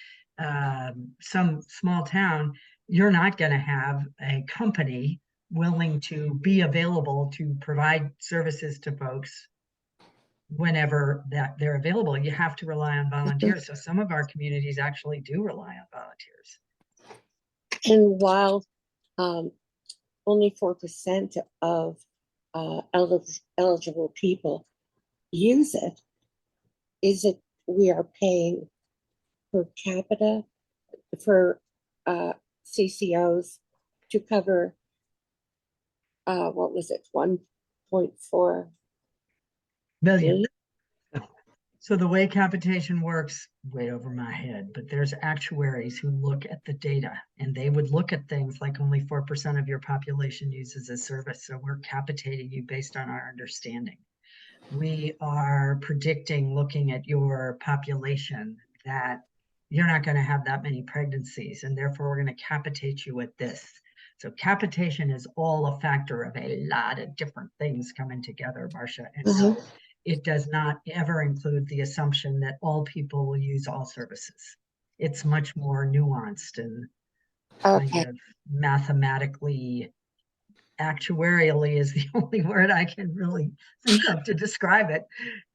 Some small town, you're not going to have a company willing to be available to provide services to folks whenever that they're available. You have to rely on volunteers. So some of our communities actually do rely on volunteers. And while only 4% of eligible people use it, is it we are paying per capita for CCOs to cover what was it, 1.4 million. So the way capitation works, way over my head, but there's actuaries who look at the data, and they would look at things like only 4% of your population uses a service. So we're capitating you based on our understanding. We are predicting, looking at your population, that you're not going to have that many pregnancies, and therefore we're going to capitate you at this. So capitation is all a factor of a lot of different things coming together, Marcia. And no, it does not ever include the assumption that all people will use all services. It's much more nuanced and kind of mathematically, actuarially is the only word I can really think of to describe it.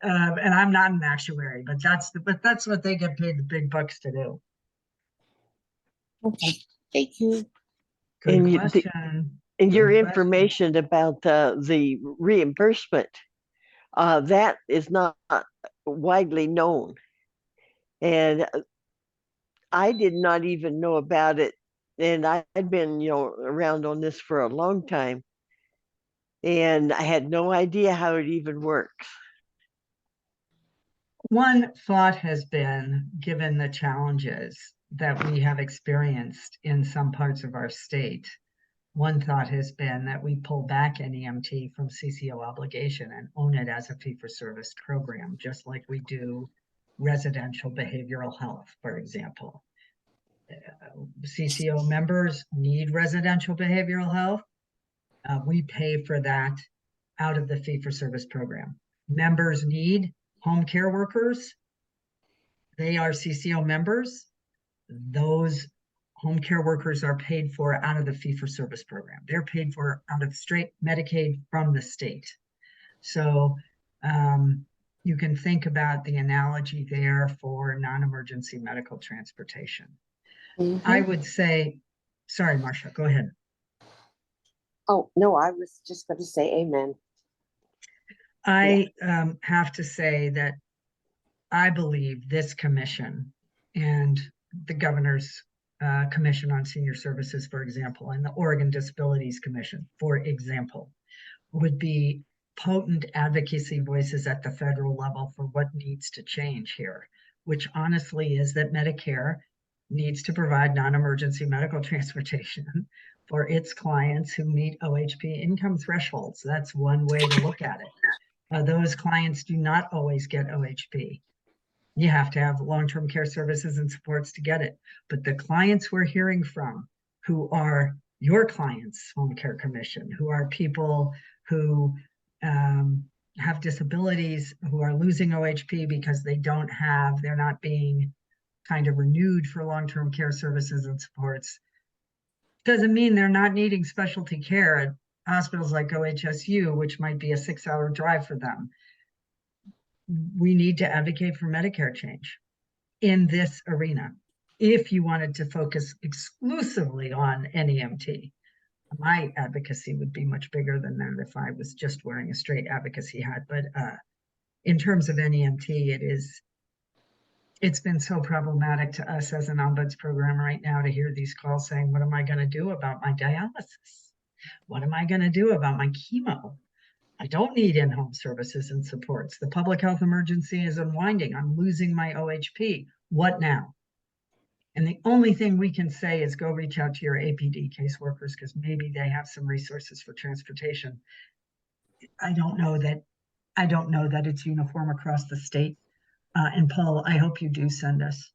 And I'm not an actuary, but that's what they get paid the big bucks to do. Okay, thank you. Good question. And your information about the reimbursement, that is not widely known. And I did not even know about it. And I'd been, around on this for a long time. And I had no idea how it even works. One thought has been, given the challenges that we have experienced in some parts of our state, one thought has been that we pull back NEMT from CCO obligation and own it as a fee-for-service program, just like we do residential behavioral health, for example. CCO members need residential behavioral health. We pay for that out of the fee-for-service program. Members need home care workers. They are CCO members. Those home care workers are paid for out of the fee-for-service program. They're paid for out of straight Medicaid from the state. So you can think about the analogy there for non-emergency medical transportation. I would say, sorry, Marcia, go ahead. Oh, no, I was just going to say amen. I have to say that I believe this commission and the governor's Commission on Senior Services, for example, and the Oregon Disabilities Commission, for example, would be potent advocacy voices at the federal level for what needs to change here, which honestly is that Medicare needs to provide non-emergency medical transportation for its clients who meet OHP income thresholds. That's one way to look at it. Those clients do not always get OHP. You have to have long-term care services and supports to get it. But the clients we're hearing from, who are your clients, Home Care Commission, who are people who have disabilities, who are losing OHP because they're not being kind of renewed for long-term care services and supports, doesn't mean they're not needing specialty care at hospitals like OHSU, which might be a 6-hour drive for them. We need to advocate for Medicare change in this arena. If you wanted to focus exclusively on NEMT, my advocacy would be much bigger than that if I was just wearing a straight advocacy hat. But in terms of NEMT, it's been so problematic to us as an ombuds program right now to hear these calls saying, what am I going to do about my dialysis? What am I going to do about my chemo? I don't need in-home services and supports. The public health emergency is unwinding. I'm losing my OHP. What now? And the only thing we can say is go reach out to your APD caseworkers because maybe they have some resources for transportation. I don't know that it's uniform across the state. And Paul, I hope you do send us.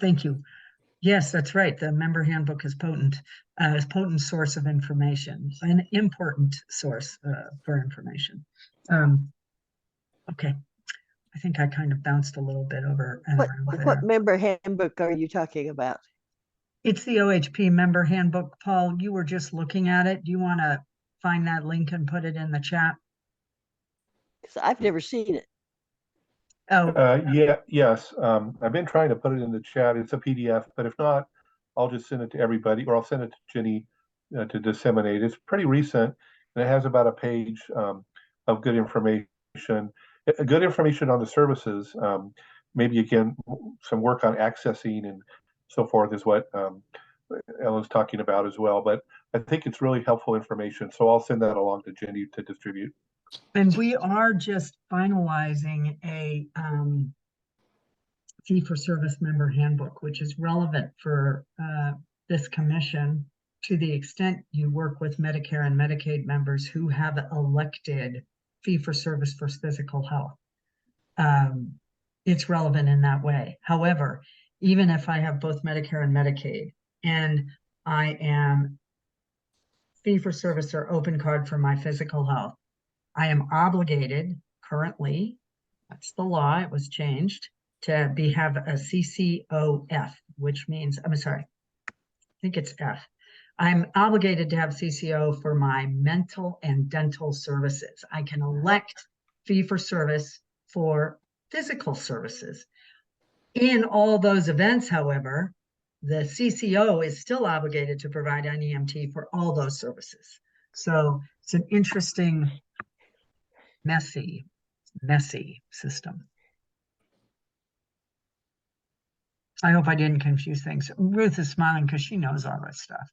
Thank you. Yes, that's right. The member handbook is potent source of information, an important source for information. Okay, I think I kind of bounced a little bit over and around there. What member handbook are you talking about? It's the OHP member handbook. Paul, you were just looking at it. Do you want to find that link and put it in the chat? Because I've never seen it. Oh, Yes. I've been trying to put it in the chat. It's a PDF, but if not, I'll just send it to everybody, or I'll send it to Jenny to disseminate. It's pretty recent, and it has about a page of good information. Good information on the services. Maybe again, some work on accessing and so forth is what Ellen's talking about as well. But I think it's really helpful information. So I'll send that along to Jenny to distribute. and we are just finalizing a fee-for-service member handbook, which is relevant for this commission to the extent you work with Medicare and Medicaid members who have elected fee-for-service for physical health. It's relevant in that way. However, even if I have both Medicare and Medicaid, and I am fee-for-service or open card for my physical health, I am obligated currently, that's the law, it was changed, to have a CCOF, which means, I'm sorry, I think it's F. I'm obligated to have CCO for my mental and dental services. I can elect fee-for-service for physical services. In all those events, however, the CCO is still obligated to provide an EMT for all those services. So it's an interesting, messy system. I hope I didn't confuse things. Ruth is smiling because she knows all this stuff.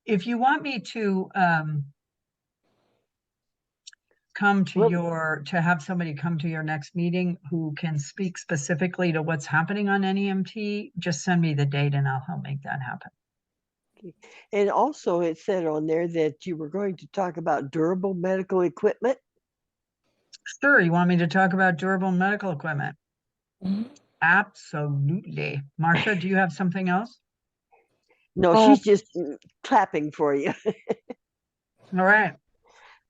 If you want me to come to have somebody come to your next meeting who can speak specifically to what's happening on NEMT, just send me the date and I'll help make that happen. And also it said on there that you were going to talk about durable medical equipment. Sure, you want me to talk about durable medical equipment? Absolutely. Marcia, do you have something else? No, she's just clapping for you. All right.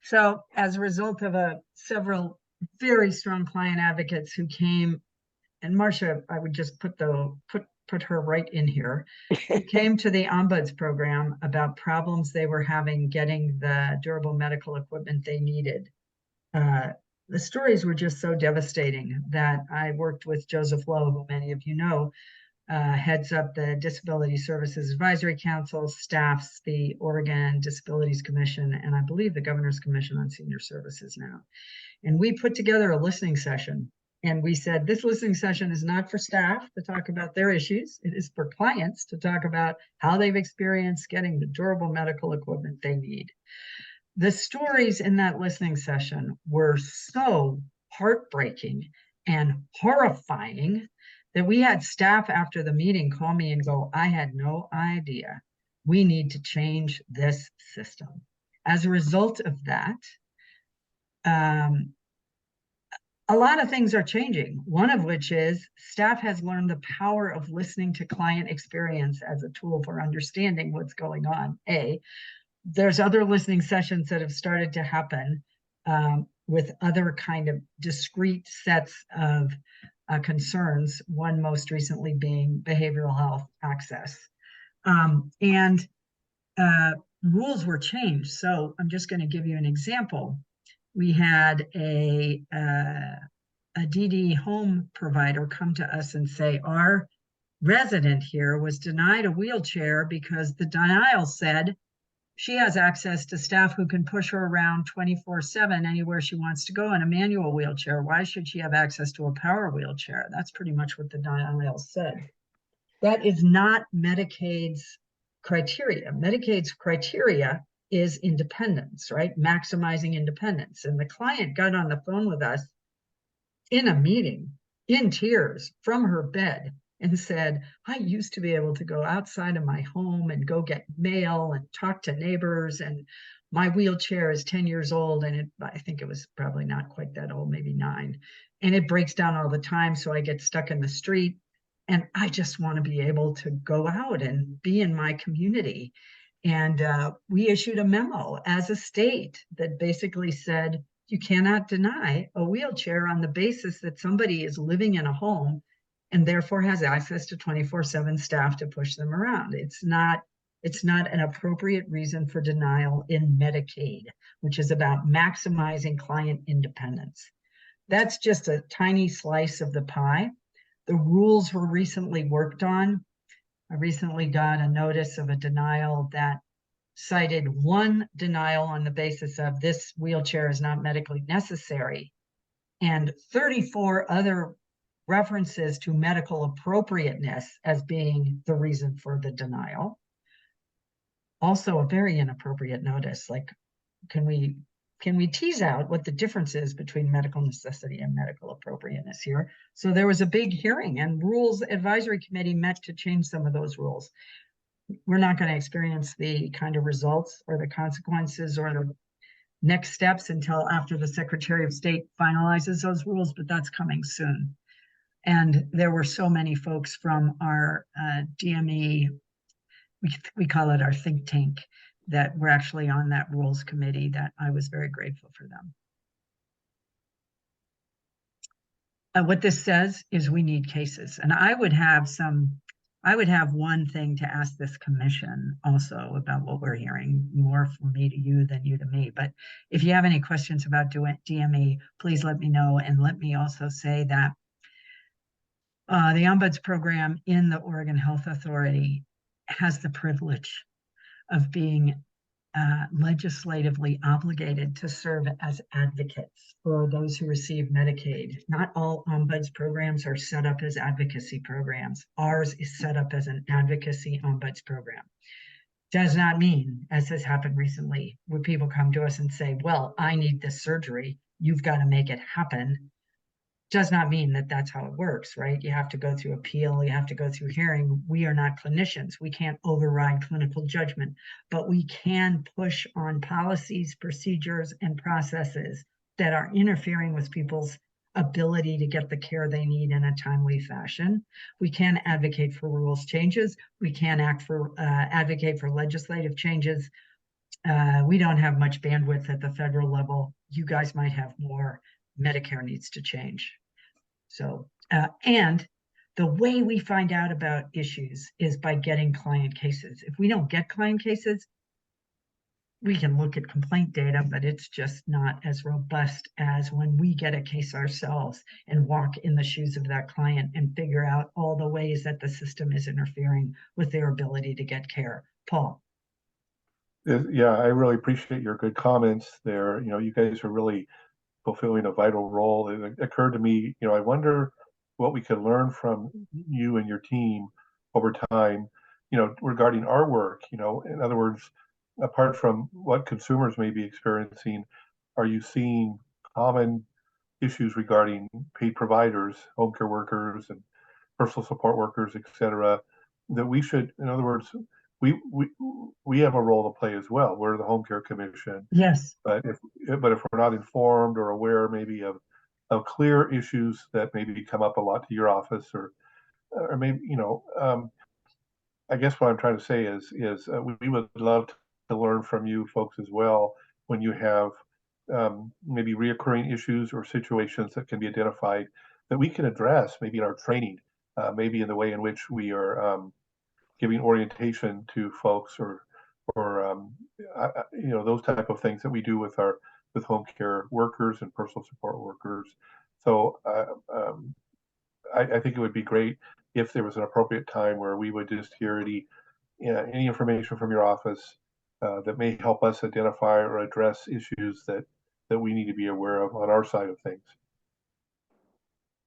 So as a result of several very strong client advocates who came, and Marcia, I would just put her right in here, who came to the Ombuds program about problems they were having getting the durable medical equipment they needed. The stories were just so devastating that I worked with Joseph Lowe, who many of you know, heads up the Disability Services Advisory Council, staffs the Oregon Disabilities Commission, and I believe the Governor's Commission on Senior Services now. And we put together a listening session, and we said, this listening session is not for staff to talk about their issues. It is for clients to talk about how they've experienced getting the durable medical equipment they need. The stories in that listening session were so heartbreaking and horrifying that we had staff after the meeting call me and go, I had no idea. We need to change this system. As a result of that, a lot of things are changing. One of which is staff has learned the power of listening to client experience as a tool for understanding what's going on. There's other listening sessions that have started to happen with other kind of discrete sets of concerns, one most recently being behavioral health access. Rules were changed. So I'm just going to give you an example. We had a DD home provider come to us and say, our resident here was denied a wheelchair because the denial said she has access to staff who can push her around 24/7 anywhere she wants to go in a manual wheelchair. Why should she have access to a power wheelchair? That's pretty much what the denial said. That is not Medicaid's criteria. Medicaid's criteria is independence, right? Maximizing independence. And the client got on the phone with us in a meeting in tears from her bed and said, I used to be able to go outside of my home and go get mail and talk to neighbors, and my wheelchair is 10 years old, and I think it was probably not quite that old, maybe 9, and it breaks down all the time, so I get stuck in the street, and I just want to be able to go out and be in my community. And we issued a memo as a state that basically said, you cannot deny a wheelchair on the basis that somebody is living in a home and therefore has access to 24/7 staff to push them around. It's not an appropriate reason for denial in Medicaid, which is about maximizing client independence. That's just a tiny slice of the pie. The rules were recently worked on. I recently got a notice of a denial that cited one denial on the basis of this wheelchair is not medically necessary, and 34 other references to medical appropriateness as being the reason for the denial. Also a very inappropriate notice. Like, can we tease out what the difference is between medical necessity and medical appropriateness here? So there was a big hearing, and Rules Advisory Committee met to change some of those rules. We're not going to experience the kind of results or the consequences or the next steps until after the Secretary of State finalizes those rules, but that's coming soon. And there were so many folks from our DME, we call it our think tank, that were actually on that rules committee, that I was very grateful for them. What this says is we need cases. And I would have one thing to ask this commission also about what we're hearing, more from me to you than you to me. But if you have any questions about DME, please let me know. And let me also say that the Ombuds program in the Oregon Health Authority has the privilege of being legislatively obligated to serve as advocates for those who receive Medicaid. Not all Ombuds programs are set up as advocacy programs. Ours is set up as an advocacy Ombuds program. Does not mean, as has happened recently, where people come to us and say, well, I need this surgery, you've got to make it happen. Does not mean that that's how it works, right? You have to go through appeal, you have to go through hearing. We are not clinicians. We can't override clinical judgment, but we can push on policies, procedures, and processes that are interfering with people's ability to get the care they need in a timely fashion. We can advocate for rules changes. We can advocate for legislative changes. We don't have much bandwidth at the federal level. You guys might have more. Medicare needs to change. So, and the way we find out about issues is by getting client cases. If we don't get client cases, we can look at complaint data, but it's just not as robust as when we get a case ourselves and walk in the shoes of that client and figure out all the ways that the system is interfering with their ability to get care. Paul. Yeah, I really appreciate your good comments there. You know, you guys are really fulfilling a vital role. It occurred to me, you know, I wonder what we could learn from you and your team over time, you know, regarding our work. You know, in other words, apart from what consumers may be experiencing, are you seeing common issues regarding paid providers, home care workers, and personal support workers, et cetera, that we should, in other words, we have a role to play as well. We're the Home Care Commission. Yes. But if we're not informed or aware maybe of clear issues that maybe come up a lot to your office, or maybe, you know, I guess what I'm trying to say is we would love to learn from you folks as well when you have maybe reoccurring issues or situations that can be identified that we can address maybe in our training, maybe in the way in which we are giving orientation to folks, or you know, those type of things that we do with home care workers and personal support workers. So I think it would be great if there was an appropriate time where we would just hear any information from your office that may help us identify or address issues that we need to be aware of on our side of things.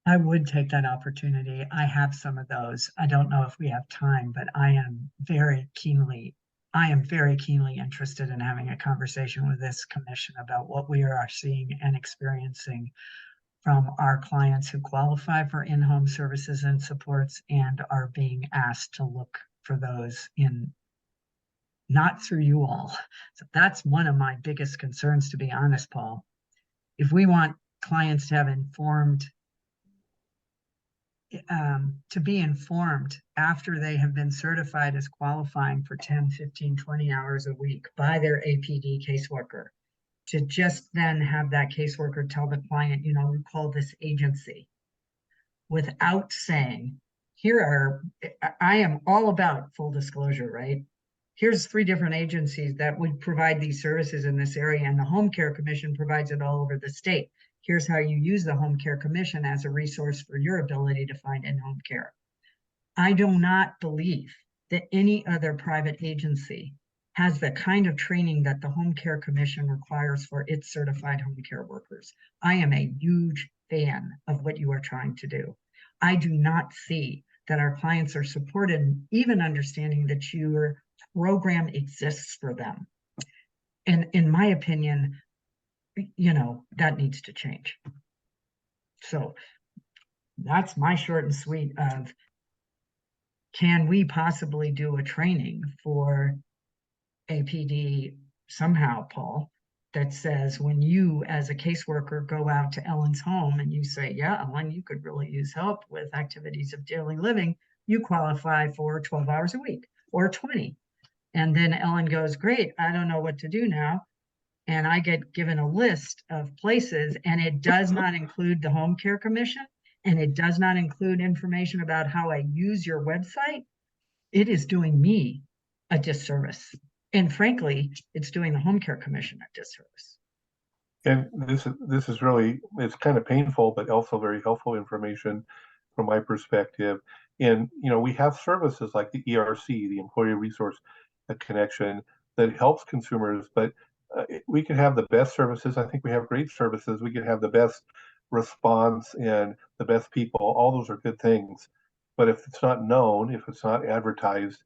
I would take that opportunity. I have some of those. I don't know if we have time, but I am very keenly interested in having a conversation with this commission about what we are seeing and experiencing from our clients who qualify for in-home services and supports and are being asked to look for those not through you all. So that's one of my biggest concerns, to be honest, Paul. If we want clients to have to be informed after they have been certified as qualifying for 10, 15, 20 hours a week by their APD caseworker, to just then have that caseworker tell the client, you know, we call this agency. without saying, here are, I am all about full disclosure, right? Here's 3 different agencies that would provide these services in this area, and the Home Care Commission provides it all over the state. Here's how you use the Home Care Commission as a resource for your ability to find in-home care. I do not believe that any other private agency has the kind of training that the Home Care Commission requires for its certified home care workers. I am a huge fan of what you are trying to do. I do not see that our clients are supported, even understanding that your program exists for them. And in my opinion, you know, that needs to change. So that's my short and sweet of, can we possibly do a training for APD somehow, Paul, that says when you as a caseworker go out to Ellen's home and you say, yeah, Ellen, you could really use help with activities of daily living, you qualify for 12 hours a week or 20. And then Ellen goes, great, I don't know what to do now. And I get given a list of places, and it does not include the Home Care Commission, and it does not include information about how I use your website. It is doing me a disservice. And frankly, it's doing the Home Care Commission a disservice. And this is really, it's kind of painful, but also very helpful information from my perspective. And, you know, we have services like the ERC, the Employee Resource Connection, that helps consumers, but we can have the best services. I think we have great services. We can have the best response and the best people. All those are good things. But if it's not known, if it's not advertised,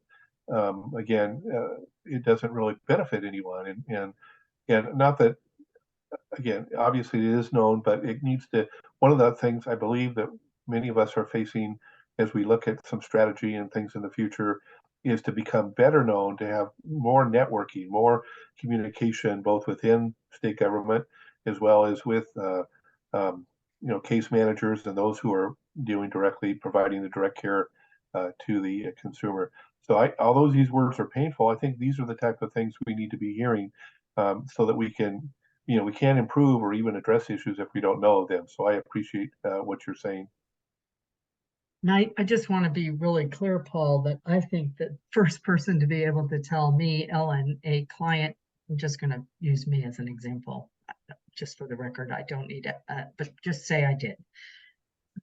again, it doesn't really benefit anyone. And not that, again, obviously it is known, but it needs to, one of the things I believe that many of us are facing as we look at some strategy and things in the future is to become better known, to have more networking, more communication, both within state government as well as with you know, case managers and those who are dealing directly, providing the direct care to the consumer. So although these words are painful, I think these are the type of things we need to be hearing so that we can, you know, we can improve or even address issues if we don't know them. So I appreciate what you're saying. Now, I just want to be really clear, Paul, that I think the first person to be able to tell me, Ellen, a client, I'm just going to use me as an example, just for the record, I don't need it, but just say I did.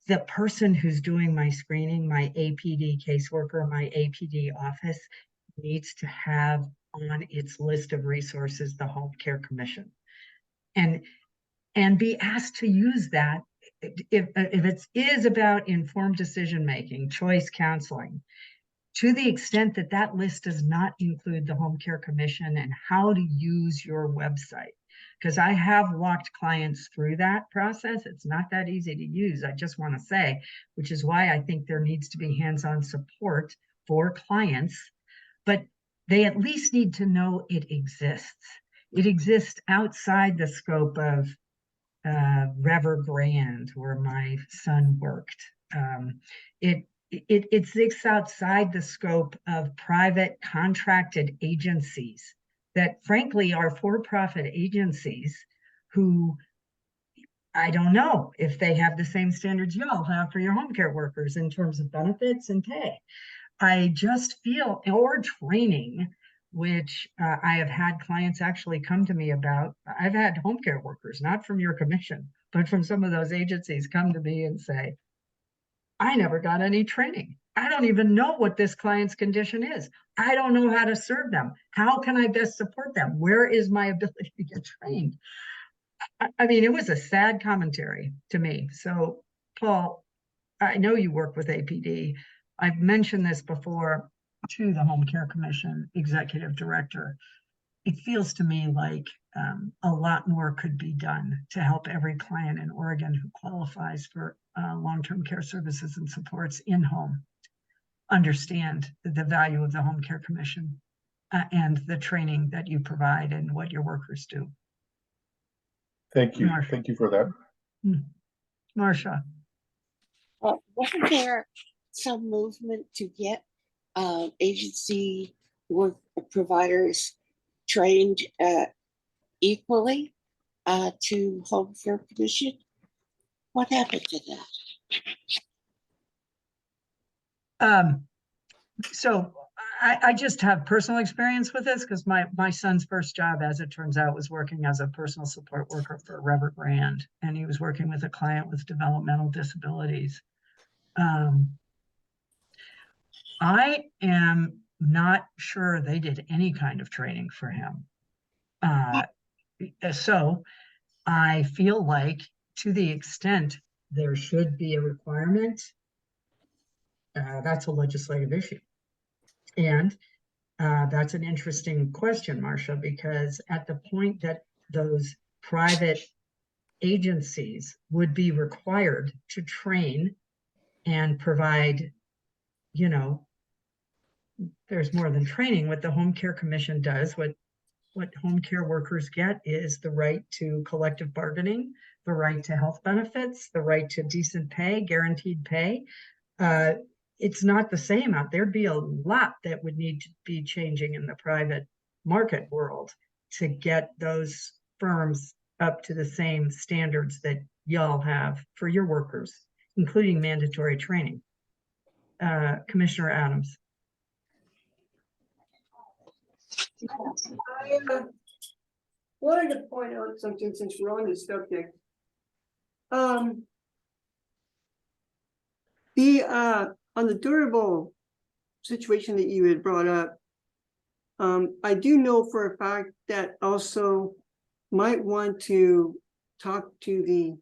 The person who's doing my screening, my APD caseworker, my APD office, needs to have on its list of resources the Home Care Commission, and be asked to use that if it is about informed decision making, choice counseling, to the extent that that list does not include the Home Care Commission and how to use your website. Because I have walked clients through that process. It's not that easy to use, I just want to say, which is why I think there needs to be hands-on support for clients, but they at least need to know it exists. It exists outside the scope of Rever Grand, where my son worked. It exists outside the scope of private contracted agencies that frankly are for-profit agencies who, I don't know if they have the same standards y'all have for your home care workers in terms of benefits and pay. I just feel, or training, which I have had clients actually come to me about. I've had home care workers, not from your commission, but from some of those agencies, come to me and say, I never got any training. I don't even know what this client's condition is. I don't know how to serve them. How can I best support them? Where is my ability to get trained? I mean, it was a sad commentary to me. So, Paul, I know you work with APD. I've mentioned this before to the Home Care Commission Executive Director. It feels to me like a lot more could be done to help every client in Oregon who qualifies for long-term care services and supports in-home understand the value of the Home Care Commission and the training that you provide and what your workers do. Thank you. Marsha. Thank you for that. Marsha. Wasn't there some movement to get agency work providers trained equally to Home Care Commission? What happened to that? So I just have personal experience with this because my son's first job, as it turns out, was working as a personal support worker for Robert Brand, and he was working with a client with developmental disabilities. I am not sure they did any kind of training for him. So I feel like, to the extent there should be a requirement, that's a legislative issue. And that's an interesting question, Marcia, because at the point that those private agencies would be required to train and provide, you know, there's more than training. What the Home Care Commission does, what home care workers get, is the right to collective bargaining, the right to health benefits, the right to decent pay, guaranteed pay. It's not the same out there. There'd be a lot that would need to be changing in the private market world to get those firms up to the same standards that y'all have for your workers, including mandatory training. Commissioner Adams. I wanted to point out something since we're on this subject. On the durable situation that you had brought up, I do know for a fact that also might want to talk to the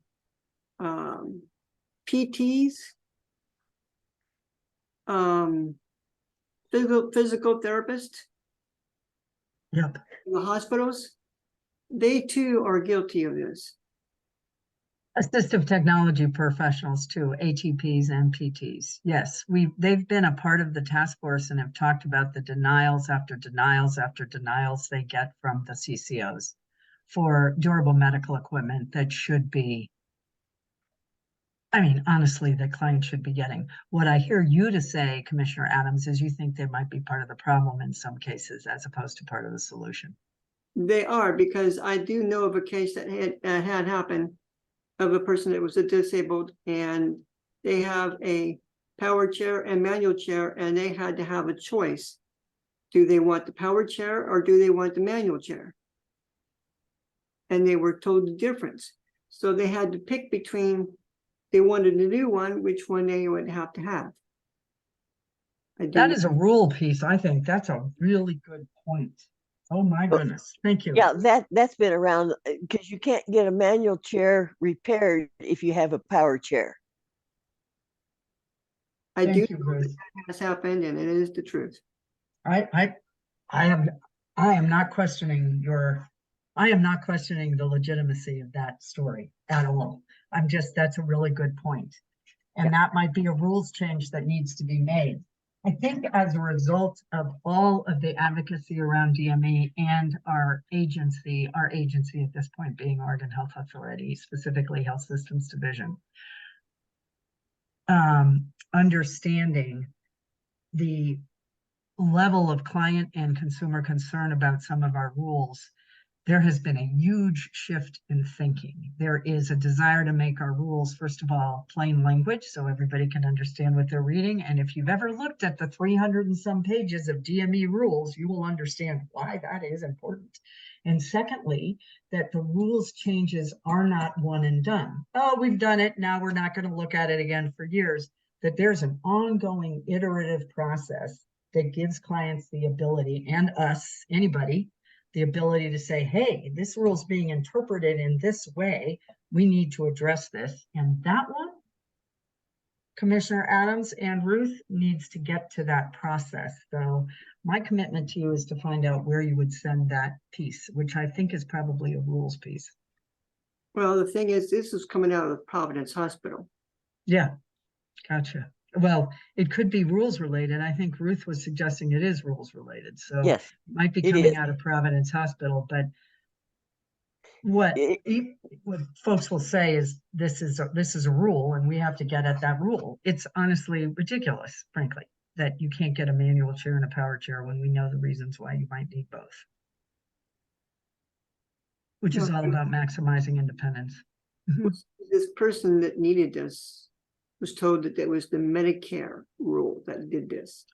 PTs, physical therapists. Yep. In the hospitals, they too are guilty of this. Assistive technology professionals too, ATPs and PTs. Yes, they've been a part of the task force and have talked about the denials after denials after denials they get from the CCOs for durable medical equipment that should be, I mean, honestly, the client should be getting. What I hear you to say, Commissioner Adams, is you think they might be part of the problem in some cases as opposed to part of the solution. They are, because I do know of a case that had happened of a person that was disabled, and they have a power chair and manual chair, and they had to have a choice. Do they want the power chair or do they want the manual chair? And they were told the difference. So they had to pick between, they wanted a new one, which one they would have to have. That is a rule piece. I think that's a really good point. Oh my goodness. Thank you. Yeah, that's been around because you can't get a manual chair repaired if you have a power chair. I Thank do you, know Ruth. that has happened, and it is the truth. I am not questioning the legitimacy of that story at all. That's a really good point. And that might be a rules change that needs to be made. I think as a result of all of the advocacy around DME and our agency at this point being Oregon Health Authority, specifically Health Systems Division, understanding the level of client and consumer concern about some of our rules, there has been a huge shift in thinking. There is a desire to make our rules, first of all, plain language so everybody can understand what they're reading. And if you've ever looked at the 300 and some pages of DME rules, you will understand why that is important. And secondly, that the rules changes are not one and done. Oh, we've done it, now we're not going to look at it again for years. That there's an ongoing iterative process that gives clients the ability, and us, anybody, the ability to say, hey, this rule is being interpreted in this way. We need to address this. And that one, Commissioner Adams and Ruth, needs to get to that process. So my commitment to you is to find out where you would send that piece, which I think is probably a rules piece. Well, the thing is, this is coming out of Providence Hospital. Yeah, gotcha. Well, it could be rules related. I think Ruth was suggesting it is rules related. So yes, it might be it coming is. out of Providence Hospital, but what folks will say is this is a rule and we have to get at that rule. It's honestly ridiculous, frankly, that you can't get a manual chair and a power chair when we know the reasons why you might need both, which is all about maximizing independence. This person that needed this was told that it was the Medicare rule that did this.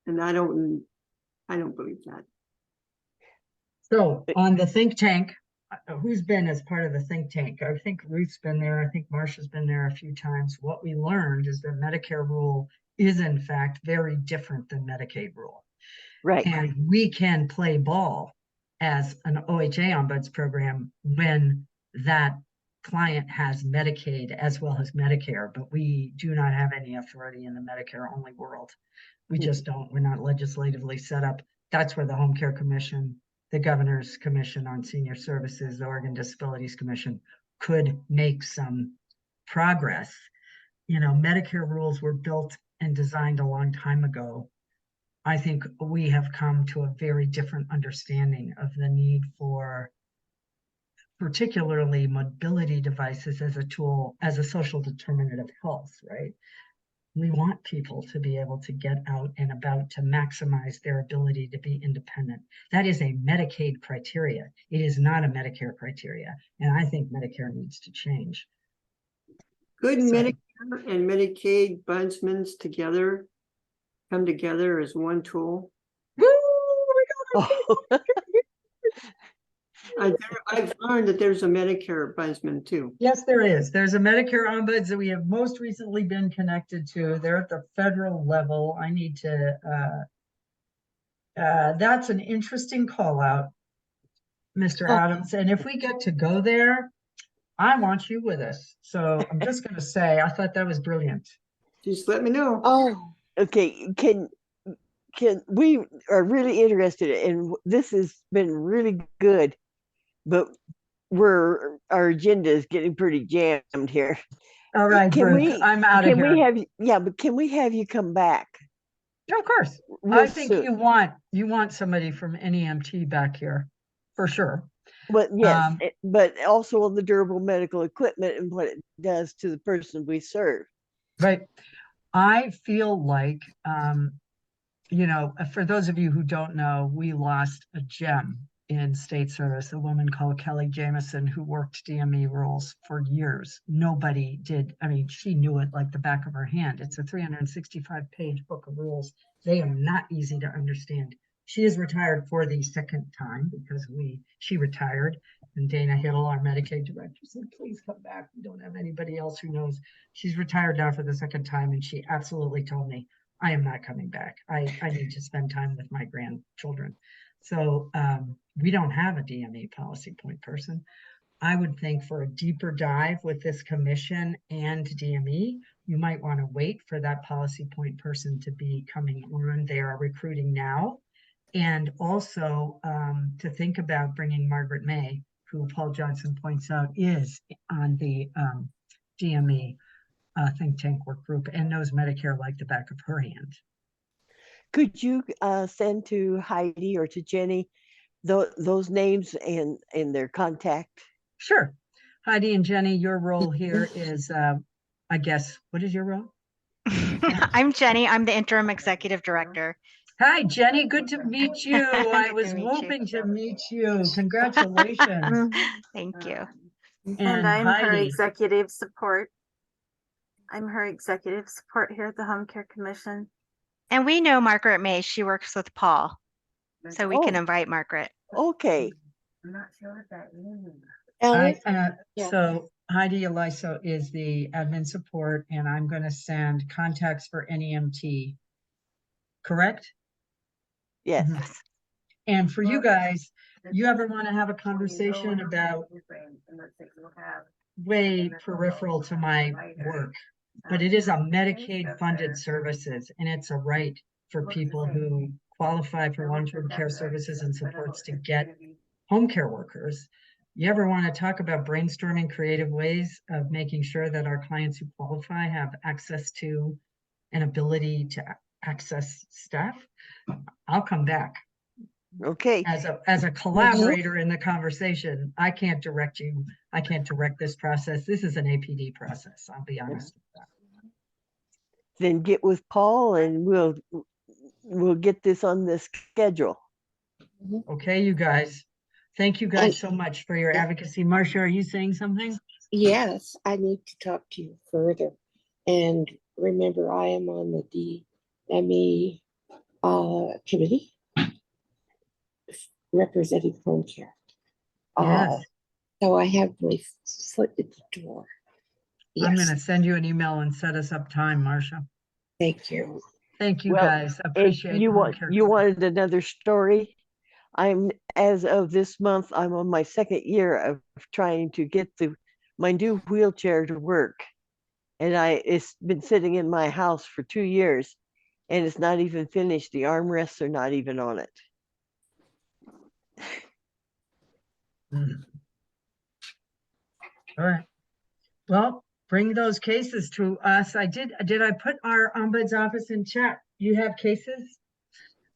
And I don't believe that. So on the think tank, who's been as part of the think tank? I think Ruth's been there. I think Marcia's been there a few times. What we learned is that Medicare rule is in fact very different than Medicaid rule. Right. And we can play ball as an OHA ombuds program when that client has Medicaid as well as Medicare, but we do not have any authority in the Medicare only world. We just don't. We're not legislatively set up. That's where the Home Care Commission, the Governor's Commission on Senior Services, the Oregon Disabilities Commission could make some progress. You know, Medicare rules were built and designed a long time ago. I think we have come to a very different understanding of the need for particularly mobility devices as a tool, as a social determinant of health, right? We want people to be able to get out and about to maximize their ability to be independent. That is a Medicaid criteria. It is not a Medicare criteria. And I think Medicare needs to change. Could Medicare and Medicaid bondsmen together come together as one tool? I've learned that there's a Medicare ombudsman too. Yes, there is. There's a Medicare ombuds that we have most recently been connected to. They're at the federal level. I need to, that's an interesting call out, Mr. Adams. And if we get to go there, I want you with us. So I'm just going to say, I thought that was brilliant. Just let me know. Oh, okay. Can we are really interested in this has been really good, but our agenda is getting pretty jammed here. All right, Brooke, I'm out of here. But can we have you come back? Yeah, of course. I think you want somebody from NEMT back here for sure. But yes, but also on the durable medical equipment and what it does to the person we serve. Right. I feel like, you know, for those of you who don't know, we lost a gem in state service, a woman called Kelly Jamison who worked DME rules for years. Nobody did. I mean, she knew it like the back of her hand. It's a 365-page book of rules. They are not easy to understand. She is retired for the second time because she retired, and Dana Hiddle, our Medicaid director, said, please come back. We don't have anybody else who knows. She's retired now for the second time, and she absolutely told me, I am not coming back. I need to spend time with my grandchildren. So we don't have a DME policy point person. I would think for a deeper dive with this commission and DME, you might want to wait for that policy point person to be coming on. They are recruiting now. And also to think about bringing Margaret May, who Paul Johnson points out is on the DME think tank work group and knows Medicare like the back of her hand. Could you send to Heidi or to Jenny those names and their contact? Sure. Heidi and Jenny, your role here is, I guess, what is your role? I'm Jenny. I'm the interim executive director. Hi, Jenny. Good to meet you. I was hoping to meet you. Congratulations. Thank you. And I'm her Heidi. executive support. I'm her executive support here at the Home Care Commission. And we know Margaret May. She works with Paul. So we can invite Margaret. Okay. I'm not sure what that means. So Heidi Eliso is the admin support, and I'm going to send contacts for NEMT. Correct? Yes. Mm-hmm. And for you guys, you ever want to have a conversation about way peripheral to my work, but it is a Medicaid funded services, and it's a right for people who qualify for long-term care services and supports to get home care workers. You ever want to talk about brainstorming creative ways of making sure that our clients who qualify have access to an ability to access staff? I'll come back. Okay. As a collaborator in the conversation, I can't direct you. I can't direct this process. This is an APD process. I'll be honest with that. Then get with Paul and we'll get this on the schedule. Okay, you guys. Thank you guys so much for your advocacy. Marcia, are you saying something? Yes, I need to talk to you further. And remember, I am on the DME committee representing home care. Yes. So I have my foot at the door. I'm Yes. gonna send you an email and set us up time, Marcia. Thank you. Thank you, Well, guys. if Appreciate you home care. wanted another story, as of this month, I'm on my second year of trying to get my new wheelchair to work. And it's been sitting in my house for 2 years and it's not even finished. The armrests are not even on it. All right. Well, bring those cases to us. Did I put our ombuds office in chat? You have cases?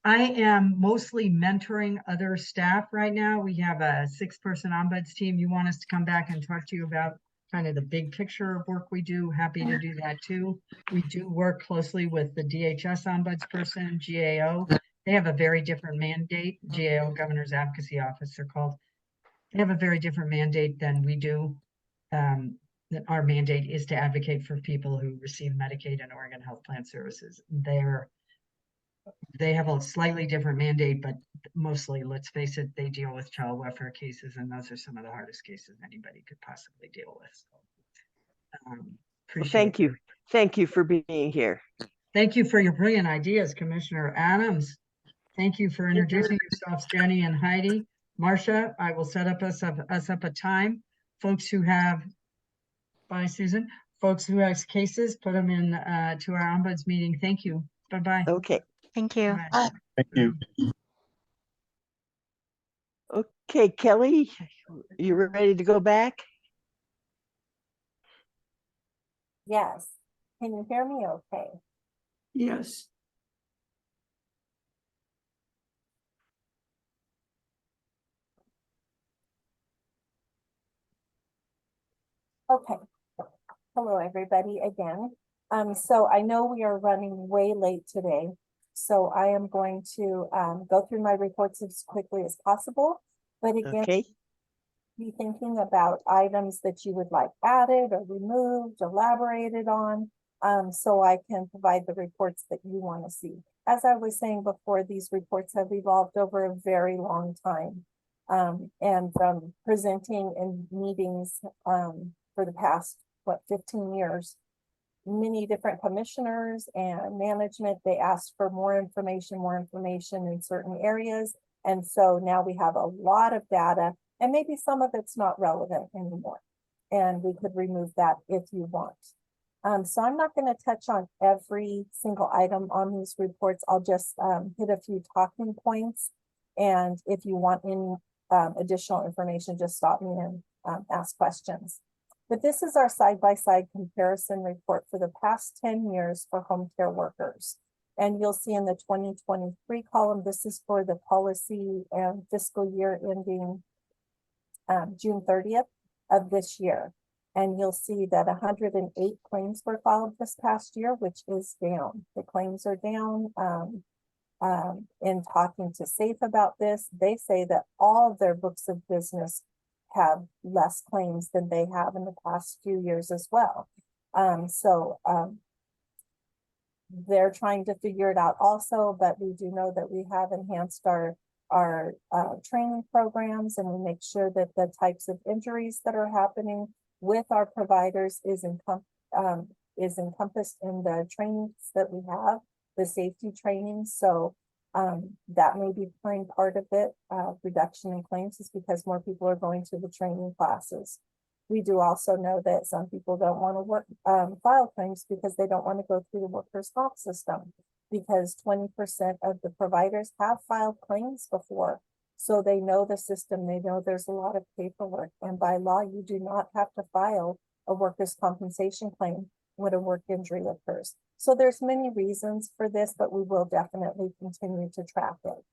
I am mostly mentoring other staff right now. We have a 6-person ombuds team. You want us to come back and talk to you about kind of the big picture of work we do? Happy to do that too. We do work closely with the DHS ombudsperson, GAO. They have a very different mandate. GAO, Governor's Advocacy Office, they're called. They have a very different mandate than we do. That our mandate is to advocate for people who receive Medicaid and Oregon Health Plan services. They have a slightly different mandate, but mostly, let's face it, they deal with child welfare cases, and those are some of the hardest cases anybody could possibly deal with. So, Well, appreciate it. Thank you for being here. Thank you for your brilliant ideas, Commissioner Adams. Thank you for introducing yourselves, Jenny and Heidi. Marcia, I will set up us up a time. Folks who have, bye Susan, folks who have cases, put them in to our ombuds meeting. Thank you. Bye-bye. Okay. Thank you. Thank you. Okay, Kelly, you ready to go back? Yes. Can you hear me okay? Yes. Okay. Hello, everybody again. So I know we are running way late today. So I am going to go through my reports as quickly as possible. But again, be thinking about items that you would like added or removed, elaborated on, so I can provide the reports that you want to see. As I was saying before, these reports have evolved over a very long time. And from presenting in meetings for the past, 15 years, many different commissioners and management, they asked for more information in certain areas. And so now we have a lot of data, and maybe some of it's not relevant anymore. And we could remove that if you want. So I'm not going to touch on every single item on these reports. I'll just hit a few talking points. And if you want any additional information, just stop me and ask questions. But this is our side-by-side comparison report for the past 10 years for home care workers. And you'll see in the 2023 column, this is for the policy and fiscal year ending June 30th of this year. And you'll see that 108 claims were filed this past year, which is down. The claims are down. In talking to SAFE about this, they say that all of their books of business have less claims than they have in the past few years as well. They're trying to figure it out also, but we do know that we have enhanced our training programs, and we make sure that the types of injuries that are happening with our providers is encompassed in the trainings that we have, the safety training. So that may be playing part of it. Reduction in claims is because more people are going to the training classes. We do also know that some people don't want to file claims because they don't want to go through the workers' comp system, because 20% of the providers have filed claims before. So they know the system, they know there's a lot of paperwork, and by law, you do not have to file a workers' compensation claim when a work injury occurs. So there's many reasons for this, but we will definitely continue to track it.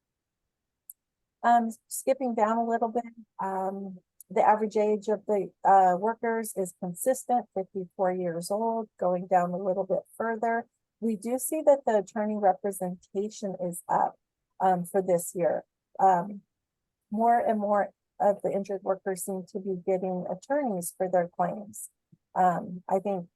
Skipping down a little bit, the average age of the workers is consistent, 54 years old. Going down a little bit further, we do see that the attorney representation is up for this year. More and more of the injured workers seem to be getting attorneys for their claims. I think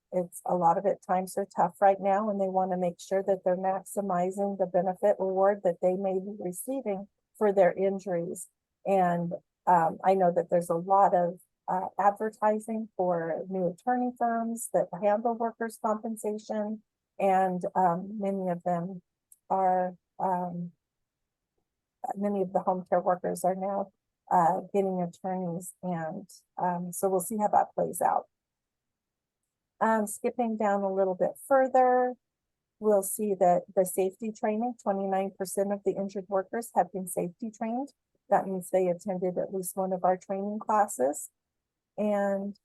a lot of it times are tough right now, and they want to make sure that they're maximizing the benefit reward that they may be receiving for their injuries. And I know that there's a lot of advertising for new attorney firms that handle workers' compensation, and many of them are, many of the home care workers are now getting attorneys, and so we'll see how that plays out. Skipping down a little bit further, we'll see that the safety training, 29% of the injured workers have been safety trained. That means they attended at least one of our training classes. And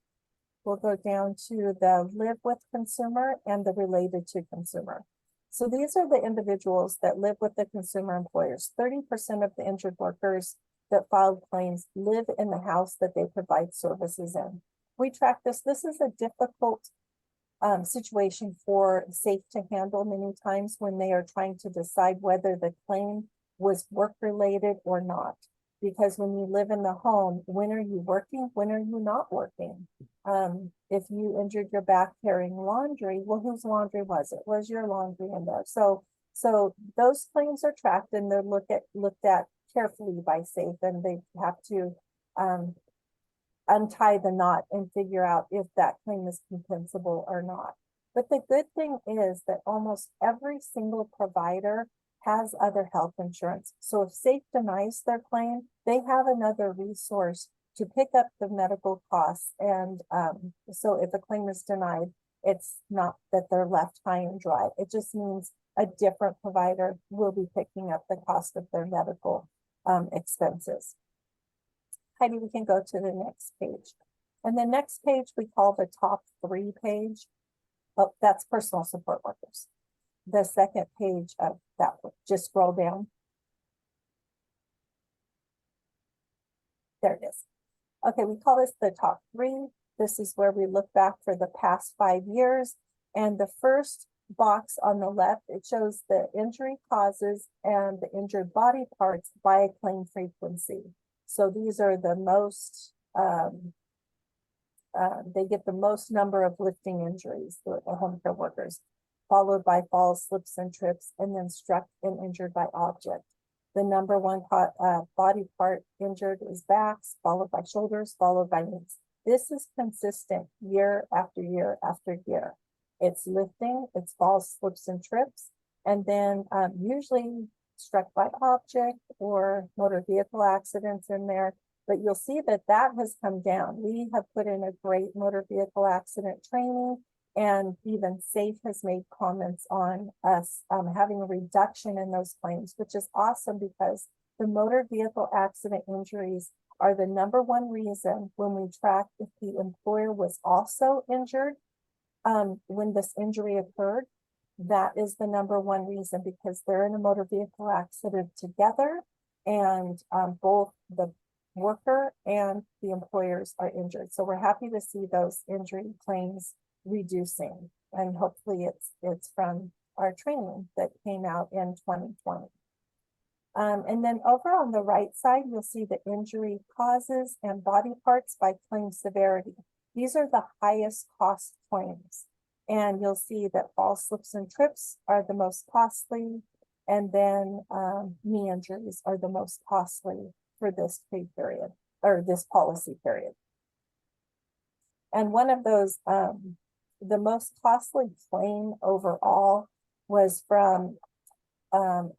we'll go down to the live with consumer and the related to consumer. So these are the individuals that live with the consumer employers. 30% of the injured workers that filed claims live in the house that they provide services in. We track this. This is a difficult situation for SAFE to handle many times when they are trying to decide whether the claim was work-related or not. Because when you live in the home, when are you working? When are you not working? If you injured your back carrying laundry, well, whose laundry was it? Was your laundry in there? So those claims are tracked and they're looked at carefully by SAFE, and they have to untie the knot and figure out if that claim is compensable or not. But the good thing is that almost every single provider has other health insurance. So if SAFE denies their claim, they have another resource to pick up the medical costs. And so if a claim is denied, it's not that they're left high and dry. It just means a different provider will be picking up the cost of their medical expenses. Heidi, we can go to the next page. And the next page we call the top 3 page. Oh, that's personal support workers. The second page of that one, just scroll down. There it is. Okay, we call this the top 3. This is where we look back for the past 5 years. And the first box on the left, it shows the injury causes and the injured body parts by claim frequency. So these are the most, they get the most number of lifting injuries, the home care workers, followed by falls, slips, and trips, and then struck and injured by object. The number 1 body part injured is backs, followed by shoulders, followed by knees. This is consistent year after year after year. It's lifting, it's falls, slips, and trips, and then usually struck by object or motor vehicle accidents in there. But you'll see that that has come down. We have put in a great motor vehicle accident training, and even SAFE has made comments on us having a reduction in those claims, which is awesome because the motor vehicle accident injuries are the number 1 reason when we track if the employer was also injured when this injury occurred. That is the number 1 reason, because they're in a motor vehicle accident together, and both the worker and the employers are injured. So we're happy to see those injury claims reducing, and hopefully it's from our training that came out in 2020. And then over on the right side, you'll see the injury causes and body parts by claim severity. These are the highest cost claims. And you'll see that falls, slips, and trips are the most costly, and then knee injuries are the most costly for this pay period, or this policy period. And one of those, the most costly claim overall was from a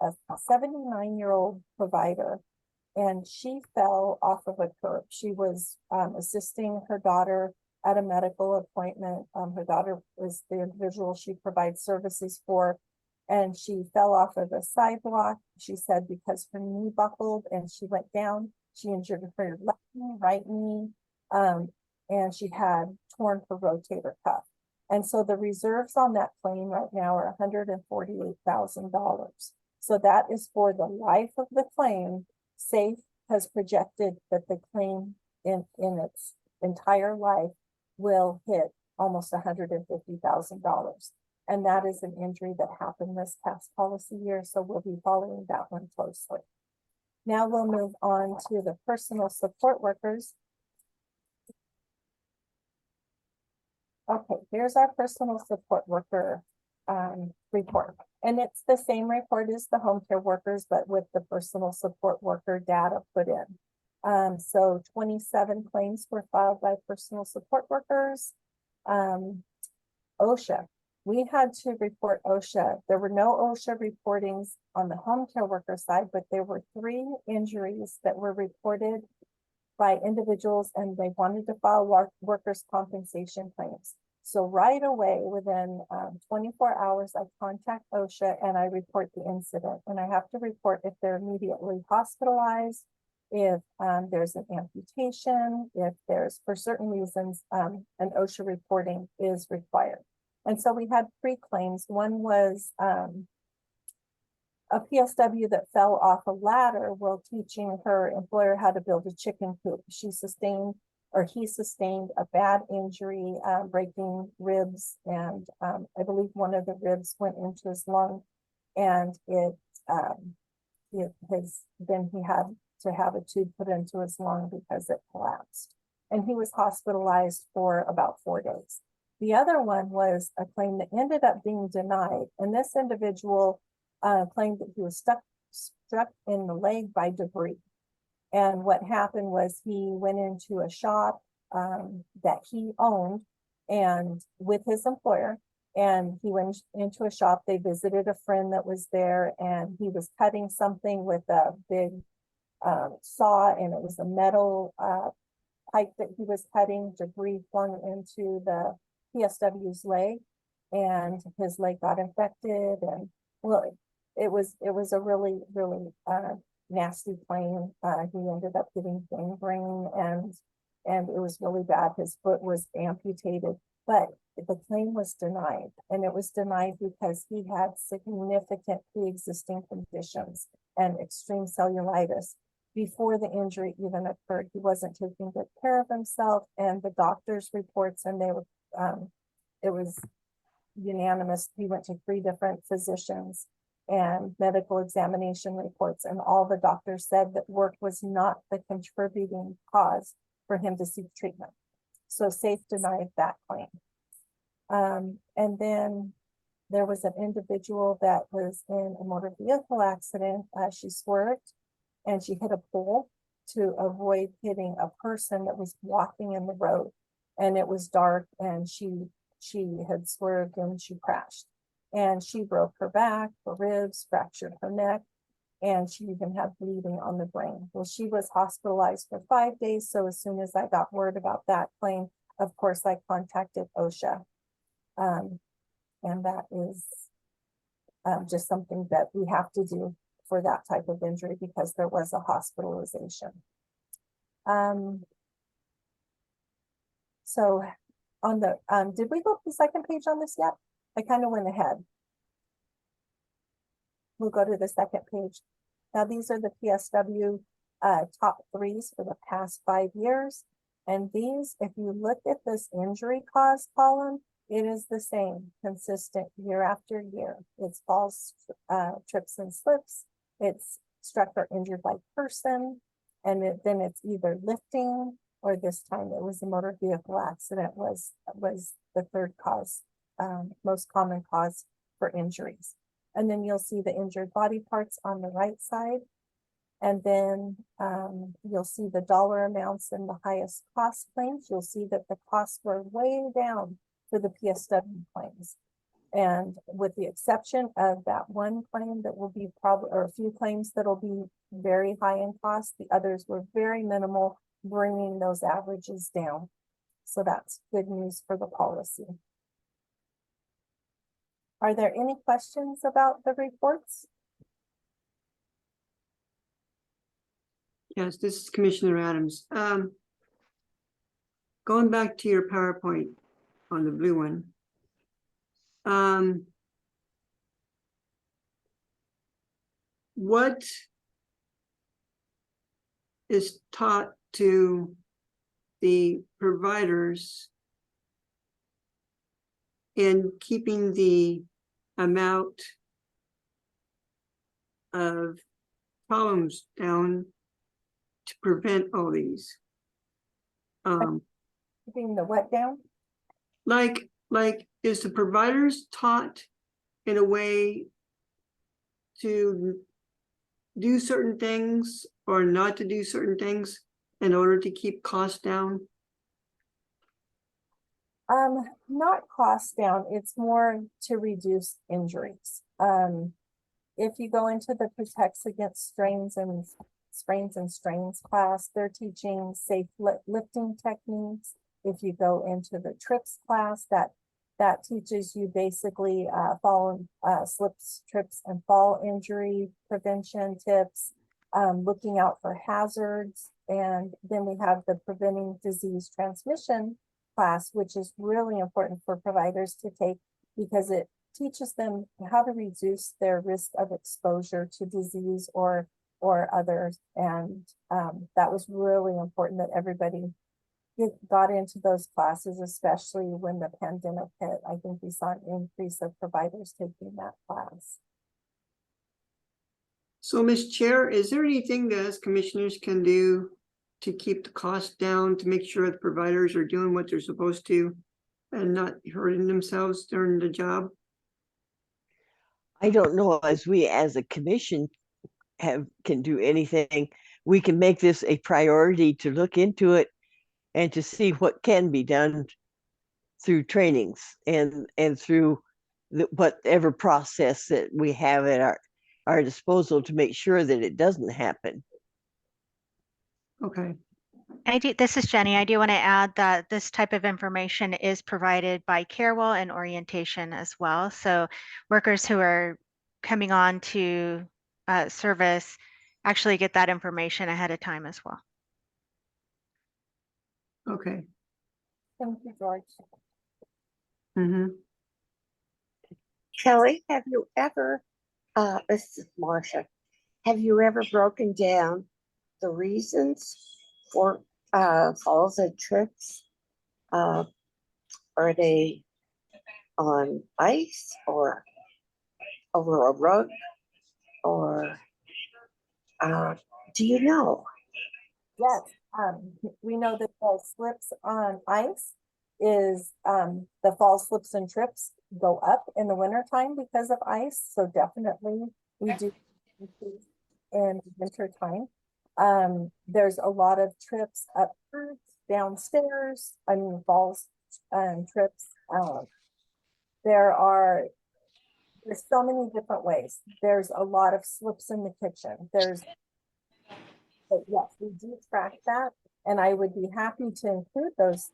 79-year-old provider, and she fell off of a curb. She was assisting her daughter at a medical appointment. Her daughter is the individual she provides services for, and she fell off of a sidewalk. She said because her knee buckled and she went down, she injured her left knee, right knee, and she had torn her rotator cuff. And so the reserves on that claim right now are $148,000. So that is for the life of the claim. SAFE has projected that the claim in its entire life will hit almost $150,000. And that is an injury that happened this past policy year. So we'll be following that one closely. Now we'll move on to the personal support workers. Okay, here's our personal support worker report. And it's the same report as the home care workers, but with the personal support worker data put in. So 27 claims were filed by personal support workers. OSHA, we had to report OSHA. There were no OSHA reportings on the home care worker side, but there were 3 injuries that were reported by individuals and they wanted to file workers' compensation claims. So right away, within 24 hours, I contact OSHA and I report the incident. And I have to report if they're immediately hospitalized, if there's an amputation, if there's, for certain reasons, an OSHA reporting is required. And so we had 3 claims. One was a PSW that fell off a ladder while teaching her employer how to build a chicken coop. She sustained, or he sustained, a bad injury, breaking ribs, and I believe one of the ribs went into his lung, and he had to have a tube put into his lung because it collapsed, and he was hospitalized for about 4 days. The other one was a claim that ended up being denied, and this individual claimed that he was struck in the leg by debris. And what happened was he went into a shop that he owned and with his employer, and he went into a shop. They visited a friend that was there, and he was cutting something with a big saw, and it was a metal pipe that he was cutting. Debris flung into the PSW's leg, and his leg got infected, and well, it was a really nasty claim. He ended up getting gangrene, and it was really bad. His foot was amputated, but the claim was denied, and it was denied because he had significant pre-existing conditions and extreme cellulitis before the injury even occurred. He wasn't taking good care of himself, and the doctor's reports, and they were it was unanimous. He went to 3 different physicians and medical examination reports, and all the doctors said that work was not the contributing cause for him to seek treatment. So SAFE denied that claim. And then there was an individual that was in a motor vehicle accident. She swerved and she hit a pole to avoid hitting a person that was walking in the road, and it was dark, and she had swerved and she crashed. And she broke her back, her ribs, fractured her neck, and she even had bleeding on the brain. Well, she was hospitalized for 5 days. So as soon as I got word about that claim, of course, I contacted OSHA. And that is just something that we have to do for that type of injury because there was a hospitalization. So on the, did we go to the second page on this yet? I kind of went ahead. We'll go to the second page. Now these are the PSW top 3s for the past 5 years. And these, if you look at this injury cause column, it is the same, consistent year after year. It's falls, trips and slips. It's struck or injured by person. And then it's either lifting, or this time it was a motor vehicle accident was the 3rd cause, most common cause for injuries. And then you'll see the injured body parts on the right side. And then you'll see the dollar amounts in the highest cost claims. You'll see that the costs were way down for the PSW claims. And with the exception of that one claim that will be probably, or a few claims that'll be very high in cost, the others were very minimal, bringing those averages down. So that's good news for the policy. Are there any questions about the reports? Yes, this is Commissioner Adams. Going back to your PowerPoint on the blue one. What is taught to the providers in keeping the amount of problems down to prevent all these? Keeping the what down? Like is the providers taught in a way to do certain things or not to do certain things in order to keep costs down? Not cost down, it's more to reduce injuries. If you go into the protects against sprains and strains class, they're teaching safe lifting techniques. If you go into the trips class, that teaches you basically fall, slips, trips, and fall injury prevention tips, looking out for hazards. And then we have the preventing disease transmission class, which is really important for providers to take because it teaches them how to reduce their risk of exposure to disease or others. And that was really important that everybody got into those classes, especially when the pandemic hit. I think we saw an increase of providers taking that class. So, Ms. Chair, is there anything that us commissioners can do to keep the cost down, to make sure the providers are doing what they're supposed to and not hurting themselves during the job? I don't know as we as a commission can do anything. We can make this a priority to look into it and to see what can be done through trainings and through whatever process that we have at our disposal to make sure that it doesn't happen. Okay. This is Jenny. I do want to add that this type of information is provided by Carewell and orientation as well. So workers who are coming on to service actually get that information ahead of time as well. Okay. Thank you, George. Mm-hmm. Kelly, have you ever, this is Marcia, have you ever broken down the reasons for falls and trips? Are they on ice or over a rug? Or do you know? Yes, we know that the slips on ice is the fall slips and trips go up in the wintertime because of ice. So definitely we do in winter time. There's a lot of trips up downstairs. I mean falls and trips. There's so many different ways. There's a lot of slips in the kitchen. But yes, we do track that. And I would be happy to include those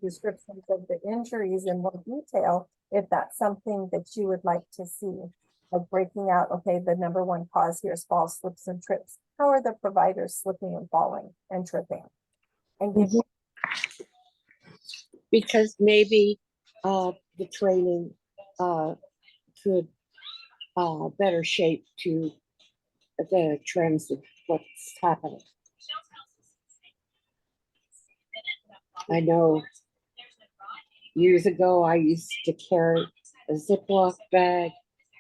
descriptions of the injuries in more detail if that's something that you would like to see. Like breaking out, okay, the number one cause here is falls, slips, and trips. How are the providers slipping and falling and tripping? And give because maybe the training could better shape to the trends of what's happening. I know years ago I used to carry a Ziploc bag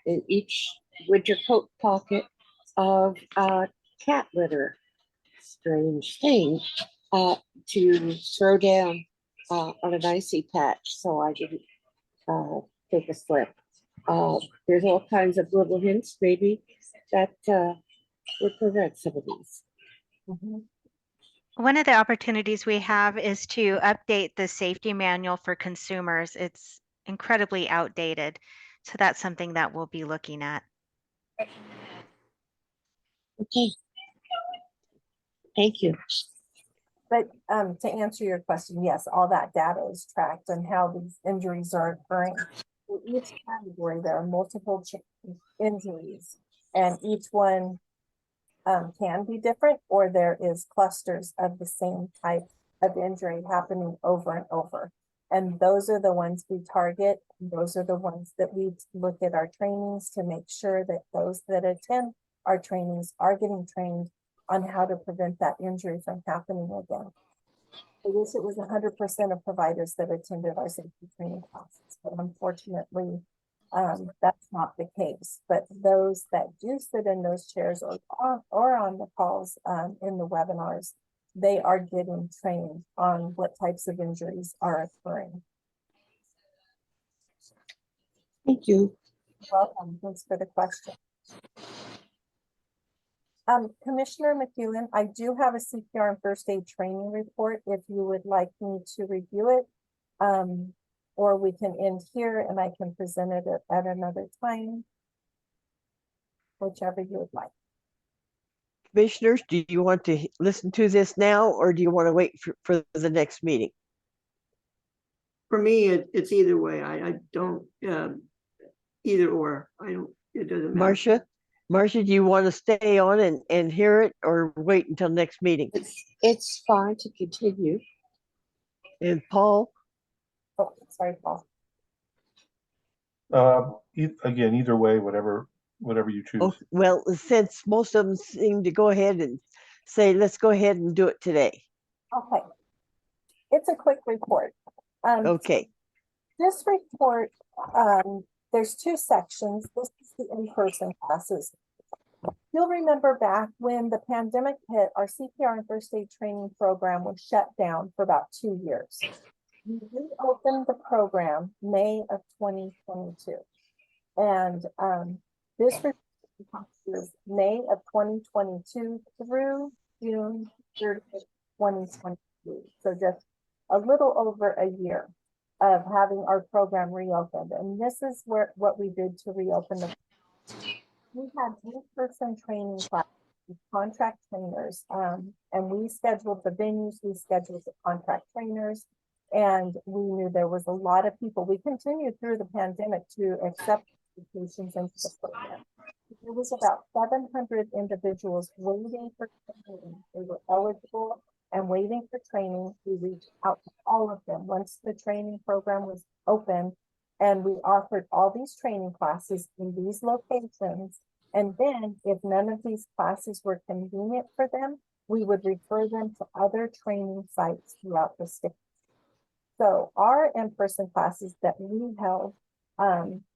in each winter coat pocket of cat litter. Strange thing to throw down on an icy patch so I didn't take a slip. There's all kinds of little hints maybe that would prevent some of these. Mm-hmm. One of the opportunities we have is to update the safety manual for consumers. It's incredibly outdated. So that's something that we'll be looking at. Okay. Thank you. But to answer your question, yes, all that data is tracked and how these injuries are occurring. For each category, there are multiple injuries, and each one can be different, or there is clusters of the same type of injury happening over and over. And those are the ones we target. Those are the ones that we look at our trainings to make sure that those that attend our trainings are getting trained on how to prevent that injury from happening again. I wish it was 100% of providers that attended our safety training classes, but unfortunately, that's not the case. But those that do sit in those chairs or on the calls in the webinars, they are getting trained on what types of injuries are occurring. Thank you. Welcome. Thanks for the question. Commissioner McEwen, I do have a CPR and first aid training report if you would like me to review it. Or we can end here and I can present it at another time. Whichever you would like. Commissioners, do you want to listen to this now or do you want to wait for the next meeting? For me, it's either way. I don't, either or. It doesn't matter. Marcia, do you want to stay on and hear it or wait until next meeting? It's fine to continue. And Paul? Oh, sorry, Paul. Again, either way, whatever you choose. Oh, well, since most of them seem to go ahead and say, let's go ahead and do it today. Okay. It's a quick report. Okay. This report, there's two sections. This is the in-person classes. You'll remember back when the pandemic hit, our CPR and first aid training program was shut down for about 2 years. We reopened the program May of 2022. And this report is May of 2022 through June 30th, 2023. So just a little over a year of having our program reopened. And this is what we did to reopen the. We had in-person training classes with contract trainers, and we scheduled the venues, we scheduled the contract trainers, and we knew there was a lot of people. We continued through the pandemic to accept applications into the program. There was about 700 individuals waiting for training. They were eligible and waiting for training. We reached out to all of them once the training program was open, and we offered all these training classes in these locations. And then if none of these classes were convenient for them, we would refer them to other training sites throughout the state. So our in-person classes that we held,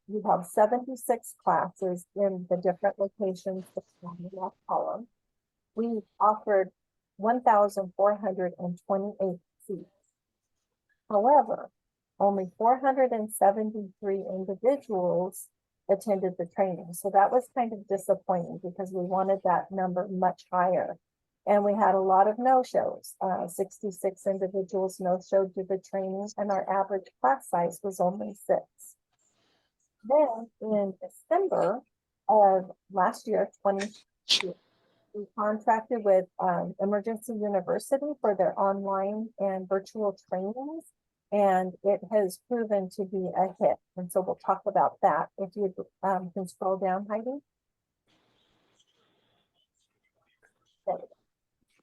we have 76 classes in the different locations on the left column. We offered 1,428 seats. However, only 473 individuals attended the training. So that was kind of disappointing because we wanted that number much higher. And we had a lot of no-shows. 66 individuals no-showed to the training, and our average class size was only 6. Then in December of last year, 2022, we contracted with Emergency University for their online and virtual trainings, and it has proven to be a hit. And so we'll talk about that. If you can scroll down, Heidi.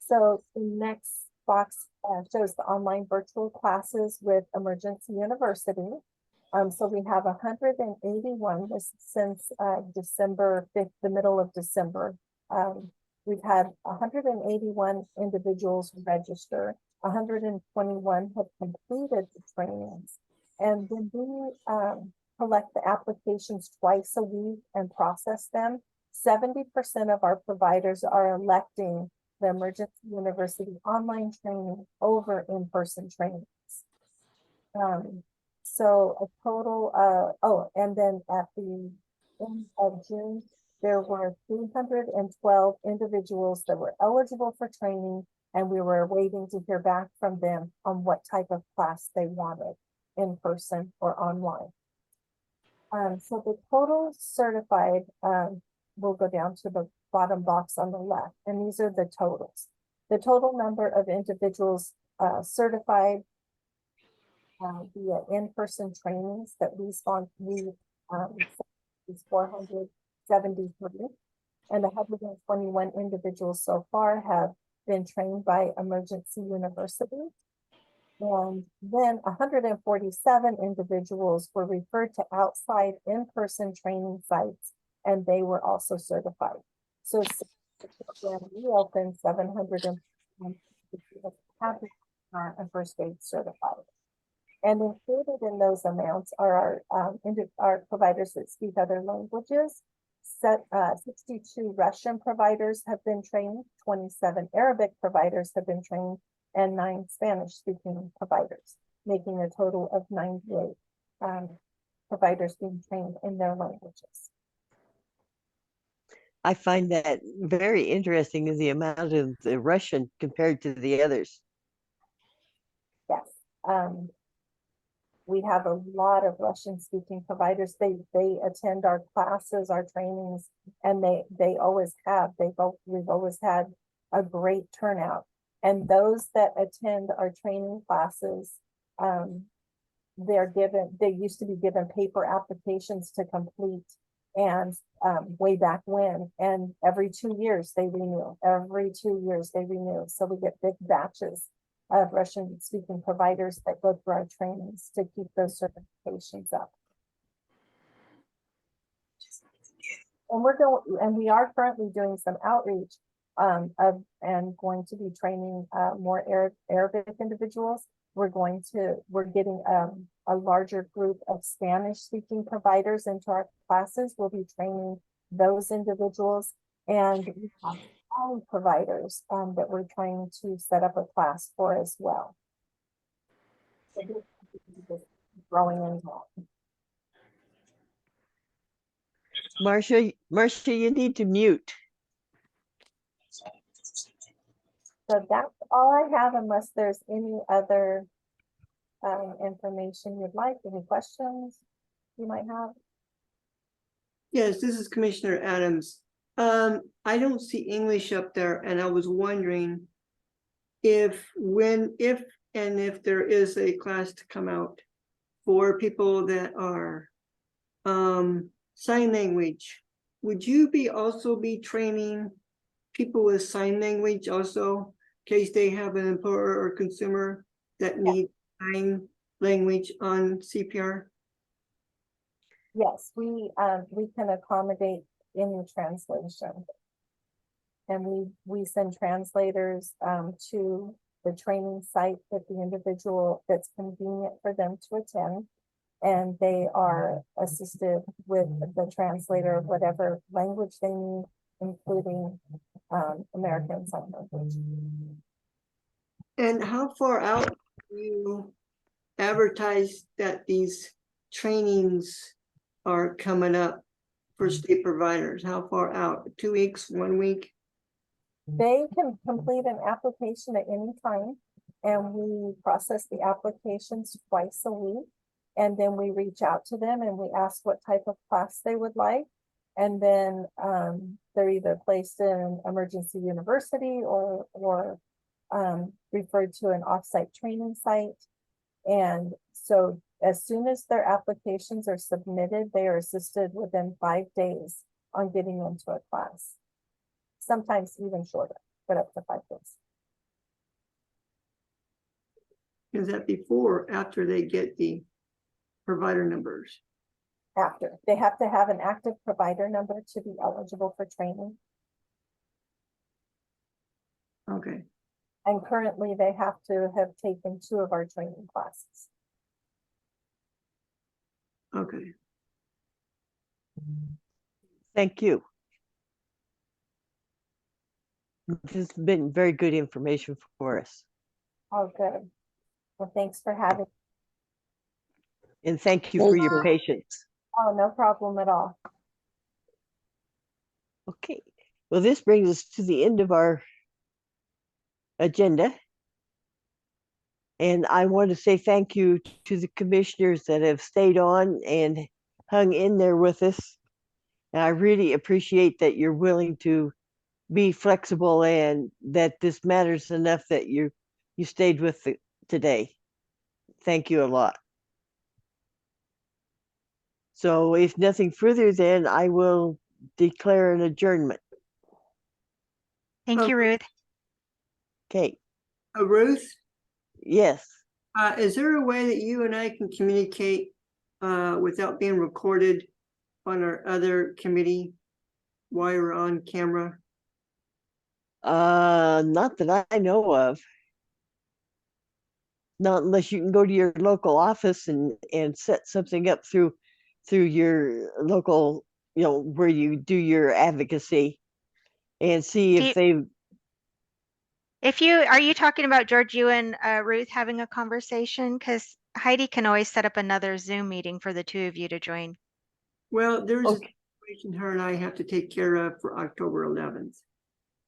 So the next box shows the online virtual classes with Emergency University. So we have 181 since December 5th, the middle of December. We've had 181 individuals register. 121 have completed the trainings. And when we collect the applications twice a week and process them, 70% of our providers are electing the Emergency University online training over in-person trainings. So a total and then at the end of June, there were 312 individuals that were eligible for training, and we were waiting to hear back from them on what type of class they wanted, in person or online. So the total certified, we'll go down to the bottom box on the left, and these are the totals. The total number of individuals certified via in-person trainings that we is 473, and 121 individuals so far have been trained by Emergency University. And then 147 individuals were referred to outside in-person training sites, and they were also certified. So the program reopened, 700 have been first aid certified. And included in those amounts are our providers that speak other languages. 62 Russian providers have been trained, 27 Arabic providers have been trained, and 9 Spanish-speaking providers, making a total of 98 providers being trained in their languages. I find that very interesting, is the amount of the Russian compared to the others. Yes. We have a lot of Russian speaking providers. They attend our classes, our trainings, and they always have. We've always had a great turnout. And those that attend our training classes, they used to be given paper applications to complete, and way back when, and every 2 years they renew. Every 2 years they renew. So we get big batches of Russian speaking providers that go through our trainings to keep those certifications up. And we are currently doing some outreach and going to be training more Arabic individuals. We're getting a larger group of Spanish speaking providers into our classes. We'll be training those individuals, and we have all providers that we're trying to set up a class for as well. So growing and growing. Marcia, you need to mute. So that's all I have, unless there's any other information you'd like, any questions you might have. Yes, this is Commissioner Adams. I don't see English up there, and I was wondering if there is a class to come out for people that are sign language, would you also be training people with sign language also, in case they have an employer or consumer that needs sign language on CPR? Yes, we can accommodate any translation, and we send translators to the training site that the individual that's convenient for them to attend, and they are assisted with the translator of whatever language they need, including American Sign Language. And how far out do you advertise that these trainings are coming up for state providers? How far out? 2 weeks, 1 week? They can complete an application at any time, and we process the applications twice a week. And then we reach out to them and we ask what type of class they would like. And then they're either placed in emergency university or referred to an offsite training site. And so as soon as their applications are submitted, they are assisted within 5 days on getting into a class. Sometimes even shorter, but up to 5 days. Is that before or after they get the provider numbers? After. They have to have an active provider number to be eligible for training. Okay. And currently they have to have taken 2 of our training classes. Okay. Thank you. This has been very good information for us. Oh, good. Well, thanks for having. And thank you for your patience. Oh, no problem at all. Okay, well, this brings us to the end of our agenda. And I want to say thank you to the commissioners that have stayed on and hung in there with us. And I really appreciate that you're willing to be flexible and that this matters enough that you stayed with it today. Thank you a lot. So if nothing further, then I will declare an adjournment. Thank you, Ruth. Okay. Ruth? Yes. Is there a way that you and I can communicate without being recorded on our other committee while you're on camera? Not that I know of. Not unless you can go to your local office and set something up through your local, where you do your advocacy and see Do if you- they Are you talking about George, you and Ruth having a conversation? Because Heidi can always set up another Zoom meeting for the two of you to join. Well, there's a situation her and I have to take care of for October 11th.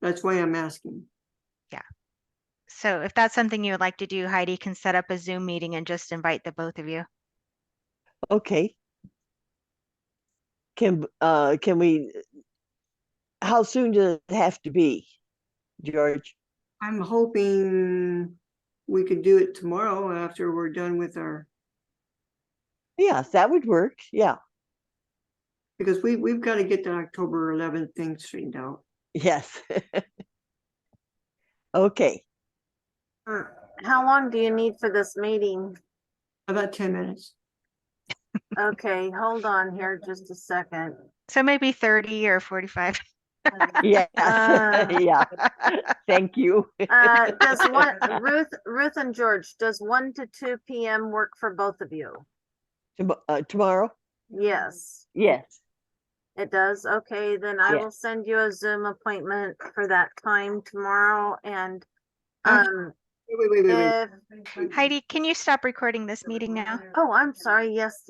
That's why I'm asking. Yeah. So if that's something you would like to do, Heidi can set up a Zoom meeting and just invite the both of you. Okay. Can we, how soon does it have to be, George? I'm hoping we could do it tomorrow after we're done with our, Yeah, that would work. Yeah. because we've got to get the October 11th thing straightened out. Yes. Okay. How long do you need for this meeting? About 10 minutes. Okay, hold on here just a second. So maybe 30 or 45. Yeah. Uh, Yeah. Thank you. Does Ruth and George, does 1 to 2 p.m. work for both of you? Tomorrow? Yes, Yes. it does. Okay, then I Yeah. will send you a Zoom appointment for that time tomorrow. And Wait. if Heidi, can you stop recording this meeting now? oh, I'm sorry. Yes.